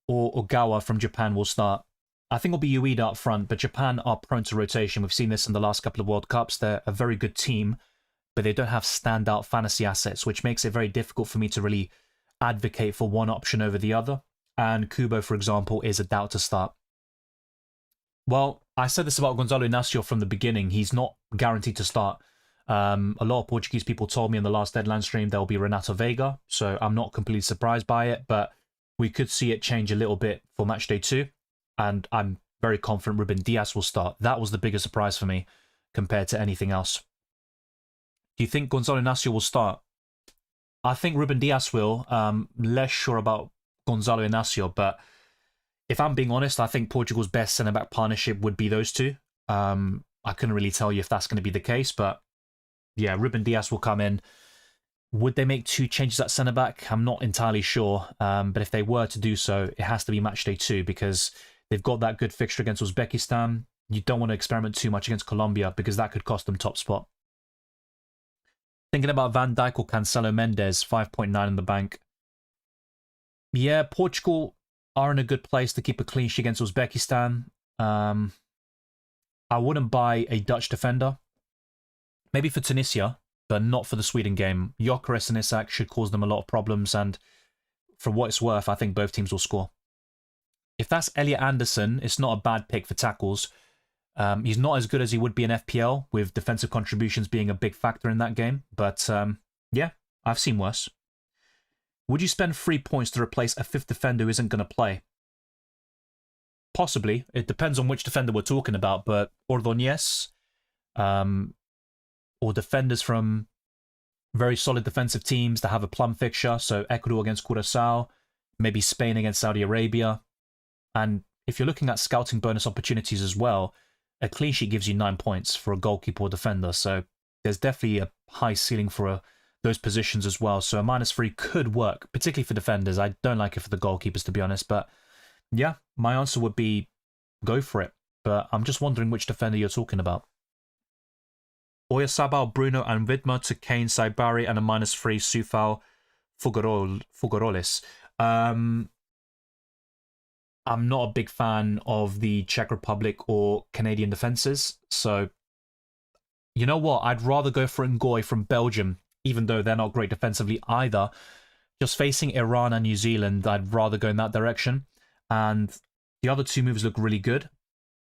or Ogawa from Japan will start. I think it'll be Ueda up front, but Japan are prone to rotation. We've seen this in the last couple of World Cups. They're a very good team, but they don't have standout fantasy assets, which makes it very difficult for me to really advocate for one option over the other. And Kubo, for example, is a doubt to start. Well, I said this about Gonzalo Inacio from the beginning. He's not guaranteed to start. A lot of Portuguese people told me in the last deadline stream there will be Renato Veiga, so I'm not completely surprised by it, but we could see it change a little bit for matchday 2, and I'm very confident Ruben Dias will start. That was the biggest surprise for me compared to anything else. Do you think Gonzalo Inacio will start? I think Ruben Dias will. Less sure about Gonzalo Inacio, but if I'm being honest, I think Portugal's best centre-back partnership would be those two. I couldn't really tell you if that's going to be the case, but yeah, Ruben Dias will come in. Would they make 2 changes at centre-back? I'm not entirely sure. But if they were to do so, it has to be matchday 2 because they've got that good fixture against Uzbekistan. You don't want to experiment too much against Colombia because that could cost them top spot. Thinking about Van Dijk or Cancelo Mendes, 5.9 in the bank. Yeah, Portugal are in a good place to keep a clean sheet against Uzbekistan. I wouldn't buy a Dutch defender. Maybe for Tunisia, but not for the Sweden game. Gyökeres and Isak should cause them a lot of problems, and for what it's worth, I think both teams will score. If that's Elliot Anderson, it's not a bad pick for tackles. He's not as good as he would be in FPL, with defensive contributions being a big factor in that game, but yeah, I've seen worse. Would you spend 3 points to replace a fifth defender who isn't going to play? Possibly. It depends on which defender we're talking about, but Ordóñez, or defenders from very solid defensive teams that have a plum fixture, so Ecuador against Curaçao, maybe Spain against Saudi Arabia. And if you're looking at scouting bonus opportunities as well, a clean sheet gives you 9 points for a goalkeeper or defender, so there's definitely a high ceiling for those positions as well. So a -3 could work, particularly for defenders. I don't like it for the goalkeepers, to be honest, but yeah, my answer would be go for it. But I'm just wondering which defender you're talking about. Oyarzabal, Bruno and Widmer to Kane, Saibari, and a -3 Sufal Fugaroles. I'm not a big fan of the Czech Republic or Canadian defenses, so you know what? I'd rather go for Ngoy from Belgium, even though they're not great defensively either. Just facing Iran and New Zealand, I'd rather go in that direction. And the other two moves look really good.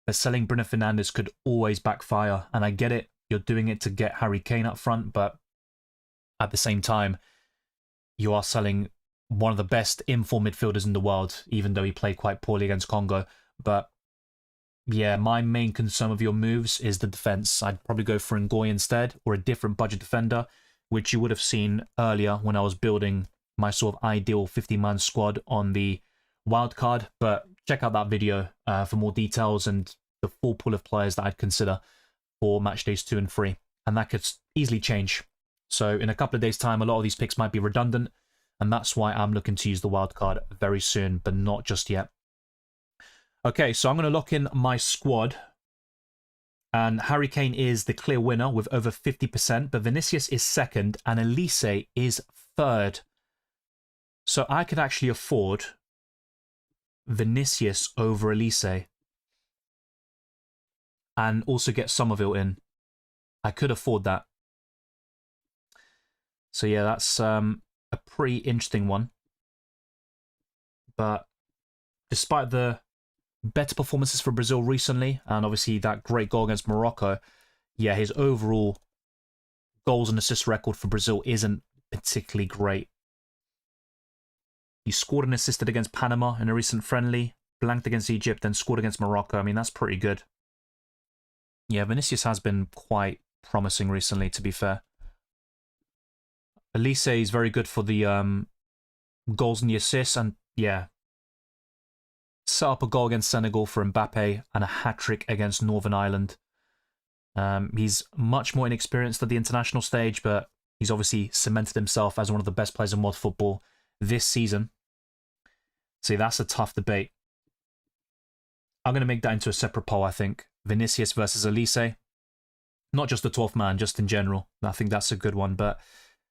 But selling Bruno Fernandes could always backfire, and I get it. You're doing it to get Harry Kane up front, but at the same time, you are selling one of the best in-form midfielders in the world, even though he played quite poorly against Congo. But yeah, my main concern with your moves is the defense. I'd probably go for Ngoy instead, or a different budget defender, which you would have seen earlier when I was building my sort of ideal 50-man squad on the wildcard. But check out that video for more details and the full pool of players that I'd consider for match days 2 and 3. And that could easily change. So in a couple of days' time, a lot of these picks might be redundant. And that's why I'm looking to use the wildcard very soon, but not just yet. Okay, so I'm going to lock in my squad. And Harry Kane is the clear winner with over 50%, but Vinicius is second and Elise is third. So I could actually afford Vinicius over Elise and also get Somerville in. I could afford that. So yeah, that's a pretty interesting one. But despite the better performances for Brazil recently, and obviously that great goal against Morocco, yeah, his overall goals and assist record for Brazil isn't particularly great. He scored and assisted against Panama in a recent friendly, blanked against Egypt, then scored against Morocco. I mean, that's pretty good. Yeah, Vinicius has been quite promising recently, to be fair. Elise is very good for the goals and the assists, and yeah, set up a goal against Senegal for Mbappe and a hat-trick against Northern Ireland. He's much more inexperienced at the international stage, but he's obviously cemented himself as one of the best players in world football this season. See, that's a tough debate. I'm going to make that into a separate poll, I think. Vinicius versus Elise. Not just the 12th man, just in general. I think that's a good one. But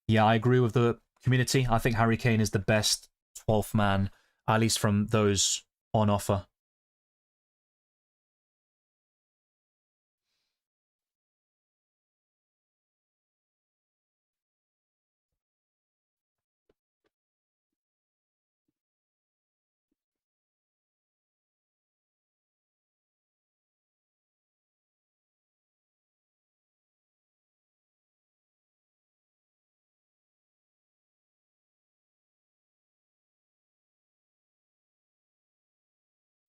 yeah, I agree with the community. I think Harry Kane is the best 12th man, at least from those on offer.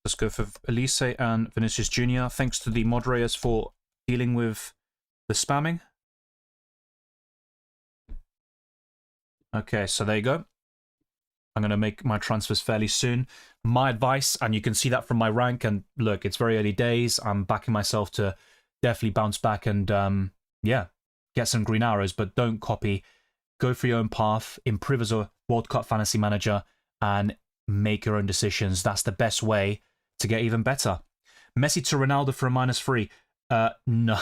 Let's go for Elise and Vinicius Jr. Thanks to the moderators for dealing with the spamming. Okay, so there you go. I'm going to make my transfers fairly soon. My advice, and you can see that from my rank, and look, it's very early days. I'm backing myself to definitely bounce back and, yeah, get some green arrows, but don't copy. Go for your own path, improve as a World Cup fantasy manager, and make your own decisions. That's the best way to get even better. Messi to Ronaldo for a -3. No.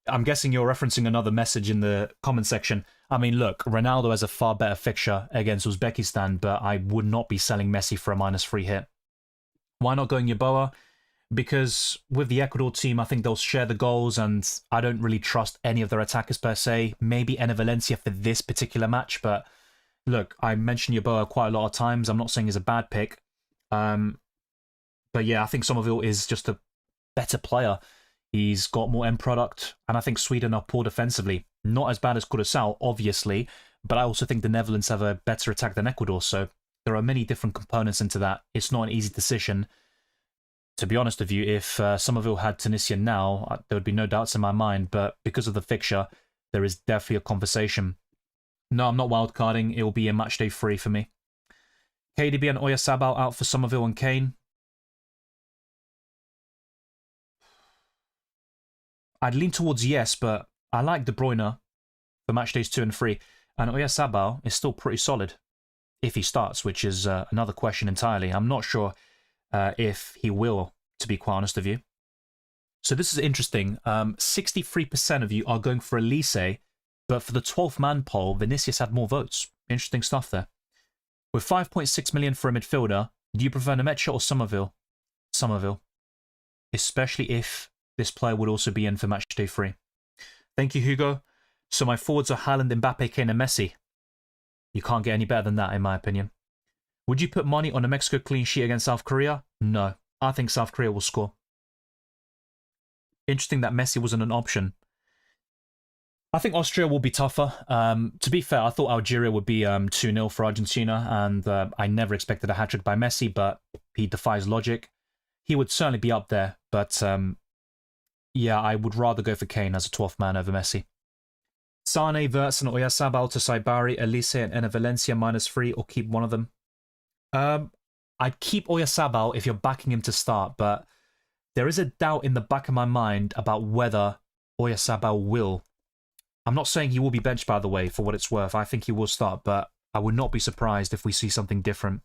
I'm guessing you're referencing another message in the comment section. I mean, look, Ronaldo has a far better fixture against Uzbekistan, but I would not be selling Messi for a -3 hit. Why not going Yeboah? because with the Ecuador team, I think they'll share the goals, and I don't really trust any of their attackers per se. Maybe Enner Valencia for this particular match, but look, I mentioned Yeboah quite a lot of times. I'm not saying he's a bad pick. But yeah, I think Somerville is just a better player. He's got more end product, and I think Sweden are poor defensively. Not as bad as Curaçao, obviously, but I also think the Netherlands have a better attack than Ecuador, so there are many different components into that. It's not an easy decision. To be honest with you, if Somerville had Tunisia now, there would be no doubts in my mind, but because of the fixture, there is definitely a conversation. No, I'm not wildcarding. It will be a matchday free for me. KDB and Oyarzabal out for Somerville and Kane. I'd lean towards yes, but I like De Bruyne for matchdays 2 and 3. And Oyarzabal is still pretty solid if he starts, which is another question entirely. I'm not sure if he will, to be quite honest with you. So this is interesting. 63% of you are going for Elise, but for the 12th man poll, Vinicius had more votes. Interesting stuff there. With 5.6 million for a midfielder, do you prefer Nemecha or Somerville? Somerville. Especially if this player would also be in for matchday 3. Thank you, Hugo. So my forwards are Haaland, Mbappe, Kane and Messi. You can't get any better than that, in my opinion. Would you put money on a Mexico clean sheet against South Korea? No. I think South Korea will score. Interesting that Messi wasn't an option. I think Austria will be tougher. To be fair, I thought Algeria would be 2-0 for Argentina, and I never expected a hat-trick by Messi, but he defies logic. He would certainly be up there, but yeah, I would rather go for Kane as a 12th man over Messi. Sane, Wirtz and Oyarzabal to Saibari, Elise and Enner Valencia -3, or keep one of them. I'd keep Oyarzabal if you're backing him to start, but there is a doubt in the back of my mind about whether Oyarzabal will. I'm not saying he will be benched, by the way, for what it's worth. I think he will start, but I would not be surprised if we see something different.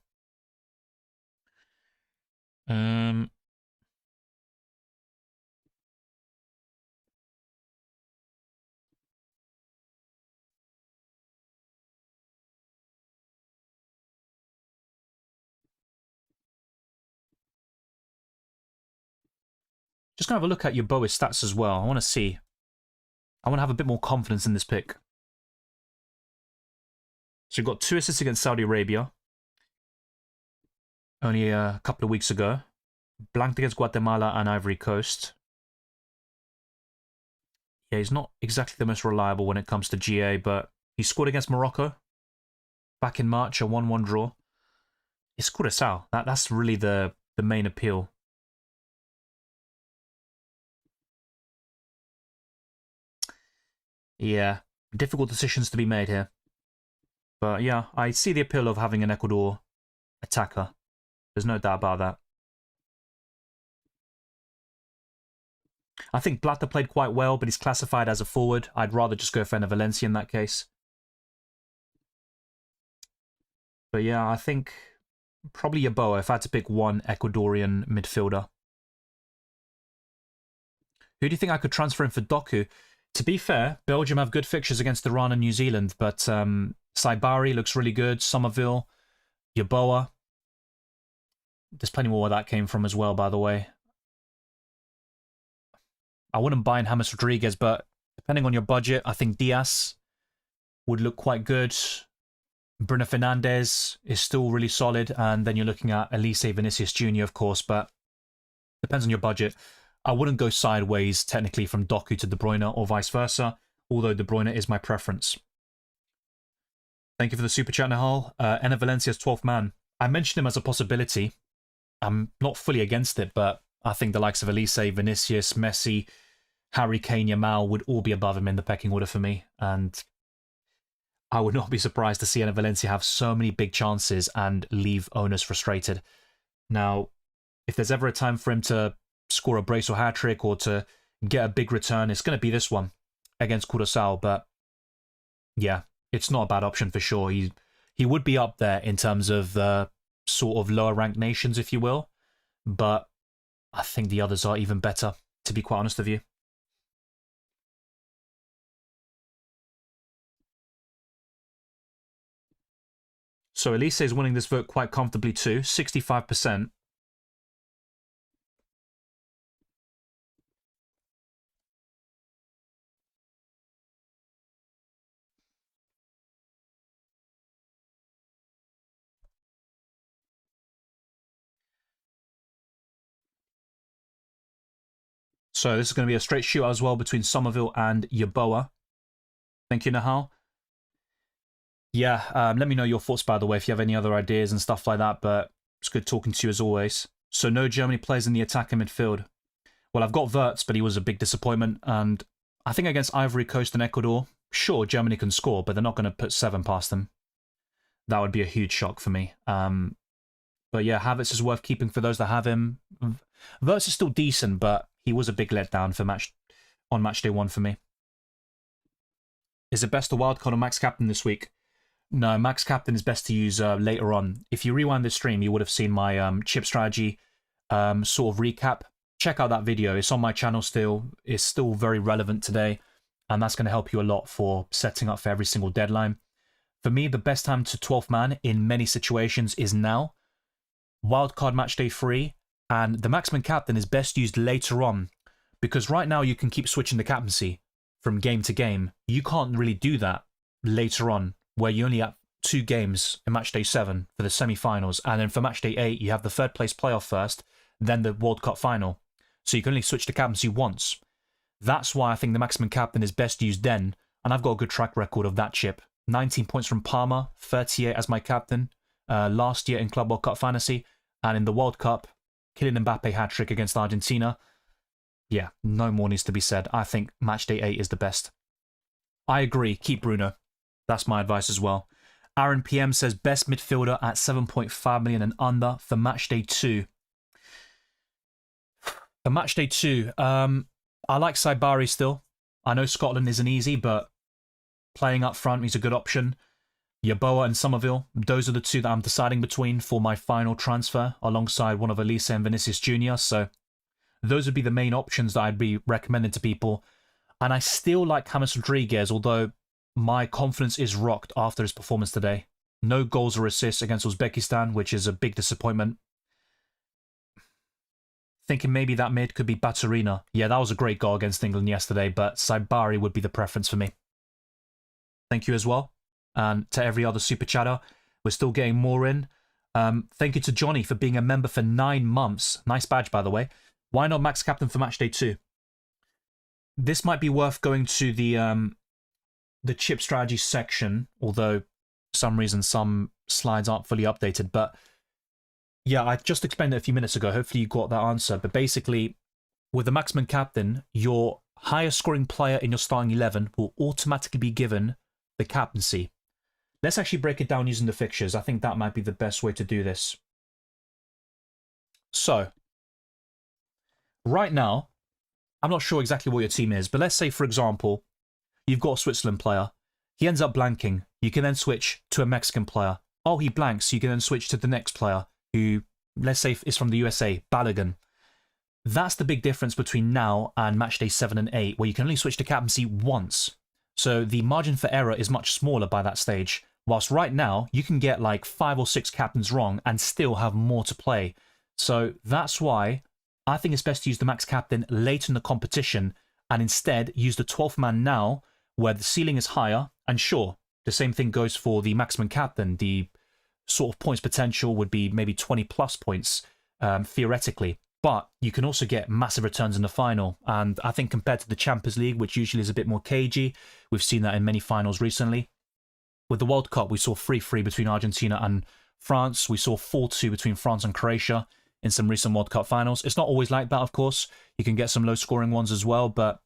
Just gonna have a look at your Yeboah's stats as well. I want to see. I want to have a bit more confidence in this pick. So you've got 2 assists against Saudi Arabia. Only a couple of weeks ago. Blanked against Guatemala and Ivory Coast. Yeah, he's not exactly the most reliable when it comes to GA, but he scored against Morocco. Back in March, a 1-1 draw. It's Curaçao. That's really the main appeal. Yeah, difficult decisions to be made here. But yeah, I see the appeal of having an Ecuador attacker. There's no doubt about that. I think Blatter played quite well, but he's classified as a forward. I'd rather just go for Enner Valencia in that case. But yeah, I think probably Yeboah if I had to pick one Ecuadorian midfielder. Who do you think I could transfer in for Doku? To be fair, Belgium have good fixtures against Iran and New Zealand, but Saibari looks really good. Somerville, Yeboah. There's plenty more where that came from as well, by the way. I wouldn't buy in James Rodriguez, but depending on your budget, I think Diaz would look quite good. Bruno Fernandes is still really solid, and then you're looking at Elise Vinicius Jr., of course, but depends on your budget. I wouldn't go sideways, technically, from Doku to De Bruyne or vice versa, although De Bruyne is my preference. Thank you for the super chat, Nahal. Enner Valencia's 12th man. I mentioned him as a possibility. I'm not fully against it, but I think the likes of Elise, Vinicius, Messi, Harry Kane, Yamal would all be above him in the pecking order for me, and I would not be surprised to see Enner Valencia have so many big chances and leave owners frustrated. Now, if there's ever a time for him to score a brace or hat-trick or to get a big return, it's going to be this one against Curaçao, but yeah, it's not a bad option for sure. He would be up there in terms of sort of lower-ranked nations, if you will, but I think the others are even better, to be quite honest with you. So Elise is winning this vote quite comfortably too, 65%. So this is going to be a straight shootout as well between Somerville and Yeboah. Thank you, Nahal. Yeah, let me know your thoughts, by the way, if you have any other ideas and stuff like that, but it's good talking to you as always. So no Germany players in the attack and midfield. Well, I've got Wirtz, but he was a big disappointment, and I think against Ivory Coast and Ecuador, sure, Germany can score, but they're not going to put 7 past them. That would be a huge shock for me. But yeah, Havertz is worth keeping for those that have him. Wirtz is still decent, but he was a big letdown for on match day 1 for me. Is it best to wildcard on Max Captain this week? No, Max Captain is best to use later on. If you rewind this stream, you would have seen my chip strategy sort of recap. Check out that video. It's on my channel still. It's still very relevant today, and that's going to help you a lot for setting up for every single deadline. For me, the best time to 12th man in many situations is now. Wildcard match day 3, and the maximum captain is best used later on, because right now you can keep switching the captaincy from game to game. You can't really do that later on, where you only have 2 games in match day 7 for the semi-finals, and then for match day 8 you have the 3rd place playoff first, then the World Cup final. So you can only switch the captaincy once. That's why I think the maximum captain is best used then, and I've got a good track record of that chip. 19 points from Parma, 38 as my captain last year in Club World Cup Fantasy, and in the World Cup, Kylian Mbappe hat-trick against Argentina. Yeah, no more needs to be said. I think match day 8 is the best. I agree, keep Bruno. That's my advice as well. Aaron PM says best midfielder at 7.5 million and under for match day 2. For match day 2, I like Saibari still. I know Scotland isn't easy, but playing up front, he's a good option. Yeboah and Somerville, those are the 2 that I'm deciding between for my final transfer, alongside one of Elise and Vinicius Jr. So those would be the main options that I'd be recommending to people. And I still like James Rodriguez, although my confidence is rocked after his performance today. No goals or assists against Uzbekistan, which is a big disappointment. Thinking maybe that mid could be Baturina. Yeah, that was a great goal against England yesterday, but Saibari would be the preference for me. Thank you as well. And to every other super chatter, we're still getting more in. Thank you to Johnny for being a member for 9 months. Nice badge, by the way. Why not Max Captain for match day 2? This might be worth going to the chip strategy section, although for some reason some slides aren't fully updated. But yeah, I just explained it a few minutes ago. Hopefully you got that answer. But basically, with the maximum captain, your highest scoring player in your starting 11 will automatically be given the captaincy. Let's actually break it down using the fixtures. I think that might be the best way to do this. So, right now, I'm not sure exactly what your team is, but let's say, for example, you've got a Switzerland player. He ends up blanking. You can then switch to a Mexican player. Oh, he blanks. You can then switch to the next player, who, let's say, is from the USA, Balogun. That's the big difference between now and match day 7 and 8, where you can only switch to captaincy once. So the margin for error is much smaller by that stage. Whilst right now, you can get like 5 or 6 captains wrong and still have more to play. So that's why I think it's best to use the max captain later in the competition and instead use the 12th man now, where the ceiling is higher. And sure, the same thing goes for the maximum captain. The sort of points potential would be maybe 20 plus points, theoretically. But you can also get massive returns in the final. And I think compared to the Champions League, which usually is a bit more cagey, we've seen that in many finals recently. With the World Cup, we saw 3-3 between Argentina and France. We saw 4-2 between France and Croatia in some recent World Cup finals. It's not always like that, of course. You can get some low-scoring ones as well. But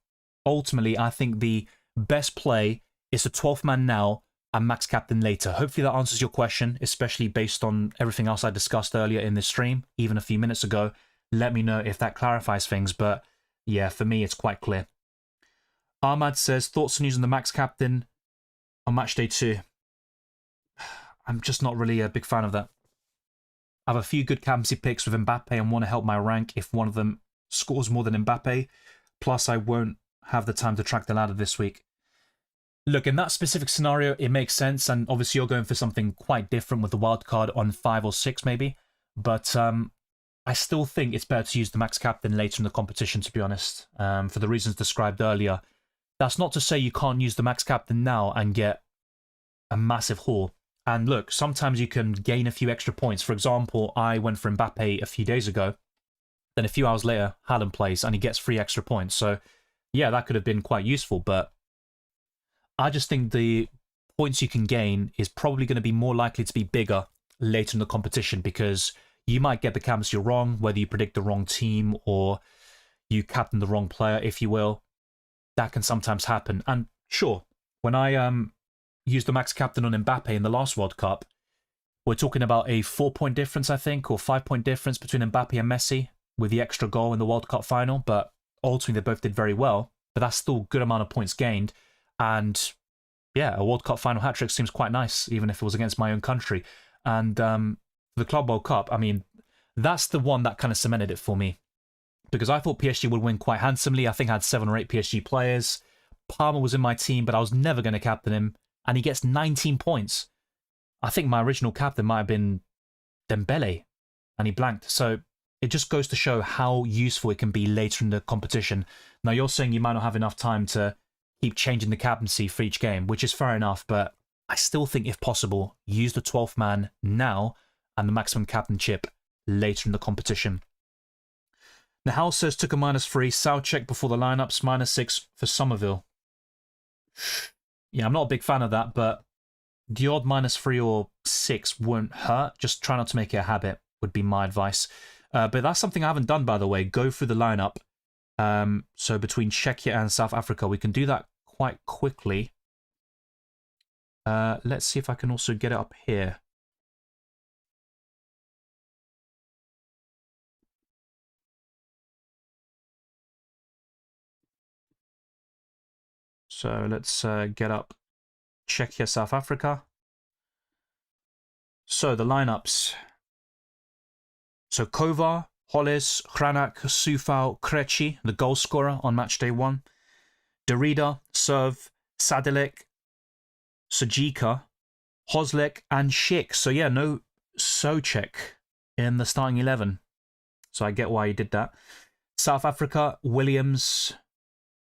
ultimately, I think the best play is the 12th man now and max captain later. Hopefully that answers your question, especially based on everything else I discussed earlier in this stream, even a few minutes ago. Let me know if that clarifies things, but yeah, for me, it's quite clear. Ahmad says, thoughts on using the max captain on match day 2? I'm just not really a big fan of that. I have a few good captaincy picks with Mbappe and want to help my rank if one of them scores more than Mbappe. Plus, I won't have the time to track the ladder this week. Look, in that specific scenario, it makes sense, and obviously you're going for something quite different with the wild card on 5 or 6 maybe, but I still think it's better to use the max captain later in the competition, to be honest, for the reasons described earlier. That's not to say you can't use the max captain now and get a massive haul. And look, sometimes you can gain a few extra points. For example, I went for Mbappe a few days ago, Then a few hours later, Haaland plays and he gets 3 extra points. So, yeah, that could have been quite useful. But I just think the points you can gain is probably going to be more likely to be bigger later in the competition because you might get the captaincy wrong, whether you predict the wrong team or you captain the wrong player, if you will. That can sometimes happen. And sure, when I used the max captain on Mbappe in the last World Cup, we're talking about a 4-point difference, I think, or 5-point difference between Mbappe and Messi with the extra goal in the World Cup final. But ultimately, they both did very well. But that's still a good amount of points gained. And yeah, a World Cup final hat-trick seems quite nice, even if it was against my own country. And the Club World Cup, I mean, that's the one that kind of cemented it for me. Because I thought PSG would win quite handsomely. I think I had 7 or 8 PSG players. Palmer was in my team, but I was never going to captain him. And he gets 19 points. I think my original captain might have been Dembele, and he blanked. So it just goes to show how useful it can be later in the competition. Now, you're saying you might not have enough time to keep changing the captaincy for each game, which is fair enough, but I still think, if possible, use the 12th man now and the maximum captain chip later in the competition. Nahal says took a -3, Soucek before the lineups, -6 for Somerville. Yeah, I'm not a big fan of that, but the odd -3 or 6 won't hurt. Just try not to make it a habit, would be my advice. But that's something I haven't done, by the way. Go through the lineup. So between Czechia and South Africa, we can do that quite quickly. Let's see if I can also get it up here. So let's get up Czechia, South Africa. So the lineups. So Kovar, Hollis, Hranak, Sufal, Krejci, the goal scorer on matchday 1. Derrida, Serv, Sadilek, Sajika, Hoslek, and Schick. So yeah, no Soucek in the starting 11. So I get why he did that. South Africa, Williams.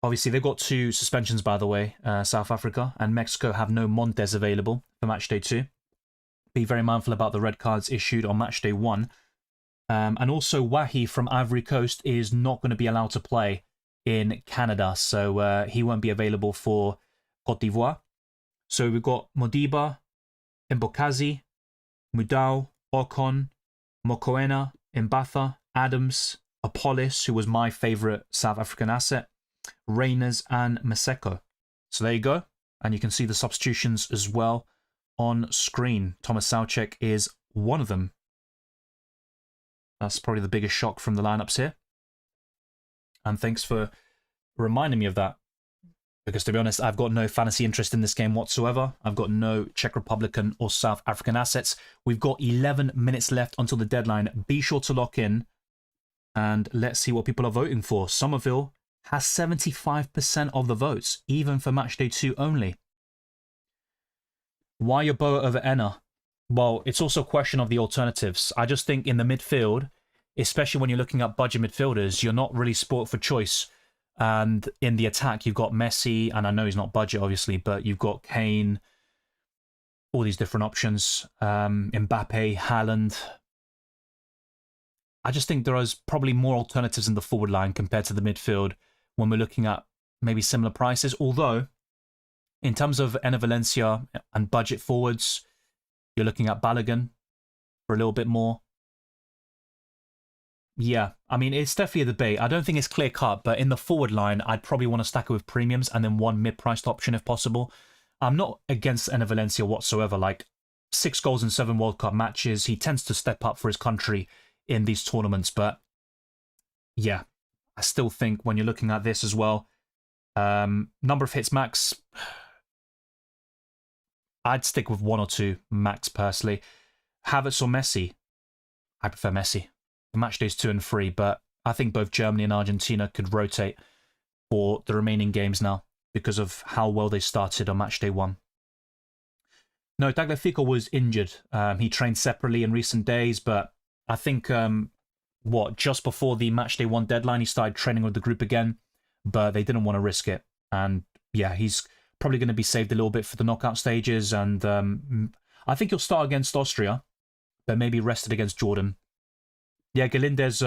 Obviously, they've got 2 suspensions, by the way, South Africa. And Mexico have no Montes available for matchday 2. Be very mindful about the red cards issued on matchday 1. And also, Wahi from Ivory Coast is not going to be allowed to play in Canada. So he won't be available for Cote d'Ivoire. So we've got Modiba, Mbokazi, Mudau, Ocon, Mokoena, Mbatha, Adams, Apollis, who was my favourite South African asset, Reyners, and Maseko. So there you go. And you can see the substitutions as well on screen. Thomas Soucek is one of them. That's probably the biggest shock from the lineups here. And thanks for reminding me of that. Because to be honest, I've got no fantasy interest in this game whatsoever. I've got no Czech Republican or South African assets. We've got 11 minutes left until the deadline. Be sure to lock in. And let's see what people are voting for. Somerville has 75% of the votes, even for matchday 2 only. Why Yeboah over Enna? Well, it's also a question of the alternatives. I just think in the midfield, especially when you're looking at budget midfielders, you're not really sport for choice. And in the attack, you've got Messi, and I know he's not budget, obviously, but you've got Kane, all these different options. Mbappe, Haaland. I just think there is probably more alternatives in the forward line compared to the midfield when we're looking at maybe similar prices. Although, in terms of Enna Valencia and budget forwards, you're looking at Balogun for a little bit more. Yeah, I mean, it's definitely a debate. I don't think it's clear-cut, but in the forward line, I'd probably want to stack it with premiums and then one mid-priced option if possible. I'm not against Enna Valencia whatsoever. Like, 6 goals in 7 World Cup matches. He tends to step up for his country in these tournaments, but yeah, I still think when you're looking at this as well, number of hits max, I'd stick with 1 or 2 max personally. Havertz or Messi? I prefer Messi. The match days 2 and 3, but I think both Germany and Argentina could rotate for the remaining games now because of how well they started on match day 1. No, Tagliafico was injured. He trained separately in recent days, but I think, just before the match day 1 deadline, he started training with the group again, but they didn't want to risk it. And yeah, he's probably going to be saved a little bit for the knockout stages, and I think he'll start against Austria, but maybe rested against Jordan. Yeah, Galindez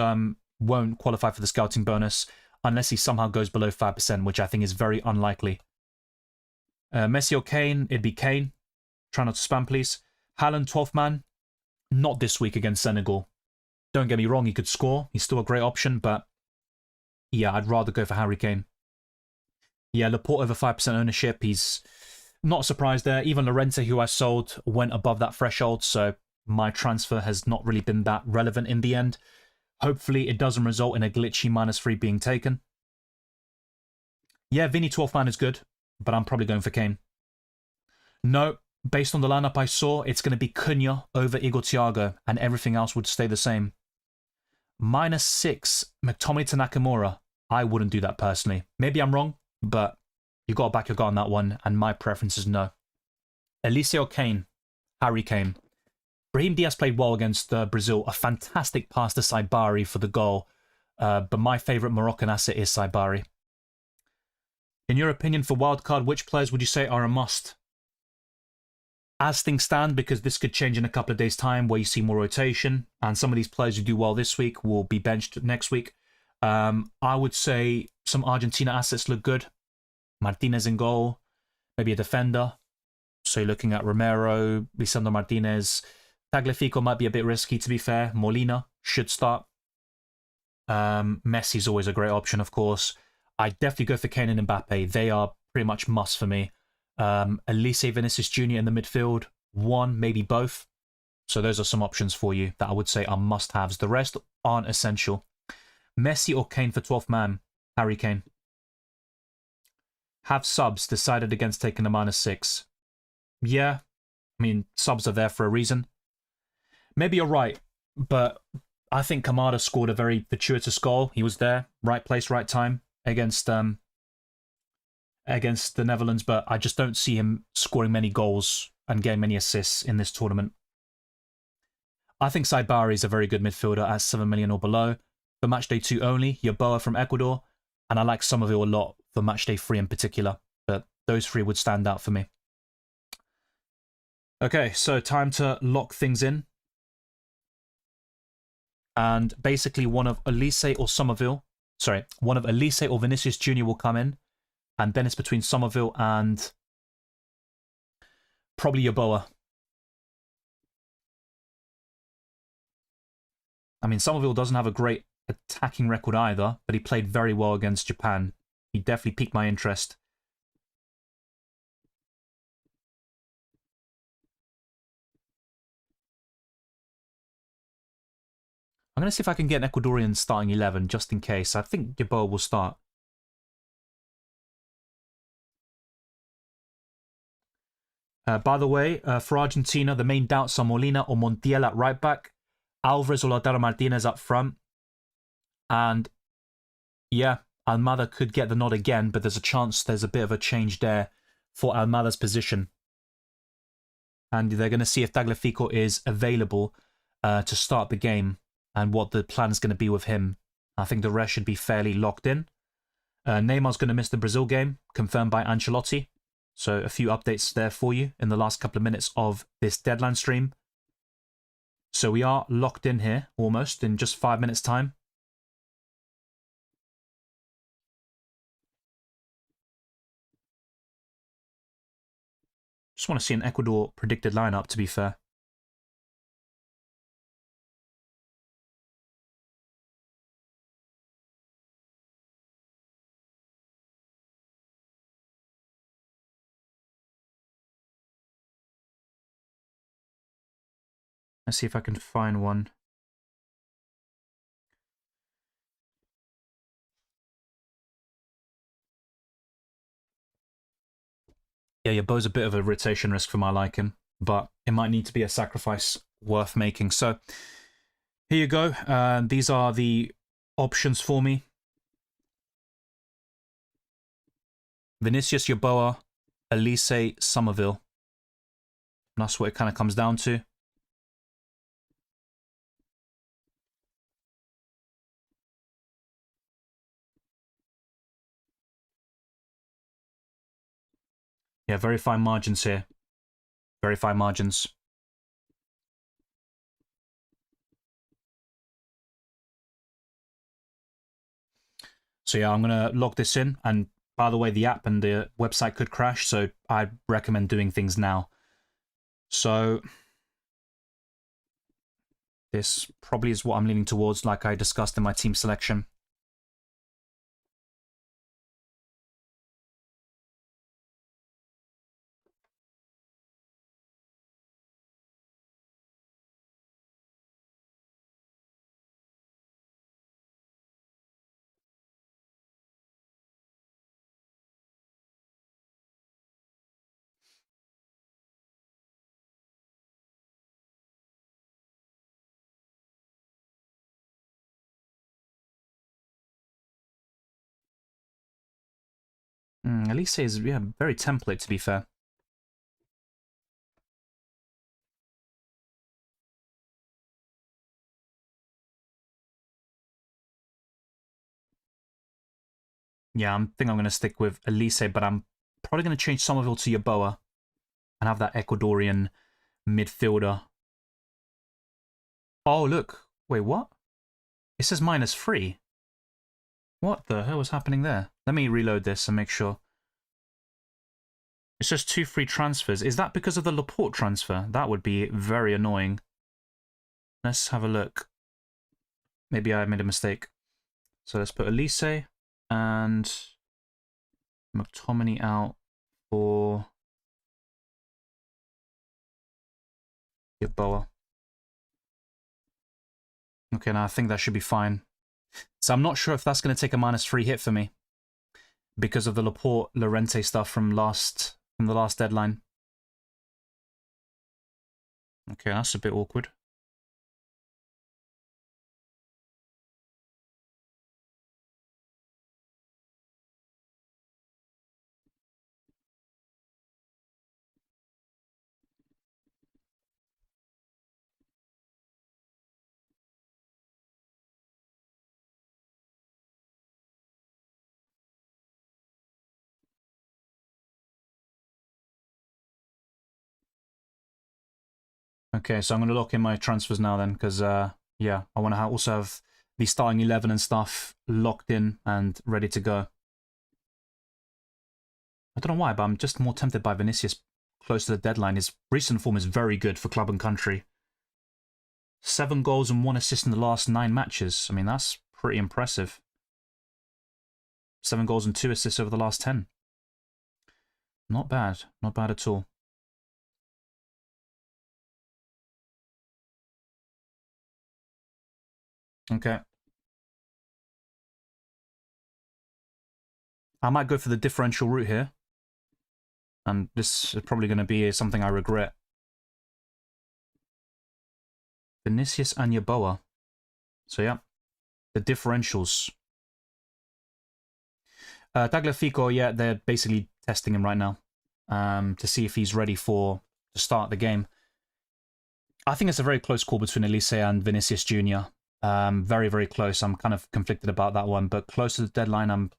won't qualify for the scouting bonus unless he somehow goes below 5%, which I think is very unlikely. Messi or Kane? It'd be Kane. Try not to spam, please. Haaland, 12th man. Not this week against Senegal. Don't get me wrong, he could score. He's still a great option, but yeah, I'd rather go for Harry Kane. Yeah, Laporte over 5% ownership. He's not surprised there. Even Llorente, who I sold, went above that threshold, so my transfer has not really been that relevant in the end. Hopefully, it doesn't result in a glitchy -3 being taken. Yeah, Vinny 12th man is good, but I'm probably going for Kane. No, based on the lineup I saw, it's going to be Cunha over Igor Thiago, and everything else would stay the same. -6, McTominay to Nakamura. I wouldn't do that personally. Maybe I'm wrong, but you got to back your gut on that one, and my preference is no. Elise or Kane? Harry Kane. Brahim Diaz played well against Brazil. A fantastic pass to Saibari for the goal, but my favourite Moroccan asset is Saibari. In your opinion, for wildcard, which players would you say are a must? As things stand, because this could change in a couple of days' time where you see more rotation, and some of these players who do well this week will be benched next week, I would say some Argentina assets look good. Martinez in goal, maybe a defender. So you're looking at Romero, Lisandro Martinez. Tagliafico might be a bit risky, to be fair. Molina should start. Messi's always a great option, of course. I'd definitely go for Kane and Mbappe. They are pretty much must for me. Elise Vinicius Jr. in the midfield. One, maybe both. So those are some options for you that I would say are must-haves. The rest aren't essential. Messi or Kane for 12th man? Harry Kane. Have subs decided against taking a -6? Yeah, I mean, subs are there for a reason. Maybe you're right, but I think Kamada scored a very fortuitous goal. He was there, right place, right time against the Netherlands, but I just don't see him scoring many goals and getting many assists in this tournament. I think Saibari is a very good midfielder at 7 million or below. For Matchday 2 only, Yeboah from Ecuador, and I like Somerville a lot for Matchday 3 in particular, but those three would stand out for me. Okay, so time to lock things in. And basically one of Elise or Vinicius Jr. will come in, and then it's between Somerville and probably Yeboah. I mean, Somerville doesn't have a great attacking record either, but he played very well against Japan. He definitely piqued my interest. I'm going to see if I can get an Ecuadorian starting 11, just in case. I think Yeboah will start. By the way, for Argentina, the main doubts are Molina or Montiel at right back, Alvarez or Lautaro Martinez up front, and yeah, Almada could get the nod again, but there's a chance there's a bit of a change there for Almada's position. And they're going to see if Tagliafico is available to start the game and what the plan is going to be with him. I think the rest should be fairly locked in. Neymar's going to miss the Brazil game, confirmed by Ancelotti. So a few updates there for you in the last couple of minutes of this deadline stream. So we are locked in here, almost, in just 5 minutes' time. Just want to see an Ecuador predicted lineup, to be fair. Let's see if I can find one. Yeah, Yeboah's a bit of a rotation risk for my liking, but it might need to be a sacrifice worth making. So here you go. These are the options for me. Vinicius, Yeboah, Elise, Somerville. And that's what it kind of comes down to. Yeah, very fine margins here. Very fine margins. So yeah, I'm going to log this in. And by the way, the app and the website could crash, so I recommend doing things now. So this probably is what I'm leaning towards, like I discussed in my team selection. Elise is, yeah, very template, to be fair. Yeah, I think I'm going to stick with Elise, but I'm probably going to change Somerville to Yeboah and have that Ecuadorian midfielder. Oh, look. Wait, what? It says -3. What the hell was happening there? Let me reload this and make sure. It's just 2 free transfers. Is that because of the Laporte transfer? That would be very annoying. Let's have a look. Maybe I made a mistake. So let's put Elise and McTominay out for Yeboah. Okay, now I think that should be fine. So I'm not sure if that's going to take a -3 hit for me because of the Laporte Llorente stuff from the last deadline. Okay, that's a bit awkward. Okay, so I'm going to lock in my transfers now then, because, yeah, I want to also have the starting 11 and stuff locked in and ready to go. I don't know why, but I'm just more tempted by Vinicius close to the deadline. His recent form is very good for club and country. 7 goals and 1 assist in the last 9 matches. I mean, that's pretty impressive. 7 goals and 2 assists over the last 10. Not bad. Not bad at all. Okay. I might go for the differential route here. And this is probably going to be something I regret. Vinicius and Yeboah. So yeah, the differentials. Tagliafico, yeah, they're basically testing him right now to see if he's ready to start the game. I think it's a very close call between Elise and Vinicius Jr. Very, very close. I'm kind of conflicted about that one, but close to the deadline, I'm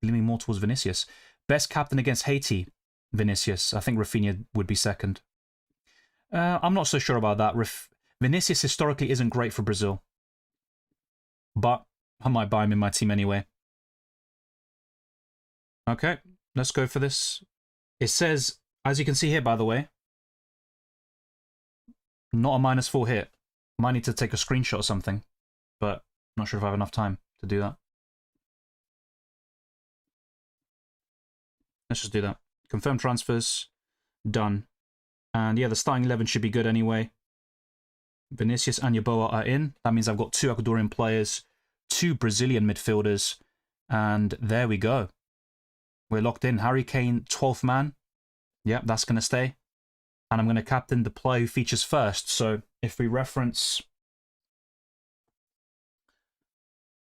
leaning more towards Vinicius. Best captain against Haiti, Vinicius. I think Rafinha would be second. I'm not so sure about that. Vinicius historically isn't great for Brazil, but I might buy him in my team anyway. Okay, let's go for this. It says, as you can see here, by the way, not a -4 hit. Might need to take a screenshot or something, but I'm not sure if I have enough time to do that. Let's just do that. Confirm transfers. Done. And yeah, the starting 11 should be good anyway. Vinicius and Yeboah are in. That means I've got 2 Ecuadorian players, 2 Brazilian midfielders, and there we go. We're locked in. Harry Kane, 12th man. Yep, that's going to stay. And I'm going to captain the player who features first. So if we reference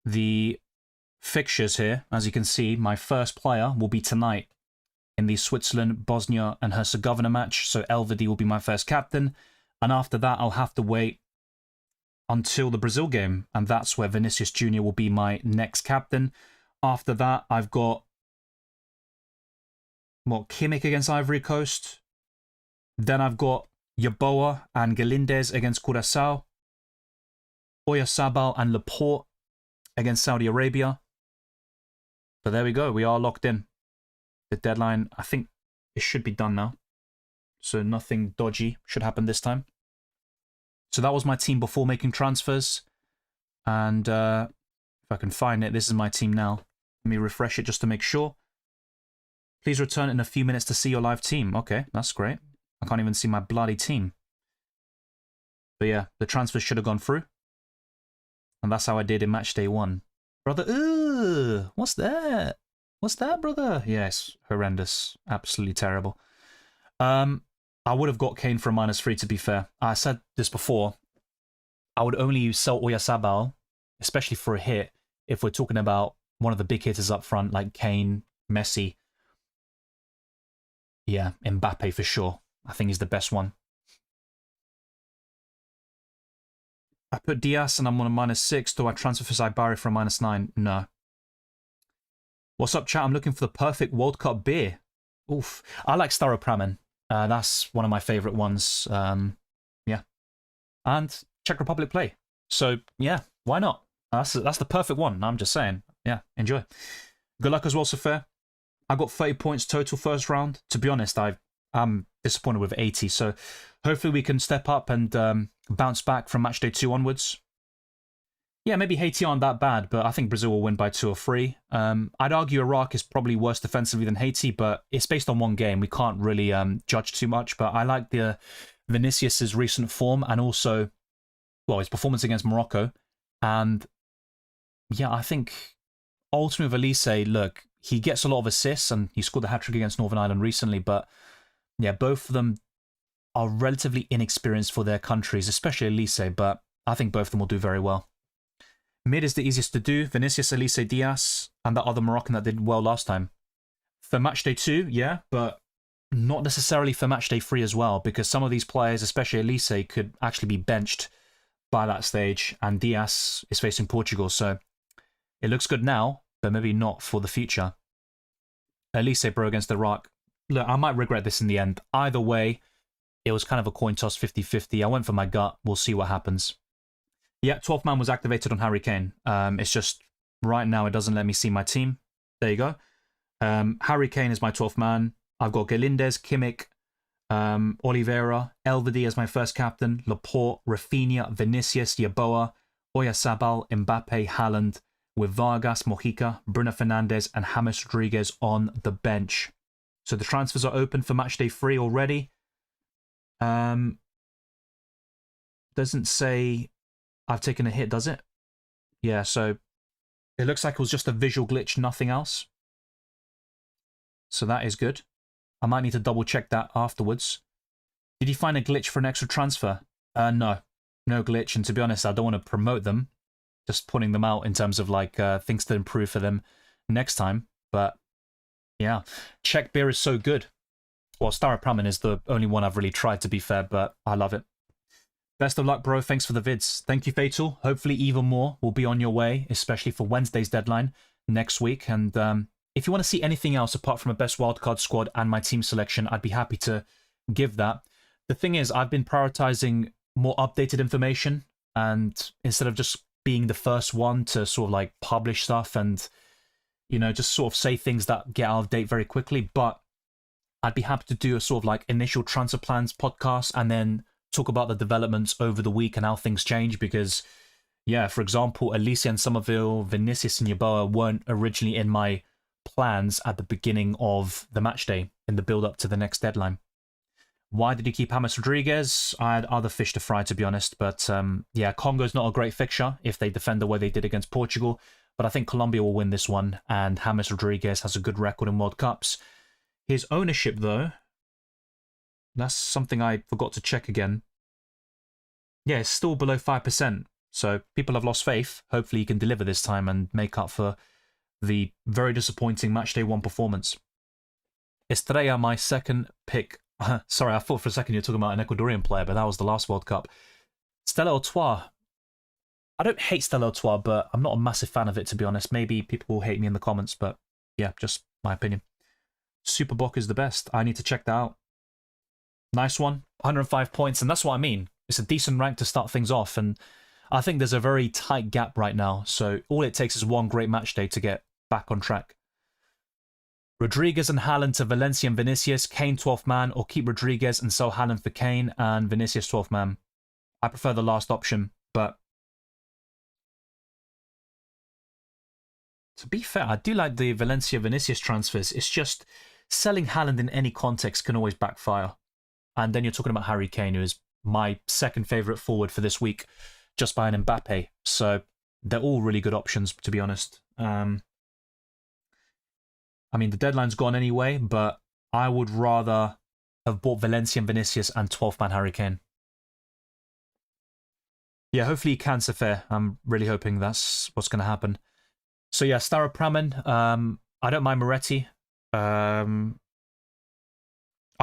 the fixtures here, as you can see, my first player will be tonight in the Switzerland, Bosnia and Herzegovina match. So Elvedi will be my first captain. And after that, I'll have to wait until the Brazil game. And that's where Vinicius Jr. will be my next captain. After that, I've got Kimmich against Ivory Coast. Then I've got Yeboah and Galindez against Curaçao. Oyarzabal and Laporte against Saudi Arabia. But there we go. We are locked in. The deadline, I think it should be done now. So nothing dodgy should happen this time. So that was my team before making transfers. And if I can find it, this is my team now. Let me refresh it just to make sure. Please return in a few minutes to see your live team. Okay, that's great. I can't even see my bloody team. But yeah, the transfer should have gone through. And that's how I did in match day 1. Brother, ugh, what's that? What's that, brother? Yes, horrendous. Absolutely terrible. I would have got Kane for a -3, to be fair. I said this before. I would only sell Oyarzabal, especially for a hit, if we're talking about one of the big hitters up front, like Kane, Messi. Yeah, Mbappe for sure. I think he's the best one. I put Diaz and I'm on a -6. Do I transfer for Zybari for a -9? No. What's up, chat? I'm looking for the perfect World Cup beer. Oof. I like Staropramen. That's one of my favorite ones. Yeah. And Czech Republic play. So, yeah, why not? That's the perfect one. I'm just saying. Yeah, enjoy. Good luck as well, Sofair. I got 30 points total first round. To be honest, I'm disappointed with 80. So hopefully we can step up and bounce back from match day 2 onwards. Yeah, maybe Haiti aren't that bad, but I think Brazil will win by 2 or 3. I'd argue Iraq is probably worse defensively than Haiti, but it's based on one game. We can't really judge too much, but I like the Vinicius' recent form and also, well, his performance against Morocco. And yeah, I think ultimately with Elise, look, he gets a lot of assists and he scored a hat-trick against Northern Ireland recently, but yeah, both of them are relatively inexperienced for their countries, especially Elise, but I think both of them will do very well. Mid is the easiest to do. Vinicius, Elise, Diaz, and that other Moroccan that did well last time. For match day 2, yeah, but not necessarily for match day 3 as well, because some of these players, especially Elise, could actually be benched by that stage, and Diaz is facing Portugal, so it looks good now, but maybe not for the future. Elise, bro, against Iraq. Look, I might regret this in the end. Either way, it was kind of a coin toss, 50-50. I went for my gut. We'll see what happens. Yeah, 12th man was activated on Harry Kane. It's just right now it doesn't let me see my team. There you go. Harry Kane is my 12th man. I've got Galindez, Kimmich, Oliveira, Elvedi as my first captain, Laporte, Rafinha, Vinicius, Yeboah, Oyarzabal, Mbappe, Haaland, with Vargas, Mojica, Bruno Fernandes, and James Rodriguez on the bench. So the transfers are open for match day 3 already. Doesn't say I've taken a hit, does it? Yeah, so it looks like it was just a visual glitch, nothing else. So that is good. I might need to double check that afterwards. Did you find a glitch for an extra transfer? No. No glitch, and to be honest, I don't want to promote them. Just putting them out in terms of like things to improve for them next time. But yeah, Czech beer is so good. Well, Staropramen is the only one I've really tried, to be fair, but I love it. Best of luck, bro. Thanks for the vids. Thank you, Fatal. Hopefully even more will be on your way, especially for Wednesday's deadline next week. And if you want to see anything else apart from a best wildcard squad and my team selection, I'd be happy to give that. The thing is, I've been prioritizing more updated information, and instead of just being the first one to sort of like publish stuff and, you know, just sort of say things that get out of date very quickly. But I'd be happy to do a sort of like initial transfer plans podcast and then talk about the developments over the week and how things change, because yeah, for example, Alicia and Somerville, Vinicius and Yeboah weren't originally in my plans at the beginning of the match day in the build up to the next deadline. Why did you keep James Rodriguez? I had other fish to fry, to be honest, but yeah, Congo's not a great fixture if they defend the way they did against Portugal, but I think Colombia will win this one, and James Rodriguez has a good record in World Cups. His ownership, though, that's something I forgot to check again. Yeah, it's still below 5%. So people have lost faith. Hopefully he can deliver this time and make up for the very disappointing matchday 1 performance. Estrella, my second pick. Sorry, I thought for a second you were talking about an Ecuadorian player, but that was the last World Cup. Stella Artois. I don't hate Stella Artois, but I'm not a massive fan of it, to be honest. Maybe people will hate me in the comments, but yeah, just my opinion. Superboc is the best. I need to check that out. Nice one. 105 points, and that's what I mean. It's a decent rank to start things off, and I think there's a very tight gap right now, so all it takes is one great match day to get back on track. Rodriguez and Haaland to Valencia and Vinicius. Kane 12th man, or keep Rodriguez and sell Haaland for Kane and Vinicius 12th man. I prefer the last option, but to be fair, I do like the Valencia-Vinicius transfers. It's just selling Haaland in any context can always backfire. And then you're talking about Harry Kane, who is my second favourite forward for this week, just behind Mbappe. So they're all really good options, to be honest. I mean, the deadline's gone anyway, but I would rather have bought Valencia and Vinicius and 12th man Harry Kane. Yeah, hopefully he can, Safir. I'm really hoping that's what's going to happen. So yeah, Staropramen. I don't mind Moretti. I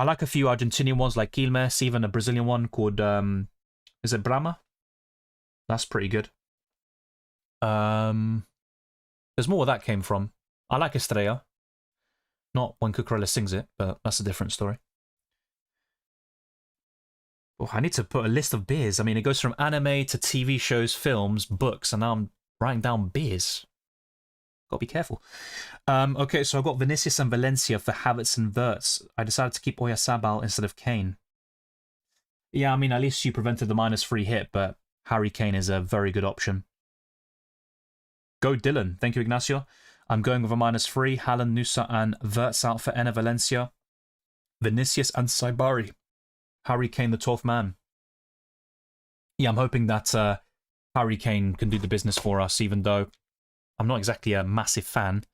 like a few Argentinian ones like Quilmes, even a Brazilian one called, is it Brahma? That's pretty good. There's more where that came from. I like Estrella. Not when Cucurella sings it, but that's a different story. Oh, I need to put a list of beers. I mean, it goes from anime to TV shows, films, books, and now I'm writing down beers. Got to be careful. Okay, so I've got Vinicius and Valencia for Havertz and Wirtz. I decided to keep Oyarzabal instead of Kane. Yeah, I mean, at least you prevented the -3 hit, but Harry Kane is a very good option. Go Dylan. Thank you, Ignacio. I'm going with a -3. Haaland, Nusa, and Wirtz out for Enna Valencia. Vinicius and Saibari. Harry Kane, the 12th man. Yeah, I'm hoping that Harry Kane can do the business for us, even though I'm not exactly a massive fan.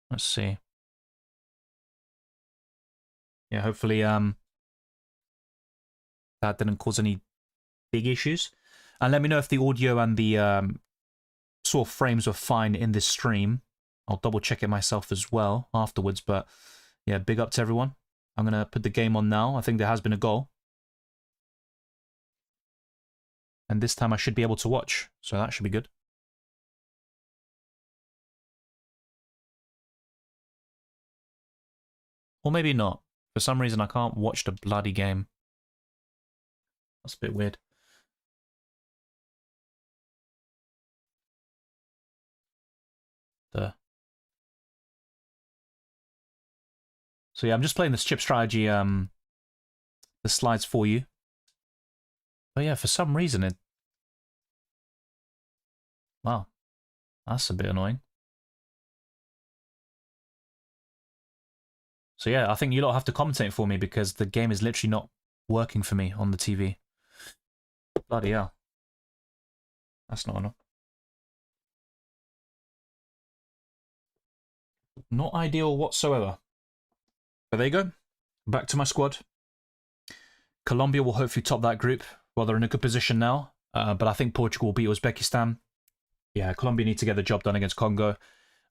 Let's see. Yeah, hopefully that didn't cause any big issues. And let me know if the audio and the sort of frames were fine in this stream. I'll double check it myself as well afterwards. But yeah, big up to everyone. I'm going to put the game on now. I think there has been a goal. And this time I should be able to watch. So that should be good. Or maybe not. For some reason I can't watch the bloody game. That's a bit weird. So yeah, I'm just playing this chip strategy, the slides for you. But yeah, for some reason it... Wow. That's a bit annoying. So yeah, I think you lot have to commentate for me because the game is literally not working for me on the TV. Bloody hell. That's not enough. Not ideal whatsoever. But there you go. Back to my squad. Colombia will hopefully top that group. Well, they're in a good position now. But I think Portugal will beat Uzbekistan. Yeah, Colombia need to get the job done against Congo.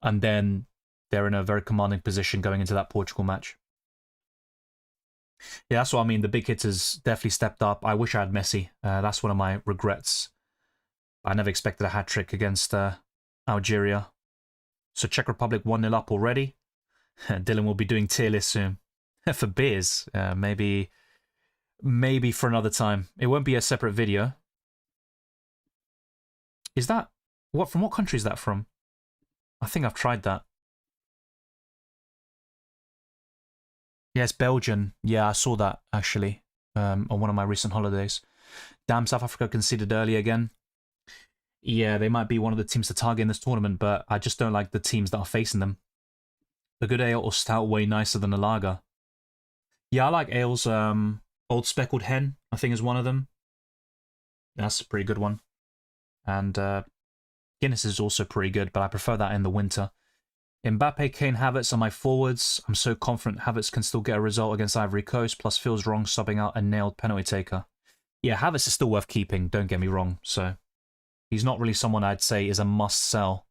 And then they're in a very commanding position going into that Portugal match. Yeah, that's what I mean. The big hitters definitely stepped up. I wish I had Messi. That's one of my regrets. I never expected a hat-trick against Algeria. So Czech Republic 1-0 up already. Dylan will be doing tier list soon. For beers. Maybe for another time. It won't be a separate video. Is that... From what country is that from? I think I've tried that. Yeah, it's Belgian. Yeah, I saw that, actually, on one of my recent holidays. Damn, South Africa conceded early again. Yeah, they might be one of the teams to target in this tournament, but I just don't like the teams that are facing them. A good ale or stout way nicer than a lager. Yeah, I like ales. Old Speckled Hen, I think, is one of them. That's a pretty good one. And Guinness is also pretty good, but I prefer that in the winter. Mbappe, Kane, Havertz are my forwards. I'm so confident Havertz can still get a result against Ivory Coast, plus feels wrong subbing out a nailed penalty taker. Yeah, Havertz is still worth keeping, don't get me wrong, so he's not really someone I'd say is a must-sell.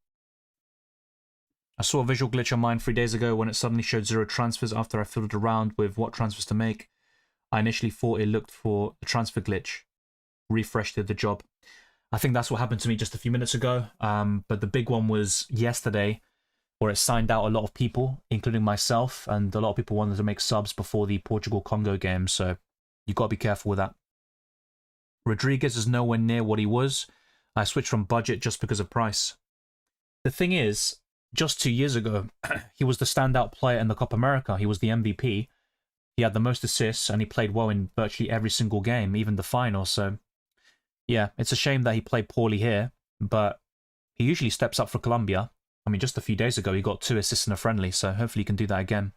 I saw a visual glitch on mine 3 days ago when it suddenly showed 0 transfers after I fiddled around with what transfers to make. I initially thought it looked for a transfer glitch. Refreshed did the job. I think that's what happened to me just a few minutes ago, but the big one was yesterday, where it signed out a lot of people, including myself, and a lot of people wanted to make subs before the Portugal-Congo game, so you've got to be careful with that. Rodriguez is nowhere near what he was. I switched from budget just because of price. The thing is, just 2 years ago, he was the standout player in the Copa America. He was the MVP. He had the most assists, and he played well in virtually every single game, even the final. So, yeah, it's a shame that he played poorly here, but he usually steps up for Colombia. I mean, just a few days ago, he got 2 assists in a friendly, so hopefully he can do that again.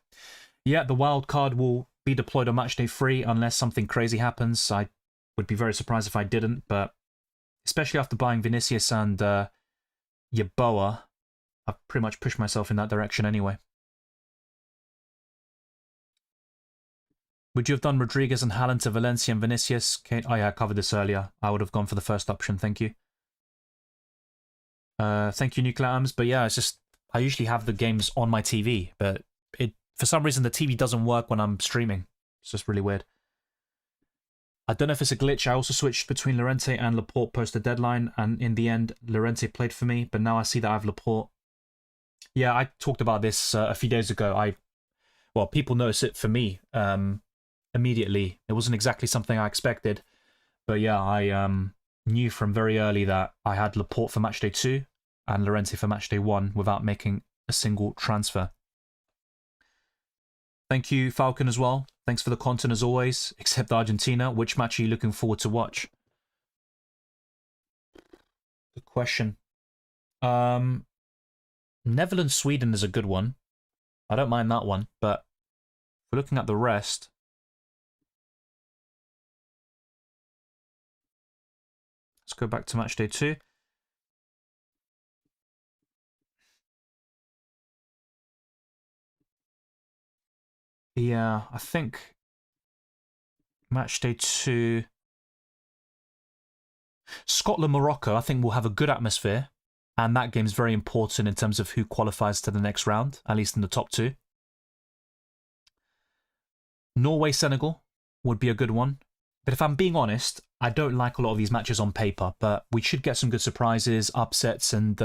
Yeah, the wild card will be deployed on matchday 3 unless something crazy happens. I would be very surprised if I didn't, but especially after buying Vinicius and Yeboah, I've pretty much pushed myself in that direction anyway. Would you have done Rodriguez and Haaland to Valencia and Vinicius? Okay. Oh yeah, I covered this earlier. I would have gone for the first option, thank you. Thank you, Nuclear Arms. But yeah, it's just, I usually have the games on my TV, but for some reason the TV doesn't work when I'm streaming. It's just really weird. I don't know if it's a glitch. I also switched between Llorente and Laporte post the deadline, and in the end, Llorente played for me, but now I see that I have Laporte. Yeah, I talked about this a few days ago. Well, people notice it for me immediately. It wasn't exactly something I expected, but yeah, I knew from very early that I had Laporte for matchday 2 and Llorente for matchday 1 without making a single transfer. Thank you, Falcon, as well. Thanks for the content as always. Except Argentina, which match are you looking forward to watch? Good question. Netherlands-Sweden is a good one. I don't mind that one, but if we're looking at the rest, let's go back to matchday 2. Yeah, I think matchday 2. Scotland-Morocco, I think, will have a good atmosphere, and that game's very important in terms of who qualifies to the next round, at least in the top 2. Norway-Senegal would be a good one, but if I'm being honest, I don't like a lot of these matches on paper, but we should get some good surprises, upsets, and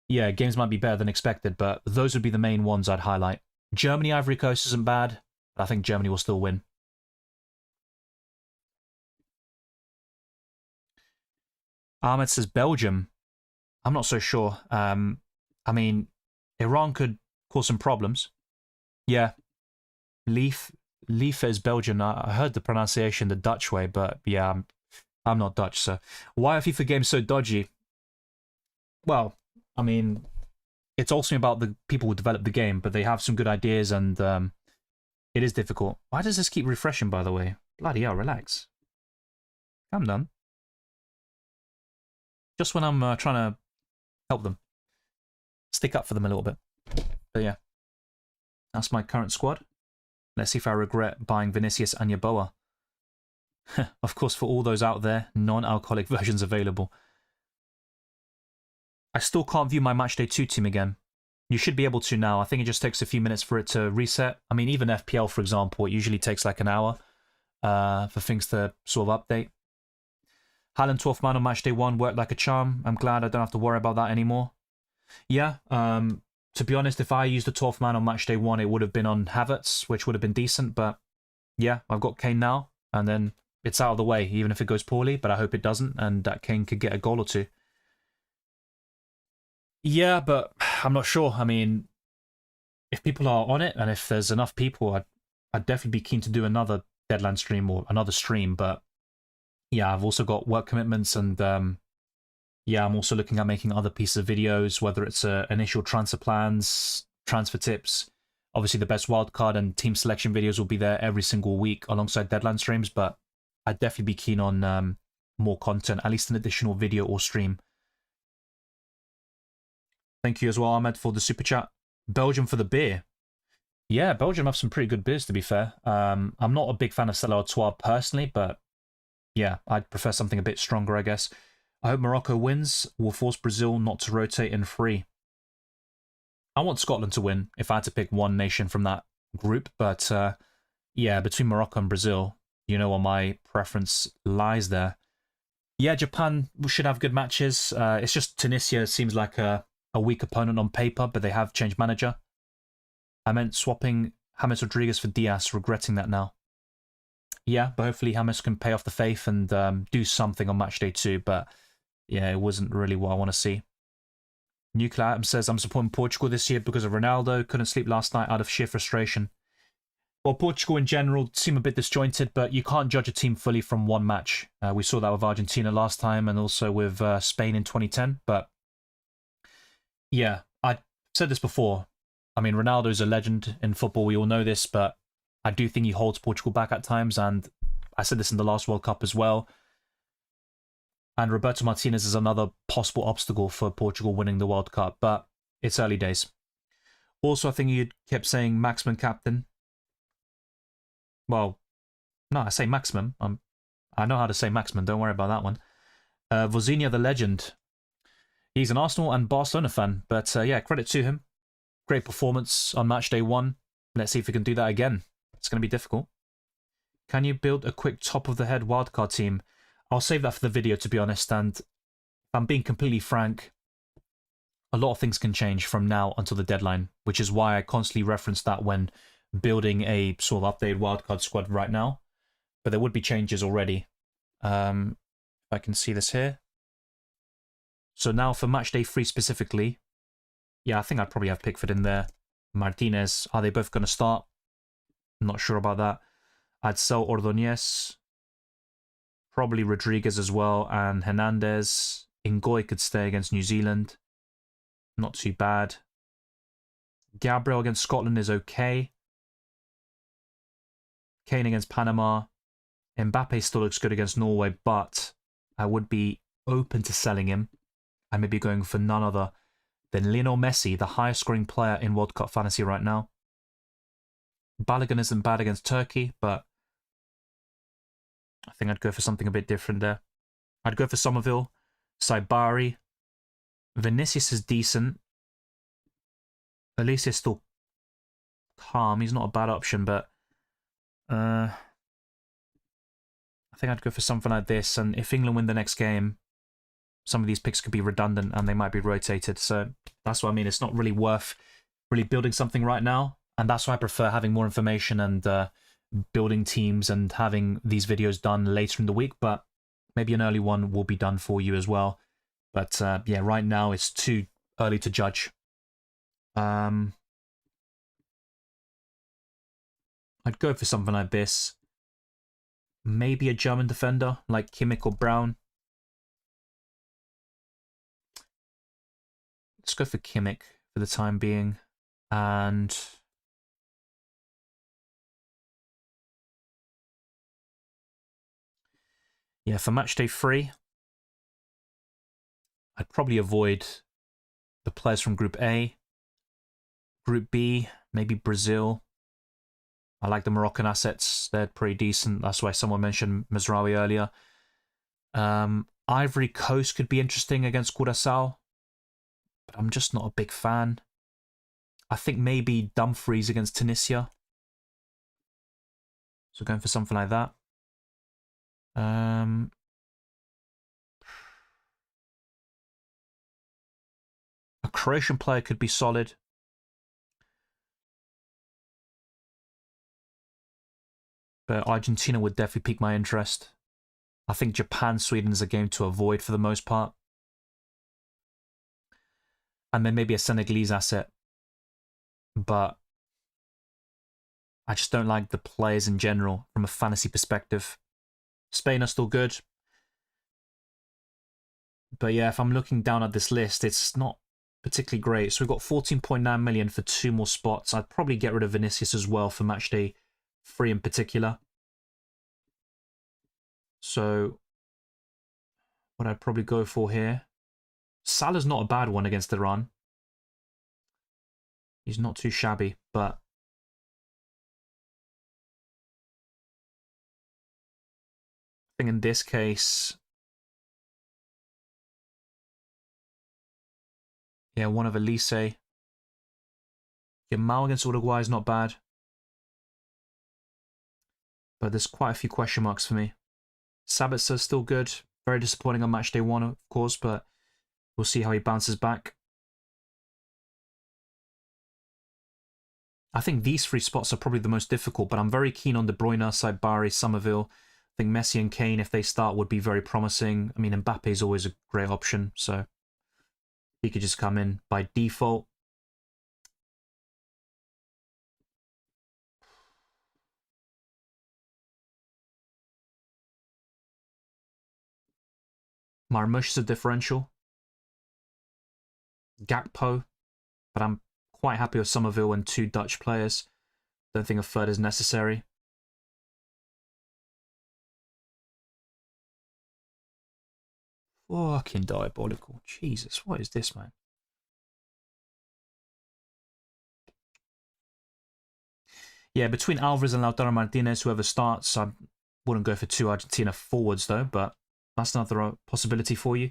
yeah, games might be better than expected, but those would be the main ones I'd highlight. Germany-Ivory Coast isn't bad, but I think Germany will still win. Ahmed says Belgium. I'm not so sure. I mean, Iran could cause some problems. Yeah. Leaf is Belgian. I heard the pronunciation the Dutch way, but yeah, I'm not Dutch, so why are FIFA games so dodgy? Well, I mean, it's also about the people who develop the game, but they have some good ideas, and it is difficult. Why does this keep refreshing, by the way? Bloody hell, relax. I'm done. Just when I'm trying to help them. Stick up for them a little bit. But yeah, that's my current squad. Let's see if I regret buying Vinicius and Yeboah. Of course, for all those out there, non-alcoholic versions available. I still can't view my matchday 2 team again. You should be able to now. I think it just takes a few minutes for it to reset. I mean, even FPL, for example, it usually takes like an hour for things to sort of update. Haaland 12th man on matchday 1 worked like a charm. I'm glad I don't have to worry about that anymore. Yeah, to be honest, if I used the 12th man on matchday 1, it would have been on Havertz, which would have been decent. But yeah, I've got Kane now, and then it's out of the way, even if it goes poorly. But I hope it doesn't, and that Kane could get a goal or 2. Yeah, but I'm not sure. I mean, if people are on it, and if there's enough people, I'd definitely be keen to do another Deadline stream or another stream. But yeah, I've also got work commitments, and yeah, I'm also looking at making other pieces of videos, whether it's initial transfer plans, transfer tips. Obviously, the best wildcard and team selection videos will be there every single week alongside Deadline streams, but I'd definitely be keen on more content, at least an additional video or stream. Thank you as well, Ahmed, for the super chat. Belgium for the beer. Yeah, Belgium have some pretty good beers, to be fair. I'm not a big fan of Stella Artois personally, but yeah, I'd prefer something a bit stronger, I guess. I hope Morocco wins. Will force Brazil not to rotate in 3. I want Scotland to win if I had to pick one nation from that group, but yeah, between Morocco and Brazil, you know where my preference lies there. Yeah, Japan should have good matches. It's just Tunisia seems like a weak opponent on paper, but they have changed manager. I meant swapping James Rodriguez for Diaz, regretting that now. Yeah, but hopefully James can pay off the faith and do something on matchday 2, but yeah, it wasn't really what I want to see. Nuclear Atom says, I'm supporting Portugal this year because of Ronaldo. Couldn't sleep last night out of sheer frustration. Well, Portugal in general seem a bit disjointed, but you can't judge a team fully from one match. We saw that with Argentina last time and also with Spain in 2010. But yeah, I said this before. I mean, Ronaldo's a legend in football. We all know this, but I do think he holds Portugal back at times. And I said this in the last World Cup as well. And Roberto Martinez is another possible obstacle for Portugal winning the World Cup, but it's early days. Also, I think you kept saying maximum captain. Well, no, I say maximum. I know how to say maximum. Don't worry about that one. Vozinha, the legend. He's an Arsenal and Barcelona fan, but yeah, credit to him. Great performance on match day 1. Let's see if we can do that again. It's going to be difficult. Can you build a quick top-of-the-head wildcard team? I'll save that for the video, to be honest, and if I'm being completely frank, a lot of things can change from now until the deadline, which is why I constantly reference that when building a sort of updated wildcard squad right now. But there would be changes already. If I can see this here. So now for match day 3 specifically, yeah, I think I'd probably have Pickford in there. Martinez, are they both going to start? I'm not sure about that. I'd sell Ordóñez. Probably Rodriguez as well, and Hernandez. Ngoy could stay against New Zealand. Not too bad. Gabriel against Scotland is okay. Kane against Panama. Mbappe still looks good against Norway, but I would be open to selling him. I may be going for none other than Lionel Messi, the highest scoring player in World Cup fantasy right now. Balogun isn't bad against Turkey, but I think I'd go for something a bit different there. I'd go for Somerville, Saibari. Vinicius is decent. Elise is still calm. He's not a bad option, but I think I'd go for something like this. And if England win the next game, some of these picks could be redundant and they might be rotated. So that's what I mean. It's not really worth really building something right now. And that's why I prefer having more information and building teams and having these videos done later in the week. But maybe an early one will be done for you as well. But yeah, right now it's too early to judge. I'd go for something like this. Maybe a German defender like Kimmich or Brown. Let's go for Kimmich for the time being. And yeah, for match day 3, I'd probably avoid the players from Group A. Group B, maybe Brazil. I like the Moroccan assets. They're pretty decent. That's why someone mentioned Mazraoui earlier. Ivory Coast could be interesting against Curaçao, but I'm just not a big fan. I think maybe Dumfries against Tunisia. So going for something like that. A Croatian player could be solid. But Argentina would definitely pique my interest. I think Japan-Sweden is a game to avoid for the most part. And then maybe a Senegalese asset. But I just don't like the players in general from a fantasy perspective. Spain are still good. But yeah, if I'm looking down at this list, it's not particularly great. So we've got 14.9 million for 2 more spots. I'd probably get rid of Vinicius as well for matchday 3 in particular. So what I'd probably go for here. Salah's not a bad one against Iran. He's not too shabby, but I think in this case, yeah, one of Elise. Yamal against Uruguay is not bad. But there's quite a few question marks for me. Sabitzer still good. Very disappointing on match day 1, of course, but we'll see how he bounces back. I think these 3 spots are probably the most difficult, but I'm very keen on De Bruyne, Saibari, Somerville. think Messi and Kane, if they start, would be very promising. I mean, Mbappe is always a great option, so he could just come in by default. Marmoush is a differential. Gakpo, but I'm quite happy with Somerville and 2 Dutch players. Don't think a third is necessary. Fucking diabolical. Jesus, what is this, man? Yeah, between Alvarez and Lautaro Martinez, whoever starts, I wouldn't go for 2 Argentina forwards, though, but that's another possibility for you.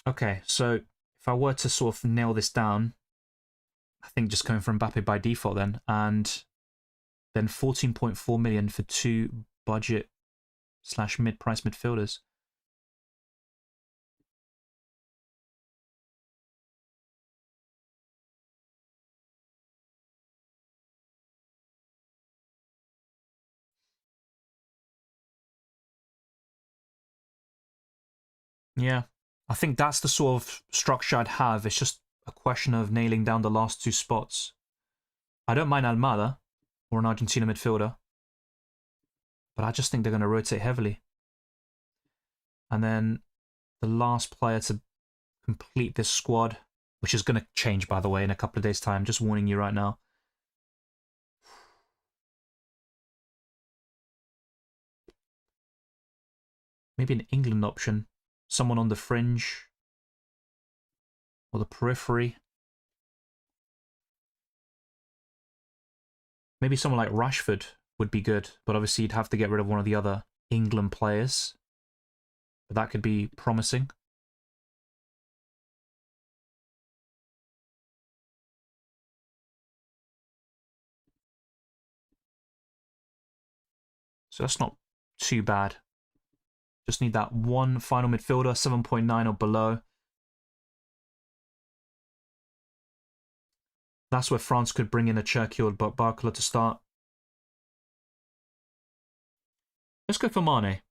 Okay, so if I were to sort of nail this down, I think just going for Mbappe by default then, and then 14.4 million for 2 budget / mid-price midfielders. Yeah, I think that's the sort of structure I'd have. It's just a question of nailing down the last 2 spots. I don't mind Almada or an Argentina midfielder, but I just think they're going to rotate heavily. And then the last player to complete this squad, which is going to change, by the way, in a couple of days' time. Just warning you right now. Maybe an England option. Someone on the fringe or the periphery. Maybe someone like Rashford would be good, but obviously you'd have to get rid of one of the other England players. But that could be promising. So that's not too bad. Just need that one final midfielder, 7.9 or below. That's where France could bring in a Cherki or Barcola to start. Let's go for Mane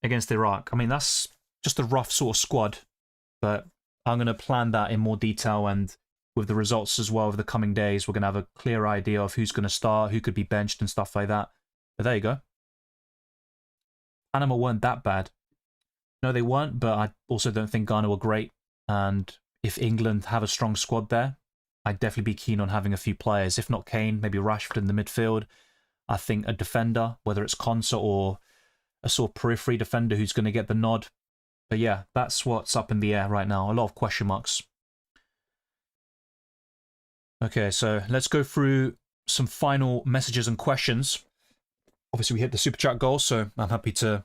against Iraq. I mean, that's just a rough sort of squad, but I'm going to plan that in more detail, and with the results as well over the coming days, we're going to have a clear idea of who's going to start, who could be benched and stuff like that. But there you go. Panama weren't that bad. No, they weren't, but I also don't think Ghana were great. And if England have a strong squad there, I'd definitely be keen on having a few players. If not Kane, maybe Rashford in the midfield. I think a defender, whether it's Konsa or a sort of periphery defender who's going to get the nod. But yeah, that's what's up in the air right now. A lot of question marks. Okay, so let's go through some final messages and questions. Obviously, we hit the super chat goal, so I'm happy to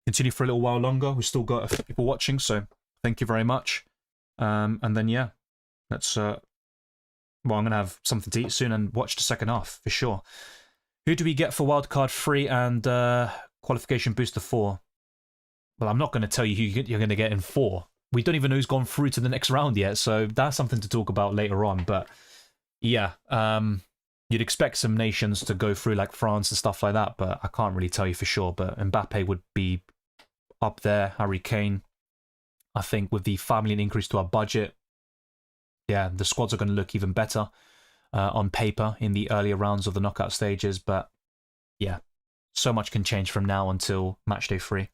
continue for a little while longer. We've still got a few people watching, so thank you very much. And then, yeah, let's... well, I'm going to have something to eat soon and watch the second half, for sure. Who do we get for wildcard 3 and qualification booster 4? Well, I'm not going to tell you who you're going to get in 4. We don't even know who's gone through to the next round yet, so that's something to talk about later on. But yeah, you'd expect some nations to go through like France and stuff like that, but I can't really tell you for sure. But Mbappe would be up there, Harry Kane. I think with the $5 million increase to our budget, yeah, the squads are going to look even better on paper in the earlier rounds of the knockout stages. But yeah, so much can change from now until matchday 3.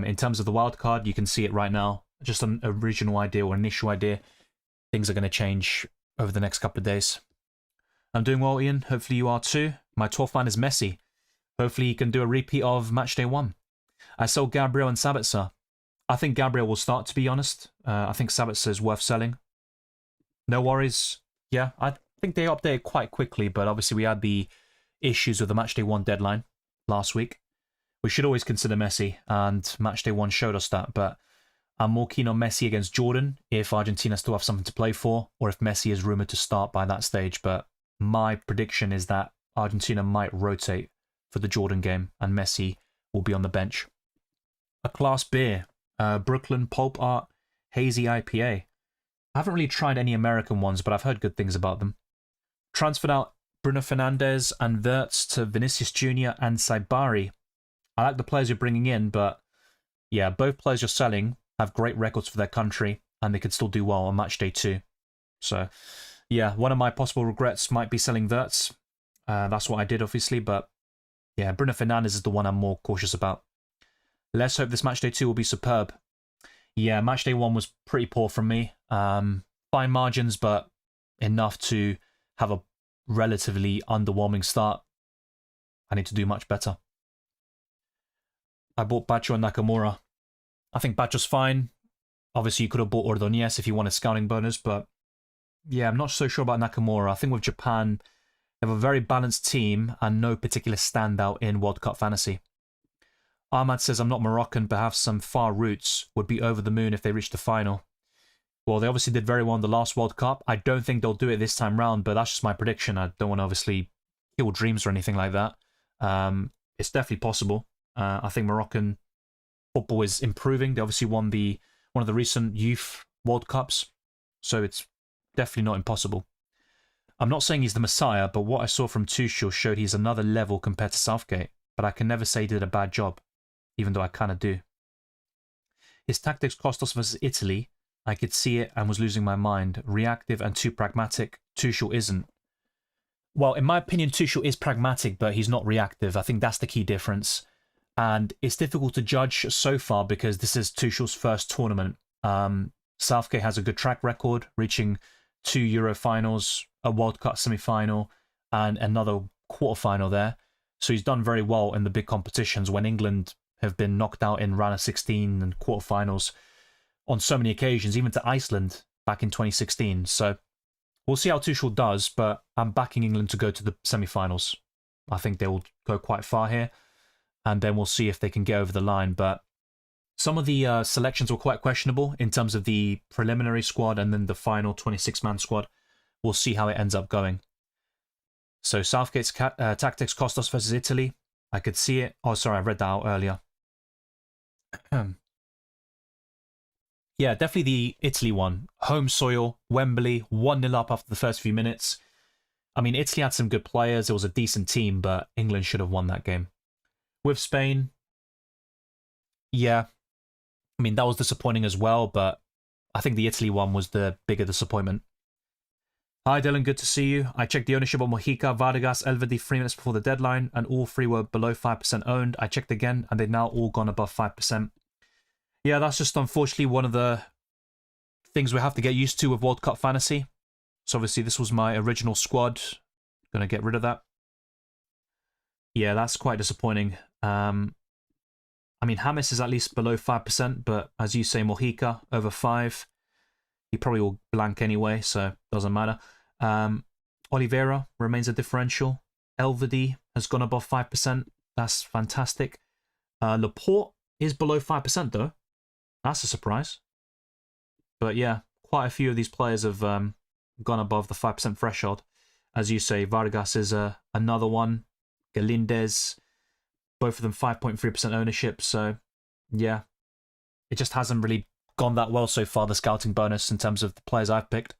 In terms of the wild card, you can see it right now. Just an original idea or initial idea. Things are going to change over the next couple of days. I'm doing well, Ian. Hopefully you are too. My 12th man is Messi. Hopefully he can do a repeat of matchday 1. I sold Gabriel and Sabitzer. I think Gabriel will start, to be honest. I think Sabitzer is worth selling. No worries. Yeah, I think they updated quite quickly, but obviously we had the issues with the matchday 1 deadline last week. We should always consider Messi, and matchday 1 showed us that, but I'm more keen on Messi against Jordan if Argentina still have something to play for, or if Messi is rumoured to start by that stage. But my prediction is that Argentina might rotate for the Jordan game, and Messi will be on the bench. A class beer, Brooklyn Pulp Art Hazy IPA. I haven't really tried any American ones, but I've heard good things about them. Transferred out Bruno Fernandes and Wirtz to Vinicius Jr. and Saibari. I like the players you're bringing in, but yeah, both players you're selling have great records for their country, and they could still do well on match day 2. So, yeah, one of my possible regrets might be selling Wirtz. That's what I did, obviously, but yeah, Bruno Fernandes is the one I'm more cautious about. Let's hope this match day 2 will be superb. Yeah, match day 1 was pretty poor from me. Fine margins, but enough to have a relatively underwhelming start. I need to do much better. I bought Bacho and Nakamura. I think Bacho's fine. Obviously, you could have bought Ordonez if you want a scouting bonus, but yeah, I'm not so sure about Nakamura. I think with Japan, they have a very balanced team and no particular standout in World Cup fantasy. Ahmad says, I'm not Moroccan, but have some far roots. Would be over the moon if they reached the final. Well, they obviously did very well in the last World Cup. I don't think they'll do it this time round, but that's just my prediction. I don't want to obviously kill dreams or anything like that. It's definitely possible. I think Moroccan football is improving. They obviously won one of the recent youth World Cups, so it's definitely not impossible. I'm not saying he's the Messiah, but what I saw from Tuchel showed he's another level compared to Southgate, but I can never say he did a bad job, even though I kind of do. His tactics cost us versus Italy. I could see it and was losing my mind. Reactive and too pragmatic. Tuchel isn't. Well, in my opinion, Tuchel is pragmatic, but he's not reactive. I think that's the key difference. And it's difficult to judge so far because this is Tuchel's first tournament. Southgate has a good track record, reaching 2 Euro finals, a World Cup semi-final, and another quarter-final there. So he's done very well in the big competitions when England have been knocked out in round of 16 and quarterfinals on so many occasions, even to Iceland back in 2016. So we'll see how Tuchel does, but I'm backing England to go to the semi-finals. I think they will go quite far here, and then we'll see if they can get over the line. But some of the selections were quite questionable in terms of the preliminary squad and then the final 26-man squad. We'll see how it ends up going. So Southgate's tactics cost us versus Italy. I could see it. Oh, sorry, I read that out earlier. Yeah, definitely the Italy one. Home soil, Wembley, 1-0 up after the first few minutes. I mean, Italy had some good players. It was a decent team, but England should have won that game. With Spain, yeah, I mean, that was disappointing as well, but I think the Italy one was the bigger disappointment. Hi Dylan, good to see you. I checked the ownership of Mojica, Vargas, Elvedi 3 minutes before the deadline, and all 3 were below 5% owned. I checked again, and they've now all gone above 5%. Yeah, that's just unfortunately one of the things we have to get used to with World Cup fantasy. So obviously this was my original squad. Gonna get rid of that. Yeah, that's quite disappointing. I mean, James is at least below 5%, but as you say, Mojica over 5. He probably will blank anyway, so doesn't matter. Oliveira remains a differential. Elvedi has gone above 5%. That's fantastic. Laporte is below 5% though. That's a surprise. But yeah, quite a few of these players have gone above the 5% threshold. As you say, Vargas is another one. Galindez, both of them 5.3% ownership. So yeah, it just hasn't really gone that well so far, the scouting bonus, in terms of the players I've picked.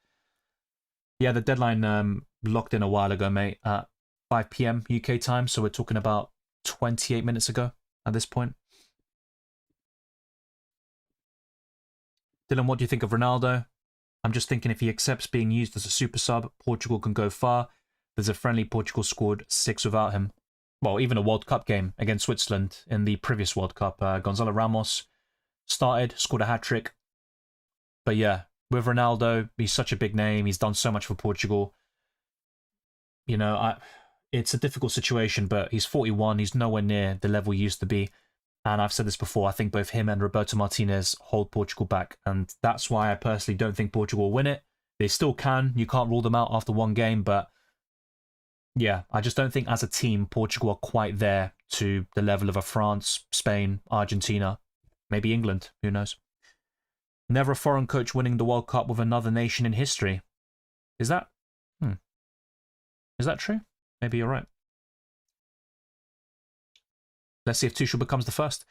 Yeah, the deadline locked in a while ago, mate, at 5 PM UK time, so we're talking about 28 minutes ago at this point. Dylan, what do you think of Ronaldo? I'm just thinking if he accepts being used as a super sub, Portugal can go far. There's a friendly Portugal scored 6 without him. Well, even a World Cup game against Switzerland in the previous World Cup. Gonzalo Ramos started, scored a hat-trick. But yeah, with Ronaldo, he's such a big name. He's done so much for Portugal. You know, it's a difficult situation, but he's 41. He's nowhere near the level he used to be. And I've said this before, I think both him and Roberto Martinez hold Portugal back. And that's why I personally don't think Portugal will win it. They still can. You can't rule them out after one game. But yeah, I just don't think as a team, Portugal are quite there to the level of a France, Spain, Argentina, maybe England. Who knows? Never a foreign coach winning the World Cup with another nation in history. Is that? Is that true? Maybe you're right. Let's see if Tuchel becomes the first.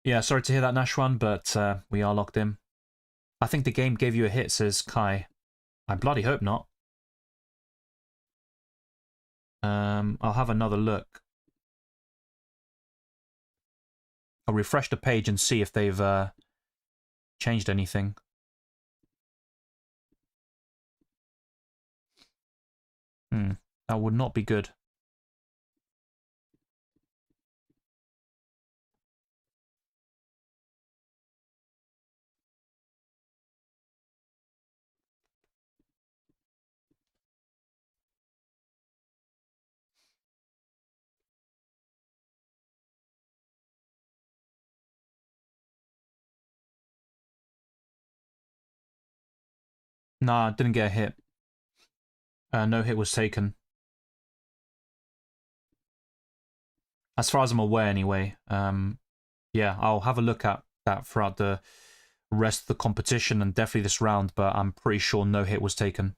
Yeah, sorry to hear that, Nashwan, but we are locked in. I think the game gave you a hit, says Kai. I bloody hope not. I'll have another look. I'll refresh the page and see if they've changed anything. That would not be good. Nah, didn't get a hit. No hit was taken. As far as I'm aware, anyway. Yeah, I'll have a look at that throughout the rest of the competition and definitely this round, but I'm pretty sure no hit was taken.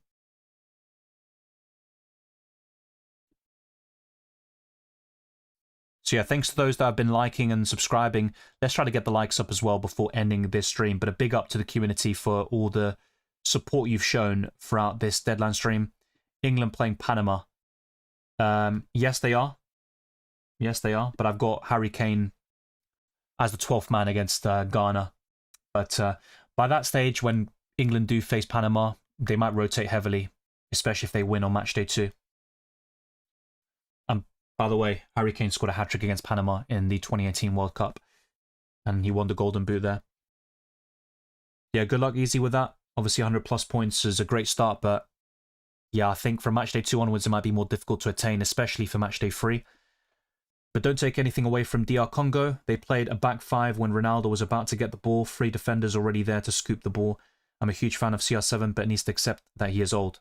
So yeah, thanks to those that have been liking and subscribing. Let's try to get the likes up as well before ending this stream. But a big up to the community for all the support you've shown throughout this deadline stream. England playing Panama. Yes, they are. Yes, they are. But I've got Harry Kane as the 12th man against Ghana. But by that stage, when England do face Panama, they might rotate heavily, especially if they win on match day 2. By the way, Harry Kane scored a hat-trick against Panama in the 2018 World Cup, and he won the Golden Boot there. Yeah, good luck, Easy, with that. Obviously, 100-plus points is a great start, but yeah, I think from match day 2 onwards, it might be more difficult to attain, especially for match day 3. But don't take anything away from DR Congo. They played a back 5 when Ronaldo was about to get the ball. 3 defenders already there to scoop the ball. I'm a huge fan of CR7, but needs to accept that he is old.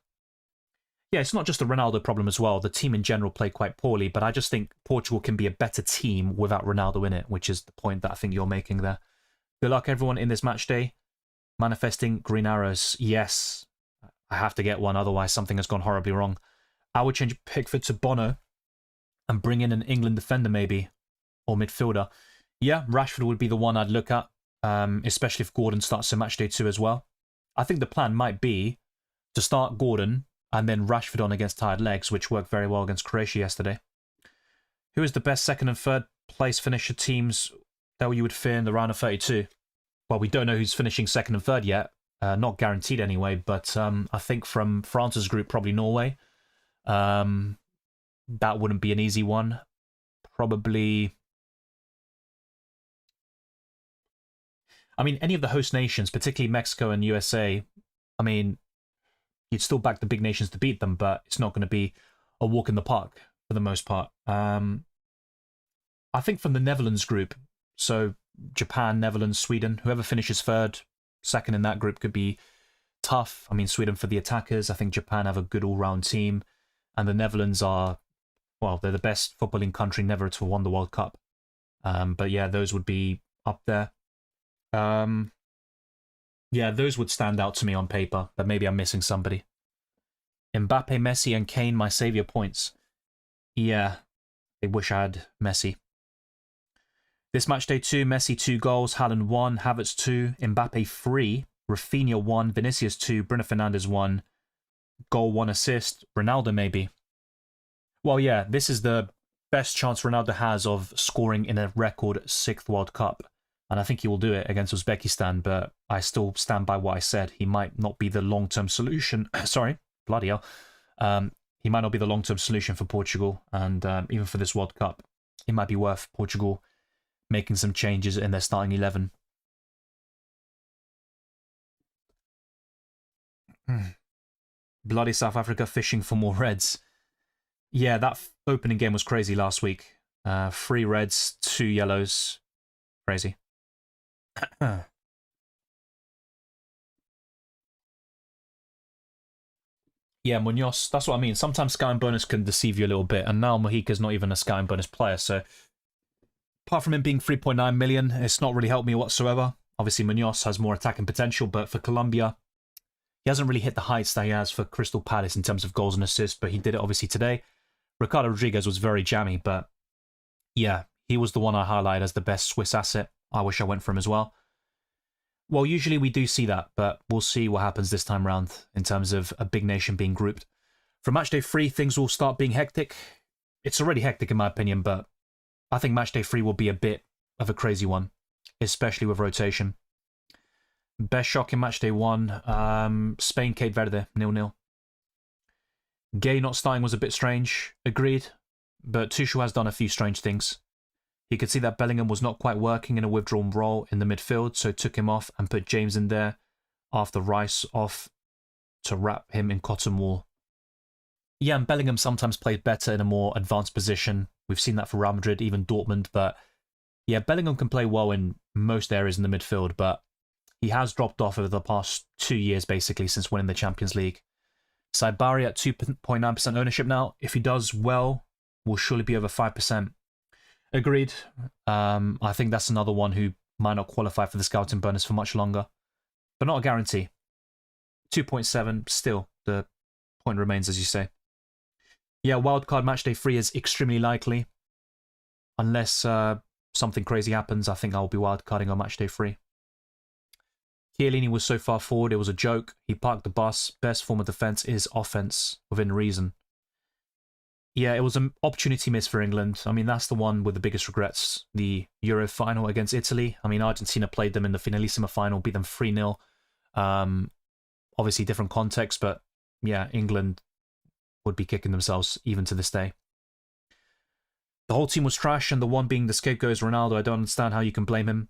Yeah, it's not just a Ronaldo problem as well. The team in general played quite poorly, but I just think Portugal can be a better team without Ronaldo in it, which is the point that I think you're making there. Good luck, everyone, in this match day. Manifesting green arrows. Yes, I have to get one, otherwise something has gone horribly wrong. I would change Pickford to Bono and bring in an England defender maybe, or midfielder. Yeah, Rashford would be the one I'd look at, especially if Gordon starts in match day 2 as well. I think the plan might be to start Gordon and then Rashford on against tired legs, which worked very well against Croatia yesterday. Who is the best second and third place finisher teams that you would fear in the round of 32? Well, we don't know who's finishing second and third yet. Not guaranteed anyway, but I think from France's group, probably Norway. That wouldn't be an easy one. Probably... I mean, any of the host nations, particularly Mexico and USA, I mean... You'd still back the big nations to beat them, but it's not going to be a walk in the park for the most part. I think from the Netherlands group, so Japan, Netherlands, Sweden, whoever finishes third, second in that group could be tough. I mean, Sweden for the attackers. I think Japan have a good all-round team. And the Netherlands are, well, they're the best footballing country never to have won the World Cup. But yeah, those would be up there. Yeah, those would stand out to me on paper, but maybe I'm missing somebody. Mbappe, Messi, and Kane, my saviour points. Yeah, I wish I had Messi. This match day 2, Messi 2 goals, Haaland 1, Havertz 2, Mbappe 3, Rafinha 1, Vinicius 2, Bruno Fernandes 1, goal 1 assist, Ronaldo maybe. Well, yeah, this is the best chance Ronaldo has of scoring in a record 6th World Cup. And I think he will do it against Uzbekistan, but I still stand by what I said. He might not be the long-term solution. Sorry, bloody hell. He might not be the long-term solution for Portugal, and even for this World Cup. It might be worth Portugal making some changes in their starting 11. Bloody South Africa fishing for more reds. Yeah, that opening game was crazy last week. 3 reds, 2 yellows. Crazy. Yeah, Munoz, that's what I mean. Sometimes Sky and Bonus can deceive you a little bit, and now Mojica's not even a Sky and Bonus player, so apart from him being 3.9 million, it's not really helped me whatsoever. Obviously, Munoz has more attacking potential, but for Colombia, he hasn't really hit the heights that he has for Crystal Palace in terms of goals and assists, but he did it obviously today. Ricardo Rodriguez was very jammy, but yeah, he was the one I highlighted as the best Swiss asset. I wish I went for him as well. Well, usually we do see that, but we'll see what happens this time round in terms of a big nation being grouped. For match day 3, things will start being hectic. it's already hectic in my opinion, but I think matchday 3 will be a bit of a crazy one, especially with rotation. Best shock in matchday 1, Spain, Cape Verde, 0-0. Gay not starting was a bit strange, agreed, but Tuchel has done a few strange things. He could see that Bellingham was not quite working in a withdrawn role in the midfield, so took him off and put James in there after Rice off to wrap him in cotton wool. Yeah, and Bellingham sometimes played better in a more advanced position. We've seen that for Real Madrid, even Dortmund, but yeah, Bellingham can play well in most areas in the midfield, but he has dropped off over the past 2 years, basically, since winning the Champions League. Saibari at 2.9% ownership now. If he does well, will surely be over 5%. Agreed. I think that's another one who might not qualify for the scouting bonus for much longer, but not a guarantee. 2.7, still, the point remains, as you say. Yeah, wildcard matchday 3 is extremely likely. Unless something crazy happens, I think I'll be wildcarding on matchday 3. Chiellini was so far forward, it was a joke. He parked the bus. Best form of defence is offence, within reason. Yeah, it was an opportunity miss for England. I mean, that's the one with the biggest regrets. The Euro final against Italy. I mean, Argentina played them in the finalissima final, beat them 3-0. Obviously, different context, but yeah, England would be kicking themselves even to this day. The whole team was trash, and the one being the scapegoat is Ronaldo. I don't understand how you can blame him.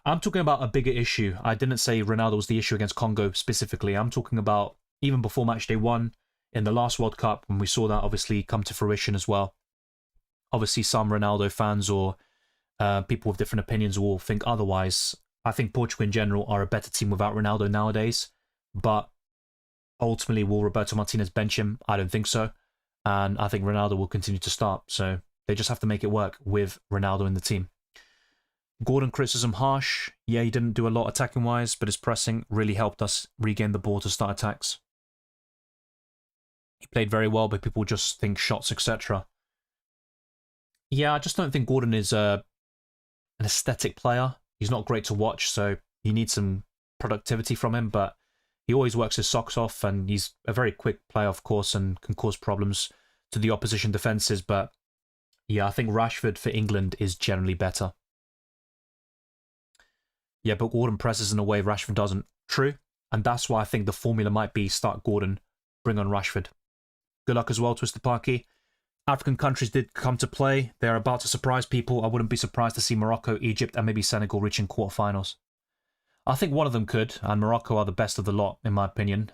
I'm talking about a bigger issue. I didn't say Ronaldo was the issue against Congo specifically. I'm talking about even before matchday 1, in the last World Cup, when we saw that obviously come to fruition as well. Obviously, some Ronaldo fans or people with different opinions will think otherwise. I think Portugal in general are a better team without Ronaldo nowadays, but ultimately, will Roberto Martinez bench him? I don't think so. And I think Ronaldo will continue to start. So they just have to make it work with Ronaldo in the team. Gordon criticism harsh. Yeah, he didn't do a lot attacking-wise, but his pressing really helped us regain the ball to start attacks. He played very well, but people just think shots, etc. Yeah, I just don't think Gordon is an aesthetic player. He's not great to watch, so you need some productivity from him, but he always works his socks off, and he's a very quick player, of course, and can cause problems to the opposition defences. But yeah, I think Rashford for England is generally better. Yeah, but Gordon presses in a way Rashford doesn't. True. And that's why I think the formula might be start Gordon, bring on Rashford. Good luck as well, Twisted Parky. African countries did come to play. They're about to surprise people. I wouldn't be surprised to see Morocco, Egypt, and maybe Senegal reaching quarterfinals. I think one of them could, and Morocco are the best of the lot, in my opinion.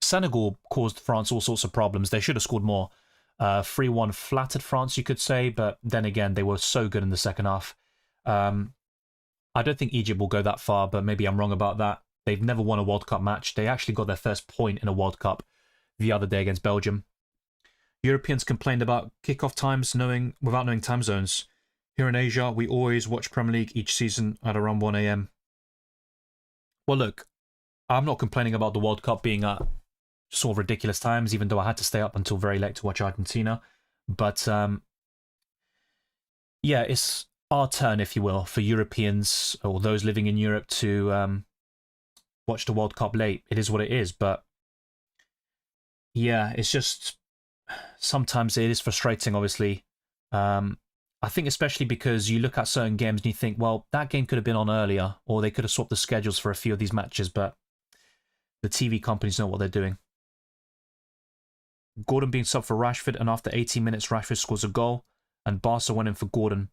Senegal caused France all sorts of problems. They should have scored more. 3-1 flattered France, you could say, but then again, they were so good in the second half. I don't think Egypt will go that far, but maybe I'm wrong about that. They've never won a World Cup match. They actually got their first point in a World Cup the other day against Belgium. Europeans complained about kickoff times without knowing time zones. Here in Asia, we always watch Premier League each season at around 1 a.m. Well, look, I'm not complaining about the World Cup being at sort of ridiculous times, even though I had to stay up until very late to watch Argentina. But yeah, it's our turn, if you will, for Europeans or those living in Europe to watch the World Cup late. It is what it is, but yeah, it's just sometimes it is frustrating, obviously. I think especially because you look at certain games and you think, well, that game could have been on earlier, or they could have swapped the schedules for a few of these matches, but the TV companies know what they're doing. Gordon being subbed for Rashford, and after 18 minutes, Rashford scores a goal, and Barca went in for Gordon.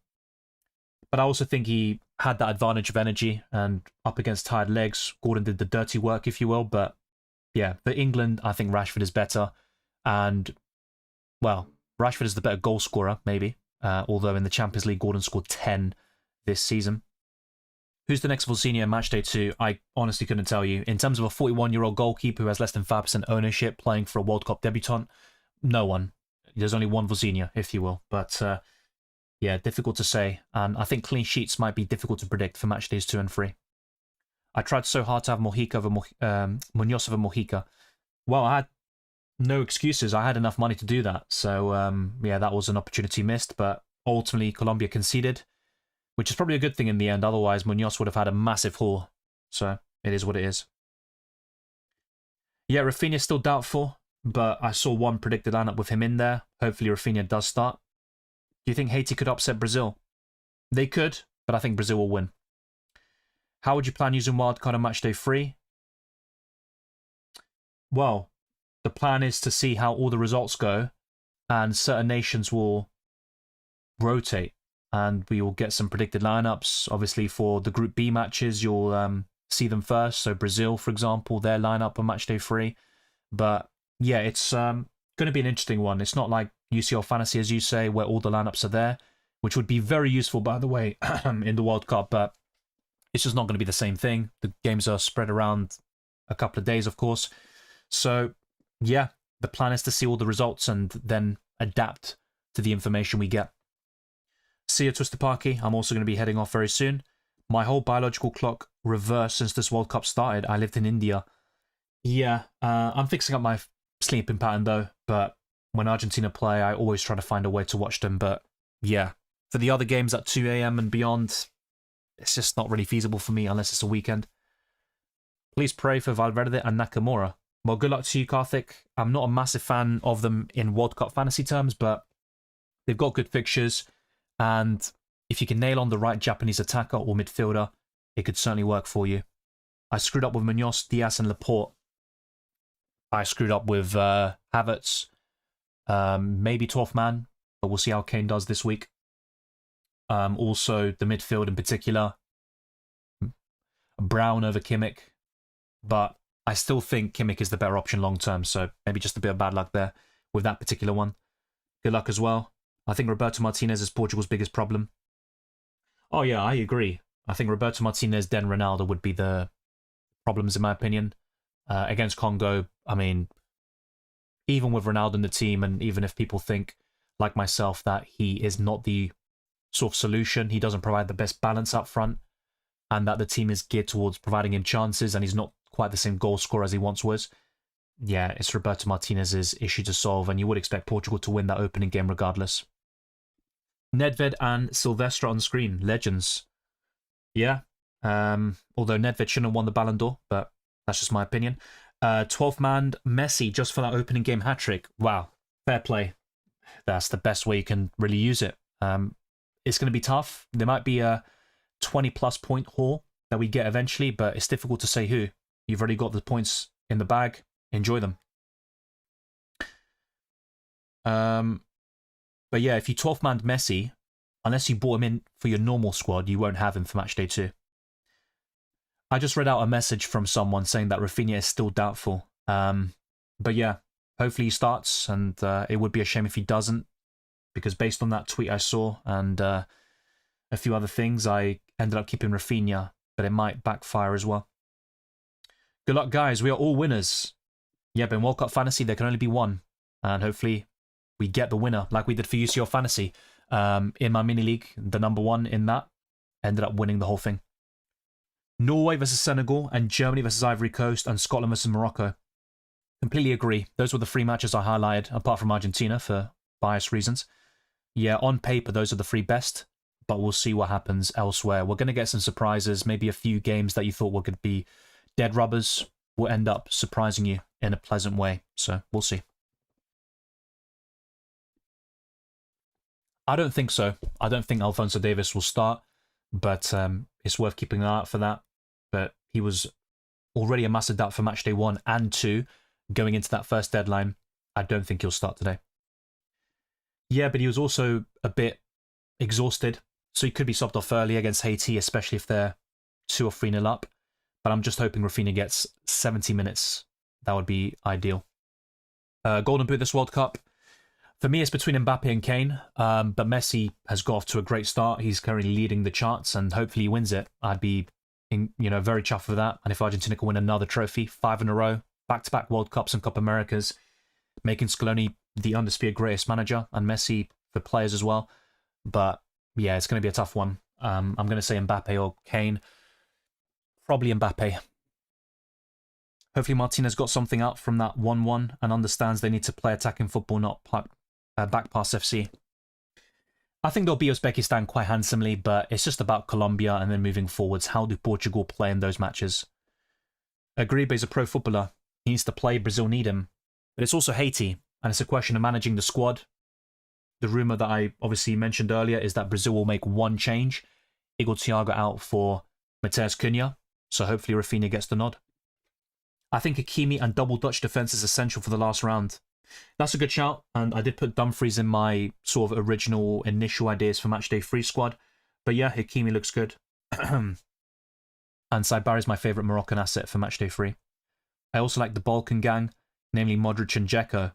But I also think he had that advantage of energy, and up against tired legs, Gordon did the dirty work, if you will. But yeah, for England, I think Rashford is better. And, well, Rashford is the better goal scorer, maybe. Although in the Champions League, Gordon scored 10 this season. Who's the next Vulsinho in Matchday 2? I honestly couldn't tell you. In terms of a 41-year-old goalkeeper who has less than 5% ownership playing for a World Cup debutant, no one. There's only one Vulsinho, if you will. But yeah, difficult to say. And I think clean sheets might be difficult to predict for Matchdays 2 and 3. I tried so hard to have Mojica over Munoz over Mojica. Well, I had no excuses. I had enough money to do that. So, yeah, that was an opportunity missed. But ultimately, Colombia conceded, which is probably a good thing in the end. Otherwise, Munoz would have had a massive haul. So, it is what it is. Yeah, Rafinha's still doubtful. but I saw one predicted lineup with him in there. Hopefully Rafinha does start. Do you think Haiti could upset Brazil? They could, but I think Brazil will win. How would you plan using wildcard on matchday 3? Well, the plan is to see how all the results go, and certain nations will rotate, and we will get some predicted lineups. Obviously, for the Group B matches, you'll see them first. So Brazil, for example, their lineup on matchday 3. But yeah, it's going to be an interesting one. It's not like UCL Fantasy, as you say, where all the lineups are there, which would be very useful, by the way, in the World Cup, but it's just not going to be the same thing. The games are spread around a couple of days, of course. So, yeah, the plan is to see all the results and then adapt to the information we get. See you, Twister Parky. I'm also going to be heading off very soon. My whole biological clock reversed since this World Cup started. I lived in India. Yeah, I'm fixing up my sleeping pattern, though, but when Argentina play, I always try to find a way to watch them. But, yeah, for the other games at 2 a.m. and beyond, it's just not really feasible for me unless it's a weekend. Please pray for Valverde and Nakamura. Well, good luck to you, Karthik. I'm not a massive fan of them in World Cup fantasy terms, but they've got good fixtures, and if you can nail on the right Japanese attacker or midfielder, it could certainly work for you. I screwed up with Munoz, Diaz, and Laporte. I screwed up with Havertz, maybe 12th man, but we'll see how Kane does this week. Also, the midfield in particular, Brown over Kimmich, but I still think Kimmich is the better option long term, so maybe just a bit of bad luck there with that particular one. Good luck as well. I think Roberto Martinez is Portugal's biggest problem. Oh yeah, I agree. I think Roberto Martinez, then Ronaldo would be the problems in my opinion. Against Congo, I mean, even with Ronaldo in the team, and even if people think, like myself, that he is not the sort of solution, he doesn't provide the best balance up front, and that the team is geared towards providing him chances, and he's not quite the same goal scorer as he once was. Yeah, it's Roberto Martinez's issue to solve, and you would expect Portugal to win that opening game regardless. Nedved and Silvestre on screen, legends. Yeah, although Nedved shouldn't have won the Ballon d'Or, but that's just my opinion. 12th man Messi just for that opening game hat-trick. Wow, fair play. That's the best way you can really use it. It's going to be tough. There might be a 20-plus point haul that we get eventually, but it's difficult to say who. You've already got the points in the bag. Enjoy them. But yeah, if you 12th-manned Messi, unless you bought him in for your normal squad, you won't have him for matchday 2. I just read out a message from someone saying that Rafinha is still doubtful. But yeah, hopefully he starts, and it would be a shame if he doesn't, because based on that tweet I saw and a few other things, I ended up keeping Rafinha, but it might backfire as well. Good luck, guys. We are all winners. Yeah, but in World Cup Fantasy, there can only be one, and hopefully we get the winner, like we did for UCL Fantasy. In my mini league, the number 1 in that ended up winning the whole thing. Norway versus Senegal, and Germany versus Ivory Coast, and Scotland versus Morocco. Completely agree. Those were the 3 matches I highlighted, apart from Argentina, for bias reasons. Yeah, on paper, those are the 3 best, but we'll see what happens elsewhere. We're going to get some surprises. Maybe a few games that you thought were going to be dead rubbers will end up surprising you in a pleasant way. So, we'll see. I don't think so. I don't think Alphonso Davies will start, but it's worth keeping an eye out for that. But he was already a massive doubt for matchday 1 and 2 going into that first deadline. I don't think he'll start today. Yeah, but he was also a bit exhausted, so he could be subbed off early against Haiti, especially if they're 2 or 3-0 up. But I'm just hoping Rafinha gets 70 minutes. That would be ideal. Golden Boot this World Cup. For me, it's between Mbappe and Kane, but Messi has got off to a great start. He's currently leading the charts, and hopefully he wins it. I'd be, very chuffed with that. And if Argentina can win another trophy, 5 in a row, back-to-back World Cups and Copa Americas, making Scaloni the undisputed greatest manager, and Messi for players as well. But yeah, it's going to be a tough one. I'm going to say Mbappe or Kane. Probably Mbappe. Hopefully Martinez got something out from that 1-1 and understands they need to play attacking football, not back pass FC. I think they'll beat Uzbekistan quite handsomely, but it's just about Colombia and then moving forwards. How do Portugal play in those matches? Agreed, but he's a pro footballer. He needs to play. Brazil need him. But it's also Haiti, and it's a question of managing the squad. The rumour that I obviously mentioned earlier is that Brazil will make one change. Igor Thiago out for Matheus Cunha, so hopefully Rafinha gets the nod. I think Hakimi and double Dutch defence is essential for the last round. That's a good shout, and I did put Dumfries in my sort of original initial ideas for Matchday 3 squad. But yeah, Hakimi looks good. And Saibari is my favourite Moroccan asset for Matchday 3. I also like the Balkan gang, namely Modric and Dzeko.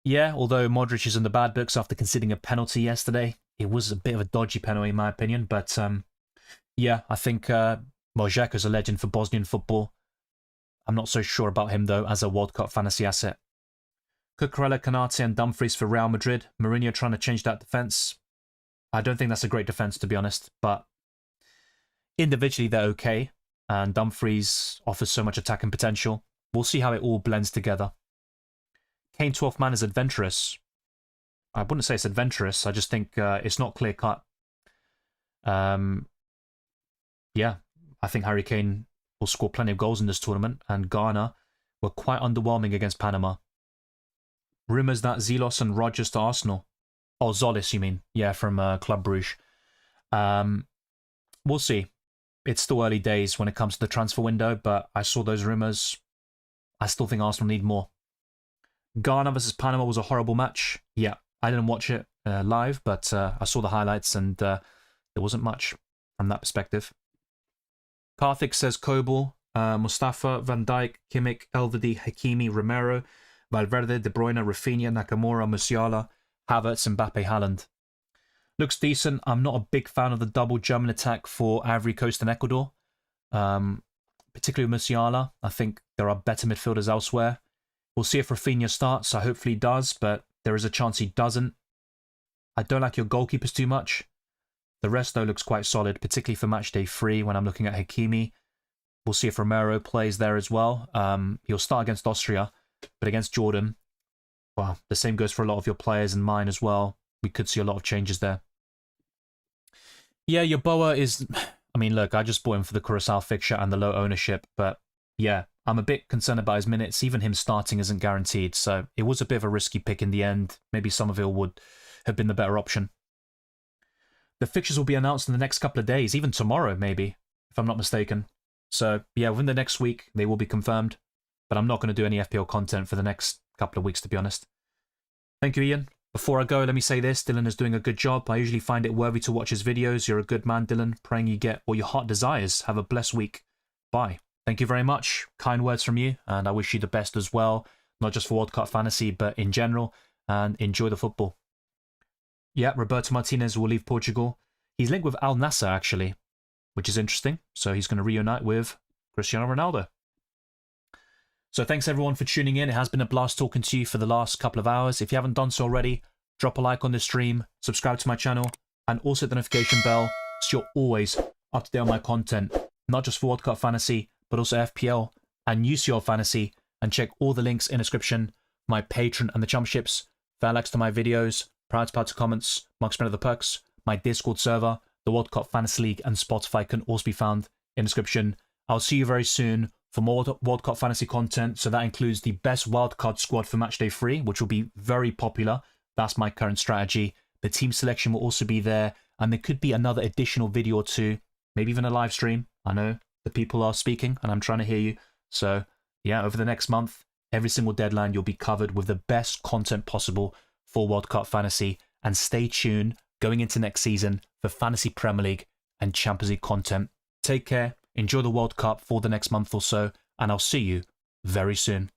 Yeah, although Modric is in the bad books after conceding a penalty yesterday. It was a bit of a dodgy penalty in my opinion, but yeah, I think Dzeko's a legend for Bosnian football. I'm not so sure about him though as a World Cup fantasy asset. Cucurella, Canate and Dumfries for Real Madrid. Mourinho trying to change that defence. I don't think that's a great defence to be honest, but individually they're okay, and Dumfries offers so much attacking potential. We'll see how it all blends together. Kane 12th man is adventurous. I wouldn't say it's adventurous, I just think it's not clear cut. Yeah, I think Harry Kane will score plenty of goals in this tournament, and Ghana were quite underwhelming against Panama. Rumours that Zelos and Rodgers to Arsenal. Oh, Zolis, you mean? Yeah, from Club Brugge. We'll see. It's still early days when it comes to the transfer window, but I saw those rumours. I still think Arsenal need more. Ghana versus Panama was a horrible match. Yeah, I didn't watch it live, but I saw the highlights and there wasn't much from that perspective. Karthik says Kobel, Mustafa, Van Dijk, Kimmich, Elvedi, Hakimi, Romero, Valverde, De Bruyne, Rafinha, Nakamura, Musiala, Havertz, Mbappe, Haaland. Looks decent. I'm not a big fan of the double German attack for Ivory Coast and Ecuador. Particularly with Musiala. I think there are better midfielders elsewhere. We'll see if Rafinha starts. I hopefully he does, but there is a chance he doesn't. I don't like your goalkeepers too much. The rest, though, looks quite solid, particularly for Matchday 3 when I'm looking at Hakimi. We'll see if Romero plays there as well. He'll start against Austria, but against Jordan, well, the same goes for a lot of your players and mine as well. We could see a lot of changes there. Yeah, Yeboah is... I mean, look, I just bought him for the Curacao fixture and the low ownership, but yeah, I'm a bit concerned about his minutes. Even him starting isn't guaranteed, so it was a bit of a risky pick in the end. Maybe Somerville would have been the better option. The fixtures will be announced in the next couple of days, even tomorrow, maybe, if I'm not mistaken. So, yeah, within the next week, they will be confirmed, but I'm not going to do any FPL content for the next couple of weeks, to be honest. Thank you, Ian. Before I go, let me say this. Dylan is doing a good job. I usually find it worthy to watch his videos. You're a good man, Dylan. Praying you get what your heart desires. Have a blessed week. Bye. Thank you very much. Kind words from you, and I wish you the best as well. Not just for World Cup Fantasy, but in general, and enjoy the football. Yeah, Roberto Martinez will leave Portugal. He's linked with Al Nassr, actually, which is interesting. So he's going to reunite with Cristiano Ronaldo. So thanks everyone for tuning in. It has been a blast talking to you for the last couple of hours. If you haven't done so already, drop a like on this stream, subscribe to my channel, and also hit the notification bell so you're always up to date on my content, not just for World Cup Fantasy, but also FPL and UCL Fantasy. And check all the links in the description, my Patreon and the Championship, fair likes to my videos, proud to comments, Mark Spread of the Perks, my Discord server, the World Cup Fantasy League, and Spotify can also be found in the description. I'll see you very soon for more World Cup Fantasy content. So that includes the best wildcard squad for Matchday 3, which will be very popular. That's my current strategy. The team selection will also be there, and there could be another additional video or two, maybe even a live stream. I know the people are speaking, and I'm trying to hear you. So yeah, over the next month, every single deadline, you'll be covered with the best content possible for World Cup Fantasy. And stay tuned going into next season for Fantasy Premier League and Champions League content. Take care, enjoy the World Cup for the next month or so, and I'll see you very soon.